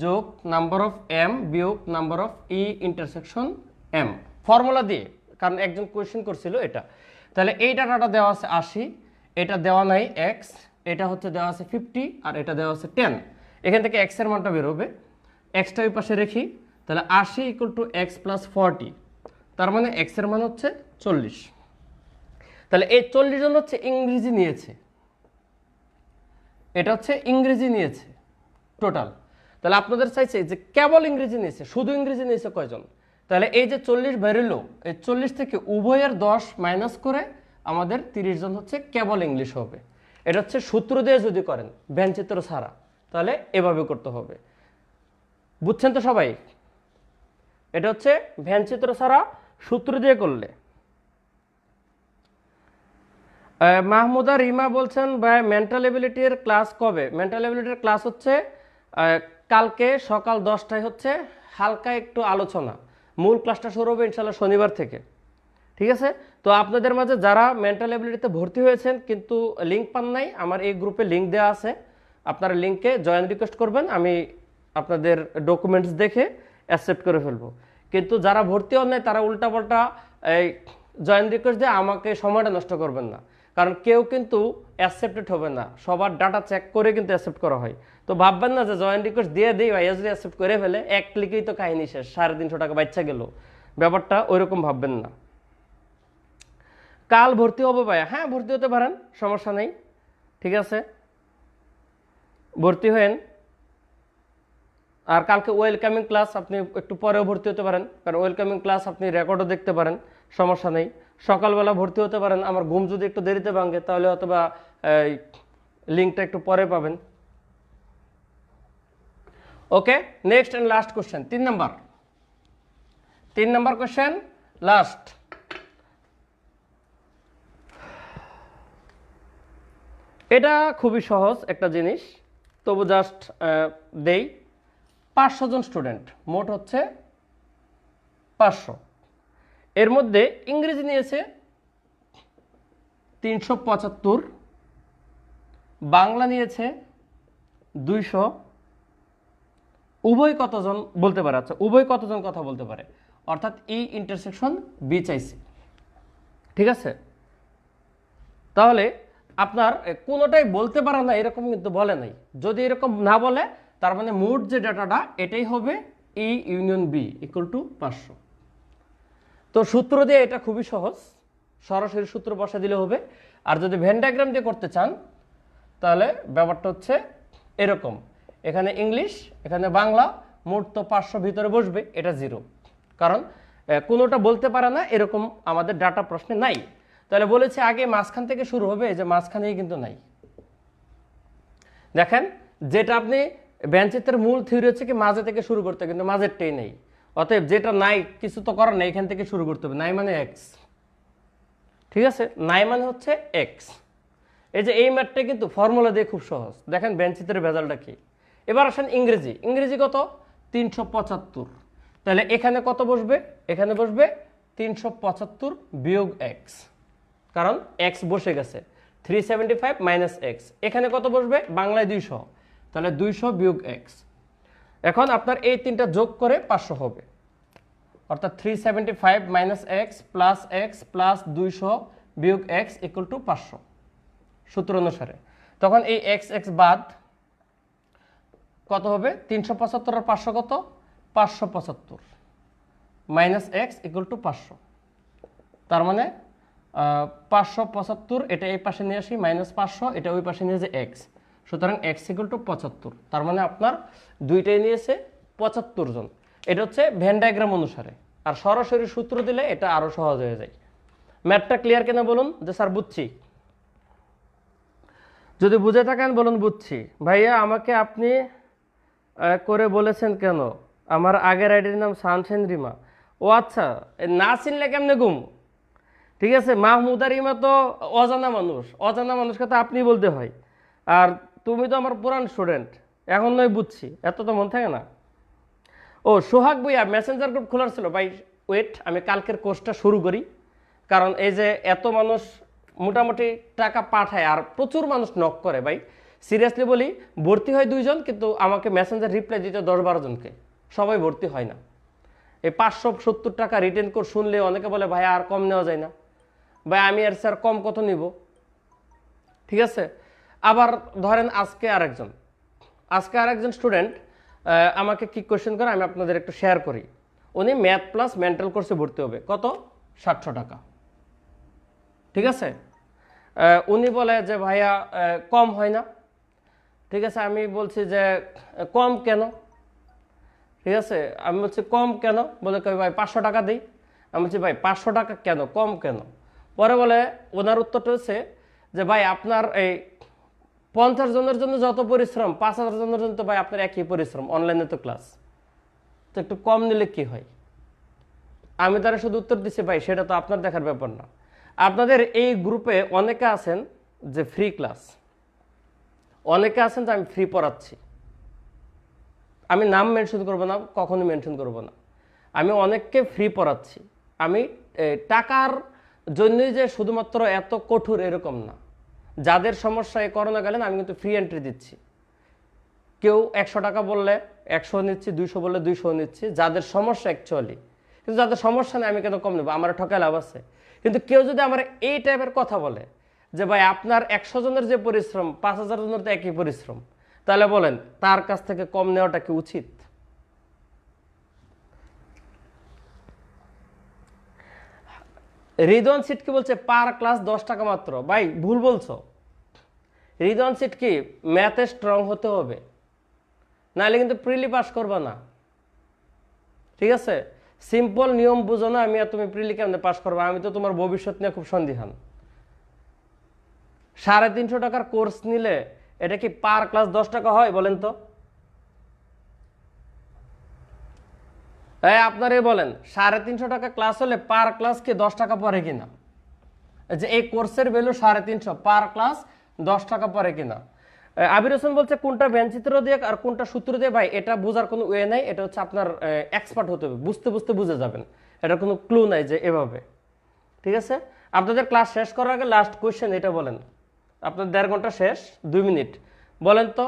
A: যোগ নাম্বার অফ এম বিয়োগ number of E intersection M, formula দিয়ে, কারণ একজন কোয়েশ্চেন করছিল এটা। তাহলে এই ডাটাটা দেওয়া আছে 80, এটা দেওয়া নাই এক্স, এটা হচ্ছে দেওয়া আছে 50 আর এটা দেওয়া আছে 10, এখান থেকে এক্স এর মানটা বের হবে, এক্সটা ওই পাশে রেখি, তাহলে 80 ইকুয়াল টু এক্স প্লাস 40, তার মানে এক্স এর মান হচ্ছে 40। তাহলে এই 40 জন হচ্ছে ইংরেজি নিয়েছে, এটা হচ্ছে ইংরেজি নিয়েছে টোটাল। তাহলে আপনাদের চাইছে যে কেবল ইংরেজি নিয়েছে, শুধু ইংরেজি নিয়েছে কয়জন, তাহলে এই যে 40 বেরোলো, এই 40 থেকে উভয়ের 10 মাইনাস করে আমাদের 30 জন হচ্ছে কেবল ইংলিশ হবে। এটা হচ্ছে সূত্র দিয়ে যদি করেন ভ্যানচিত্র ছাড়া, তাহলে এভাবে করতে হবে, বুঝছেন তো সবাই? এটা হচ্ছে ভ্যানচিত্র ছাড়া সূত্র দিয়ে করলে। মাহমুদা রিমা বলছেন ভাই মেন্টাল এবিলিটির ক্লাস কবে? মেন্টাল এবিলিটির ক্লাস হচ্ছে কালকে সকাল 10টায় হচ্ছে হালকা একটু আলোচনা, মূল ক্লাসটা শুরু হবে ইনশাল্লাহ শনিবার থেকে, ঠিক আছে। তো আপনাদের মাঝে যারা মেন্টাল এবিলিটিতে ভর্তি হয়েছেন কিন্তু লিঙ্ক পান নাই, আমার এই গ্রুপে লিঙ্ক দেওয়া আছে, আপনারা লিঙ্কে জয়েন রিকোয়েস্ট করবেন, আমি আপনাদের ডকুমেন্টস দেখে অ্যাকসেপ্ট করে ফেলবো। কিন্তু যারা ভর্তি হন নাই তারা উল্টাপাল্টা এই জয়েন রিকোয়েস্ট দিয়ে আমাকে সময়টা নষ্ট করবেন না, কারণ কেউ কিন্তু অ্যাকসেপ্টেড হবে না, সবার ডাটা চেক করে কিন্তু অ্যাকসেপ্ট করা হয়। তো ভাববেন না যে জয়েন রিকোয়েস্ট দিয়ে দিই ভাইয়া যদি অ্যাকসেপ্ট করে ফেলে এক ক্লিকেই তো কাহিনী শেষ, 350 টাকা বাচ্চা গেল, ব্যাপারটা ওইরকম ভাববেন না। কাল ভর্তি হবো ভাইয়া, হ্যাঁ ভর্তি হতে পারেন, সমস্যা নেই, ঠিক আছে, ভর্তি হয়েন। আর কালকে ওয়েলকামিং ক্লাস আপনি একটু পরেও ভর্তি হতে পারেন, কারণ ওয়েলকামিং ক্লাস আপনি রেকর্ডও দেখতে পারেন, সমস্যা নেই। সকালবেলা ভর্তি হতে পারেন, আমার ঘুম যদি একটু দেরিতে ভাঙে তাহলে অথবা লিঙ্কটা একটু পরে পাবেন। Okay, next and last question, 3 number question last. এটা খুবই সহজ একটা জিনিস, তবু জাস্ট দেই। 500 জন স্টুডেন্ট, মোট হচ্ছে 500। এর মধ্যে ইংরেজি নিয়েছে 375, বাংলা নিয়েছে 200। উভয় কতজন বলতে পারে? আচ্ছা, উভয় কতজন কথা বলতে পারে, অর্থাৎ ই ইন্টারসেকশন বি চাইছে। ঠিক আছে, তাহলে আপনার কোনোটাই বলতে পারে না এরকম কিন্তু বলে নাই। যদি এরকম না বলে তার মানে মোট যে ডাটাটা এটাই হবে ই ইউনিয়ন বি ইকুয়াল টু 500। তো সূত্র দিয়ে এটা খুবই সহজ, সরাসরি সূত্র বসা দিলে হবে। আর যদি ভেন ডায়াগ্রাম দিয়ে করতে চান তাহলে ব্যাপারটা হচ্ছে এরকম, এখানে ইংলিশ এখানে বাংলা, মোট তো 500 ভিতরে বসবে, এটা 0, কারণ কোনোটা বলতে পারে না এরকম আমাদের ডাটা প্রশ্নে নাই। তাহলে বলেছে আগে মাঝখান থেকে শুরু হবে, এই যে মাঝখানেই কিন্তু নাই। দেখেন, যেটা আপনি বেঞ্চিতের মূল থিওরি হচ্ছে কি মাঝে থেকে শুরু করতে, কিন্তু মাঝেরটাই নেই। অতএব যেটা নাই কিছু তো করার নেই, এখান থেকে শুরু করতে হবে। নাই মানে এক্স, ঠিক আছে, নাই মানে হচ্ছে এক্স। এই যে এই ম্যাথটা কিন্তু ফর্মুলা দিয়ে খুব সহজ। দেখেন বেঞ্চিতের ভেজালটা কি। এবার আসেন ইংরেজি, ইংরেজি কত? 375। তাহলে এখানে কত বসবে? এখানে বসবে 375 বিয়োগ এক্স, কারণ এক্স বসে গেছে। 375 মাইনাস এক্স। এখানে কত বসবে? বাংলায় 200, তাহলে 200 বিয়োগ এক্স। এখন আপনার এই তিনটা যোগ করে 500 হবে, অর্থাৎ 375 মাইনাস এক্স প্লাস 200 বিয়োগ এক্স ইকুয়াল টু 500 সূত্র অনুসারে। তখন এই এক্স এক্স বাদ কত হবে? 375 আর 500 কত? 575 মাইনাস এক্স ইকুয়াল টু 500। তার মানে 575, এটা এই পাশে নিয়ে আসি, মাইনাস 500, এটা ওই পাশে নিয়ে যে এক্স, সুতরাং এক্স ইকুয়াল টু 75। তার মানে আপনার দুইটাই নিয়েছে 75 জন। এটা হচ্ছে ভেন ডায়াগ্রাম অনুসারে। আর সরাসরি সূত্র দিলে এটা আরো সহজ হয়ে যায়। ম্যাথটা ক্লিয়ার কিনা বলুন? যে স্যার বুঝছি। যদি বুঝে থাকেন বলুন বুঝছি। ভাইয়া আমাকে আপনি করে বলেছেন কেন? আমার আগের আইডির নাম সানশাইন রিমা। ও আচ্ছা, না চিনলে কেমনে গুম? ঠিক আছে, মাহমুদ আর রিমা তো অজানা মানুষ, অজানা মানুষকে তো আপনি বলতে হয়। আর তুমি তো আমার পুরান স্টুডেন্ট, এখন নয় বুঝছি, এত তো মন থাকে না। ও সোহাগ ভাইয়া, মেসেঞ্জার গ্রুপ খোলার ছিল ভাই। ওয়েট, আমি কালকের কোর্সটা শুরু করি, কারণ এই যে এত মানুষ মোটামুটি টাকা পাঠায় আর প্রচুর মানুষ নক করে ভাই। সিরিয়াসলি বলি, ভর্তি হয় 2 জন, কিন্তু আমাকে মেসেঞ্জার রিপ্লাই দিতে 10-12 জনকে, সবাই ভর্তি হয় না। এই 570 টাকা রিটার্ন কোড শুনলে অনেকে বলে ভাই আর কম নেওয়া যায় না। ভাই আমি আর স্যার কম কত নিব? ঠিক আছে। আবার ধরেন আজকে আরেকজন স্টুডেন্ট আমাকে কি কোয়েশ্চেন করে আমি আপনাদের একটু শেয়ার করি। উনি ম্যাথ প্লাস মেন্টাল কোর্সে ভর্তি হবে, কত? 700 টাকা। ঠিক আছে, উনি বলে যে ভাইয়া কম হয় না। ঠিক আছে, আমি বলছি যে কম কেন? ঠিক আছে, আমি বলছি কম কেন? বলে ভাই 500 টাকা দিই। আমি বলছি ভাই 500 টাকা কেন, কম কেন? পরে বলে ওনার উত্তরটা হচ্ছে যে ভাই আপনার এই 50 জনের জন্য যত পরিশ্রম, 5000 জনের জন্য তো ভাই আপনার একই পরিশ্রম, অনলাইনে তো ক্লাস, তো একটু কম নিলে কি হয়? আমি তারা শুধু উত্তর দিচ্ছি ভাই সেটা তো আপনার দেখার ব্যাপার না। আপনাদের এই গ্রুপে অনেকে আছেন যে ফ্রি ক্লাস, অনেকে আছেন যে আমি ফ্রি পড়াচ্ছি। আমি নাম মেনশন করব না, কখনো মেনশন করব না। আমি অনেককে ফ্রি পড়াচ্ছি। আমি টাকার জন্যই যে শুধুমাত্র এত কঠোর এরকম না। যাদের সমস্যা এই করোনা গেলেন আমি কিন্তু ফ্রি এন্ট্রি দিচ্ছি। কেউ 100 টাকা বললে 100 নিচ্ছি, 200 বললে 200 নিচ্ছি, যাদের সমস্যা অ্যাকচুয়ালি। কিন্তু যাদের সমস্যা নেই আমি কেন কম নেবো? আমার ঠকায় লাভ আছে। কিন্তু কেউ যদি আমার এই টাইপের কথা বলে যে ভাই আপনার 100 জনের যে পরিশ্রম 5000 জনের তো একই পরিশ্রম, তাহলে বলেন তার কাছ থেকে কম নেওয়াটা কি উচিত? রিদওয়ান সিট কি বলছে পার ক্লাস 10 টাকা মাত্র। ভাই ভুল বলছো। রিদওয়ান সিট কি ম্যাথে স্ট্রং হতে হবে, নাহলে কিন্তু প্রিলি পাস করবে না। ঠিক আছে, সিম্পল নিয়ম বুঝো না, আমি আর তুমি প্রিলি কেমনে পাস করবো? আমি তো তোমার ভবিষ্যৎ নিয়ে খুব সন্দিহান। 350 টাকার কোর্স নিলে এটা কি পার ক্লাস 10 টাকা হয় বলেন তো? আপনারাই বলেন 350 টাকা ক্লাস হলে পার ক্লাস কি 10 টাকা পড়ে কিনা? যে এই কোর্সের ভ্যালু 350, পার ক্লাস 10 টাকা পরে কিনা। আবির হোসেন বলছে কোনটা ব্যঞ্চিত্র দিয়ে আর কোনটা সূত্র দিয়ে, ভাই এটা বোঝার কোনো ওয়ে নাই, এটা হচ্ছে আপনার এক্সপার্ট হতে হবে, বুঝতে বুঝতে বুঝে যাবেন, এটা কোনো ক্লু নাই যে এভাবে। ঠিক আছে, আপনাদের ক্লাস শেষ করার আগে লাস্ট কোয়েশ্চেন এটা বলেন, আপনার 1.5 ঘন্টা শেষ 2 মিনিট, বলেন তো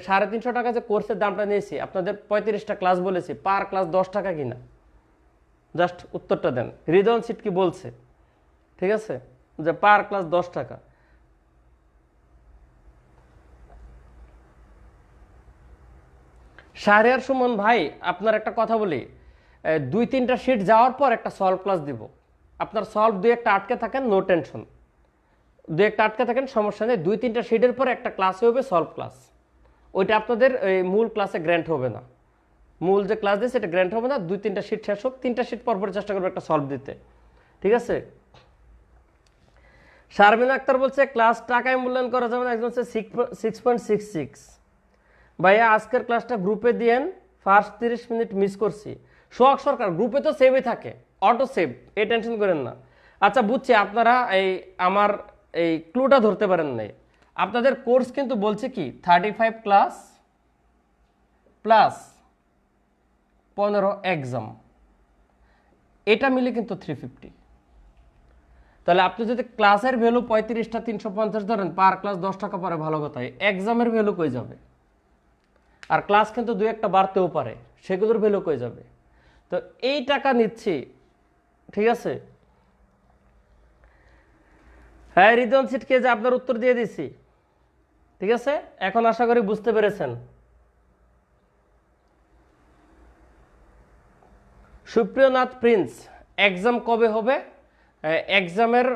A: 350 টাকা যে কোর্সের দামটা নিয়েছি, আপনাদের 35টা ক্লাস বলেছি, পার ক্লাস 10 টাকা কিনা, জাস্ট উত্তরটা দেন। হৃদয়ন সিট কি বলছে? ঠিক আছে, যে পার ক্লাস 10 টাকা। শাহরিয়ার সুমন ভাই, আপনার একটা কথা বলি, 2-3টা শিট যাওয়ার পর একটা সলভ ক্লাস দিব, আপনার সলভ 2-1টা আটকে থাকেন, নো টেনশন, 2-1টা আটকে থাকেন সমস্যা নেই, 2-3টা শিটের পর একটা ক্লাসে হবে সলভ ক্লাস, ওইটা আপনাদের এই মূল ক্লাসে গ্র্যান্ট হবে না, মূল যে ক্লাস দিয়ে সেটা গ্র্যান্ট হবে না, 2-3টা শিট শেষ হোক, 3টা শিট পর চেষ্টা করবো একটা সলভ দিতে। ঠিক আছে, শারমিন আক্তার বলছে ক্লাস টাকায় মূল্যায়ন করা যাবে না, একজন হচ্ছে 6.66। ভাইয়া আজকের ক্লাসটা গ্রুপে দিয়েন, ফার্স্ট 30 মিনিট মিস করছি। সোহাগ সরকার, গ্রুপে তো সেভই থাকে, অটো সেভ, এই টেনশন করেন না। আচ্ছা বুঝছি, আপনারা এই আমার এই ক্লুটা ধরতে পারেন নাই। আপনাদের কোর্স কিন্তু বলছে কি 35 ক্লাস প্লাস 15 এক্সাম, এটা মিলে কিন্তু 350। তাহলে আপনি যদি ক্লাসের ভ্যালু 35টা 350 ধরেন, পার ক্লাস 10 টাকা পরে, ভালো কথা, এক্সামের ভ্যালু কই যাবে? আর ক্লাস কিন্তু 2-1টা বাড়তেও পারে, সেগুলোর ভ্যালু কই যাবে? তো এই টাকা নিচ্ছি। ঠিক আছে, হ্যাঁ রিদন সিটকে যে আপনার উত্তর দিয়ে দিছি। ঠিক আছে, এখন আশা করি বুঝতে পেরেছেন। সুপ্রিয়নাথ প্রিন্স, এক্সাম কবে হবে? এক্সামের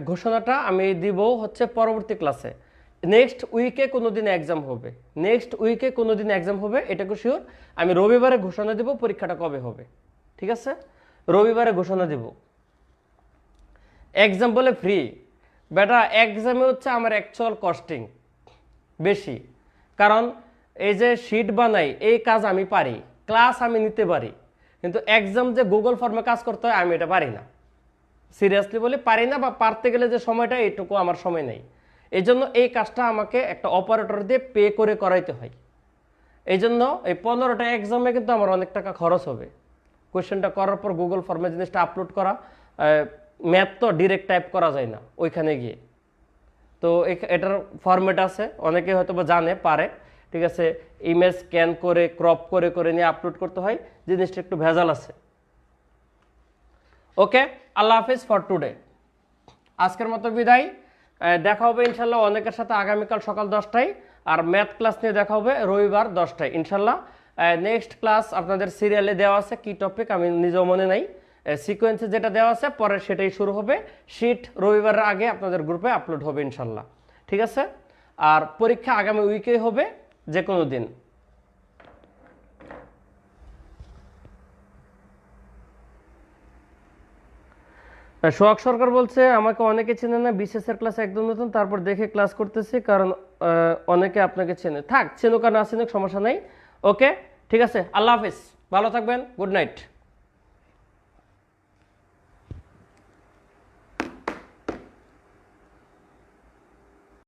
A: ঘোষণাটা আমি দিব হচ্ছে পরবর্তী ক্লাসে, নেক্সট উইকে কোনোদিন এক্সাম হবে, নেক্সট উইকে কোনোদিন এক্সাম হবে, এটাকে শিওর। আমি রবিবারে ঘোষণা দিব পরীক্ষাটা কবে হবে। ঠিক আছে, রবিবারে ঘোষণা দিব। এক্সাম বলে ফ্রি, বেটা এক্সামে হচ্ছে আমার অ্যাকচুয়াল কস্টিং বেশি, কারণ এই যে শিট বানাই এই কাজ আমি পারি, ক্লাস আমি নিতে পারি, কিন্তু এক্সাম যে গুগল ফর্মে কাজ করতে হয় আমি এটা পারি না, সিরিয়াসলি বলি পারি না, বা পারতে গেলে যে সময়টা এইটুকু আমার সময় নেই। এই জন্য এই কাজটা আমাকে একটা অপারেটর দিয়ে পে করে করাইতে হয়। এই জন্য এই 15টা এক্সামে কিন্তু আমার অনেক টাকা খরচ হবে। কোয়েশ্চেনটা করার পর গুগল ফর্মে জিনিসটা আপলোড করা, ম্যাথ তো ডিরেক্ট টাইপ করা যায় না ওইখানে গিয়ে, তো এটার ফরম্যাট আছে, অনেকে হয়তো বা জানে পারে। ঠিক আছে, ইমেজ স্ক্যান করে ক্রপ করে করে নিয়ে আপলোড করতে হয়, জিনিসটা একটু ভেজাল আছে। ওকে, আল্লাহ হাফিজ ফর টুডে, আজকের মতো বিদায়। দেখা হবে ইনশাল্লাহ অনেকের সাথে আগামীকাল সকাল 10টায়, আর ম্যাথ ক্লাস নিয়ে দেখা হবে রবিবার 10টায় ইনশাল্লাহ। নেক্সট ক্লাস আপনাদের সিরিয়ালে দেওয়া আছে, কি টপিক আমি নিজেও মনে নাই, সিকোয়েন্সে যেটা দেওয়া আছে পরে সেটাই শুরু হবে, শিট রবিবারের আগে আপনাদের গ্রুপে আপলোড হবে ইনশাল্লাহ। ঠিক আছে, আর পরীক্ষা আগামী উইকে হবে, যে কোনো দিন। সোহাগ সরকার বলছে আমাকে অনেকে চেনে না, বিশেষ এর ক্লাস একদম নতুন, তারপর দেখে ক্লাস করতেছি, কারণ অনেকে আপনাকে চেনে, থাক চেনুক আর না চেনুক সমস্যা নাই। ওকে ঠিক আছে, আল্লাহ হাফিজ, ভালো থাকবেন, গুড নাইট।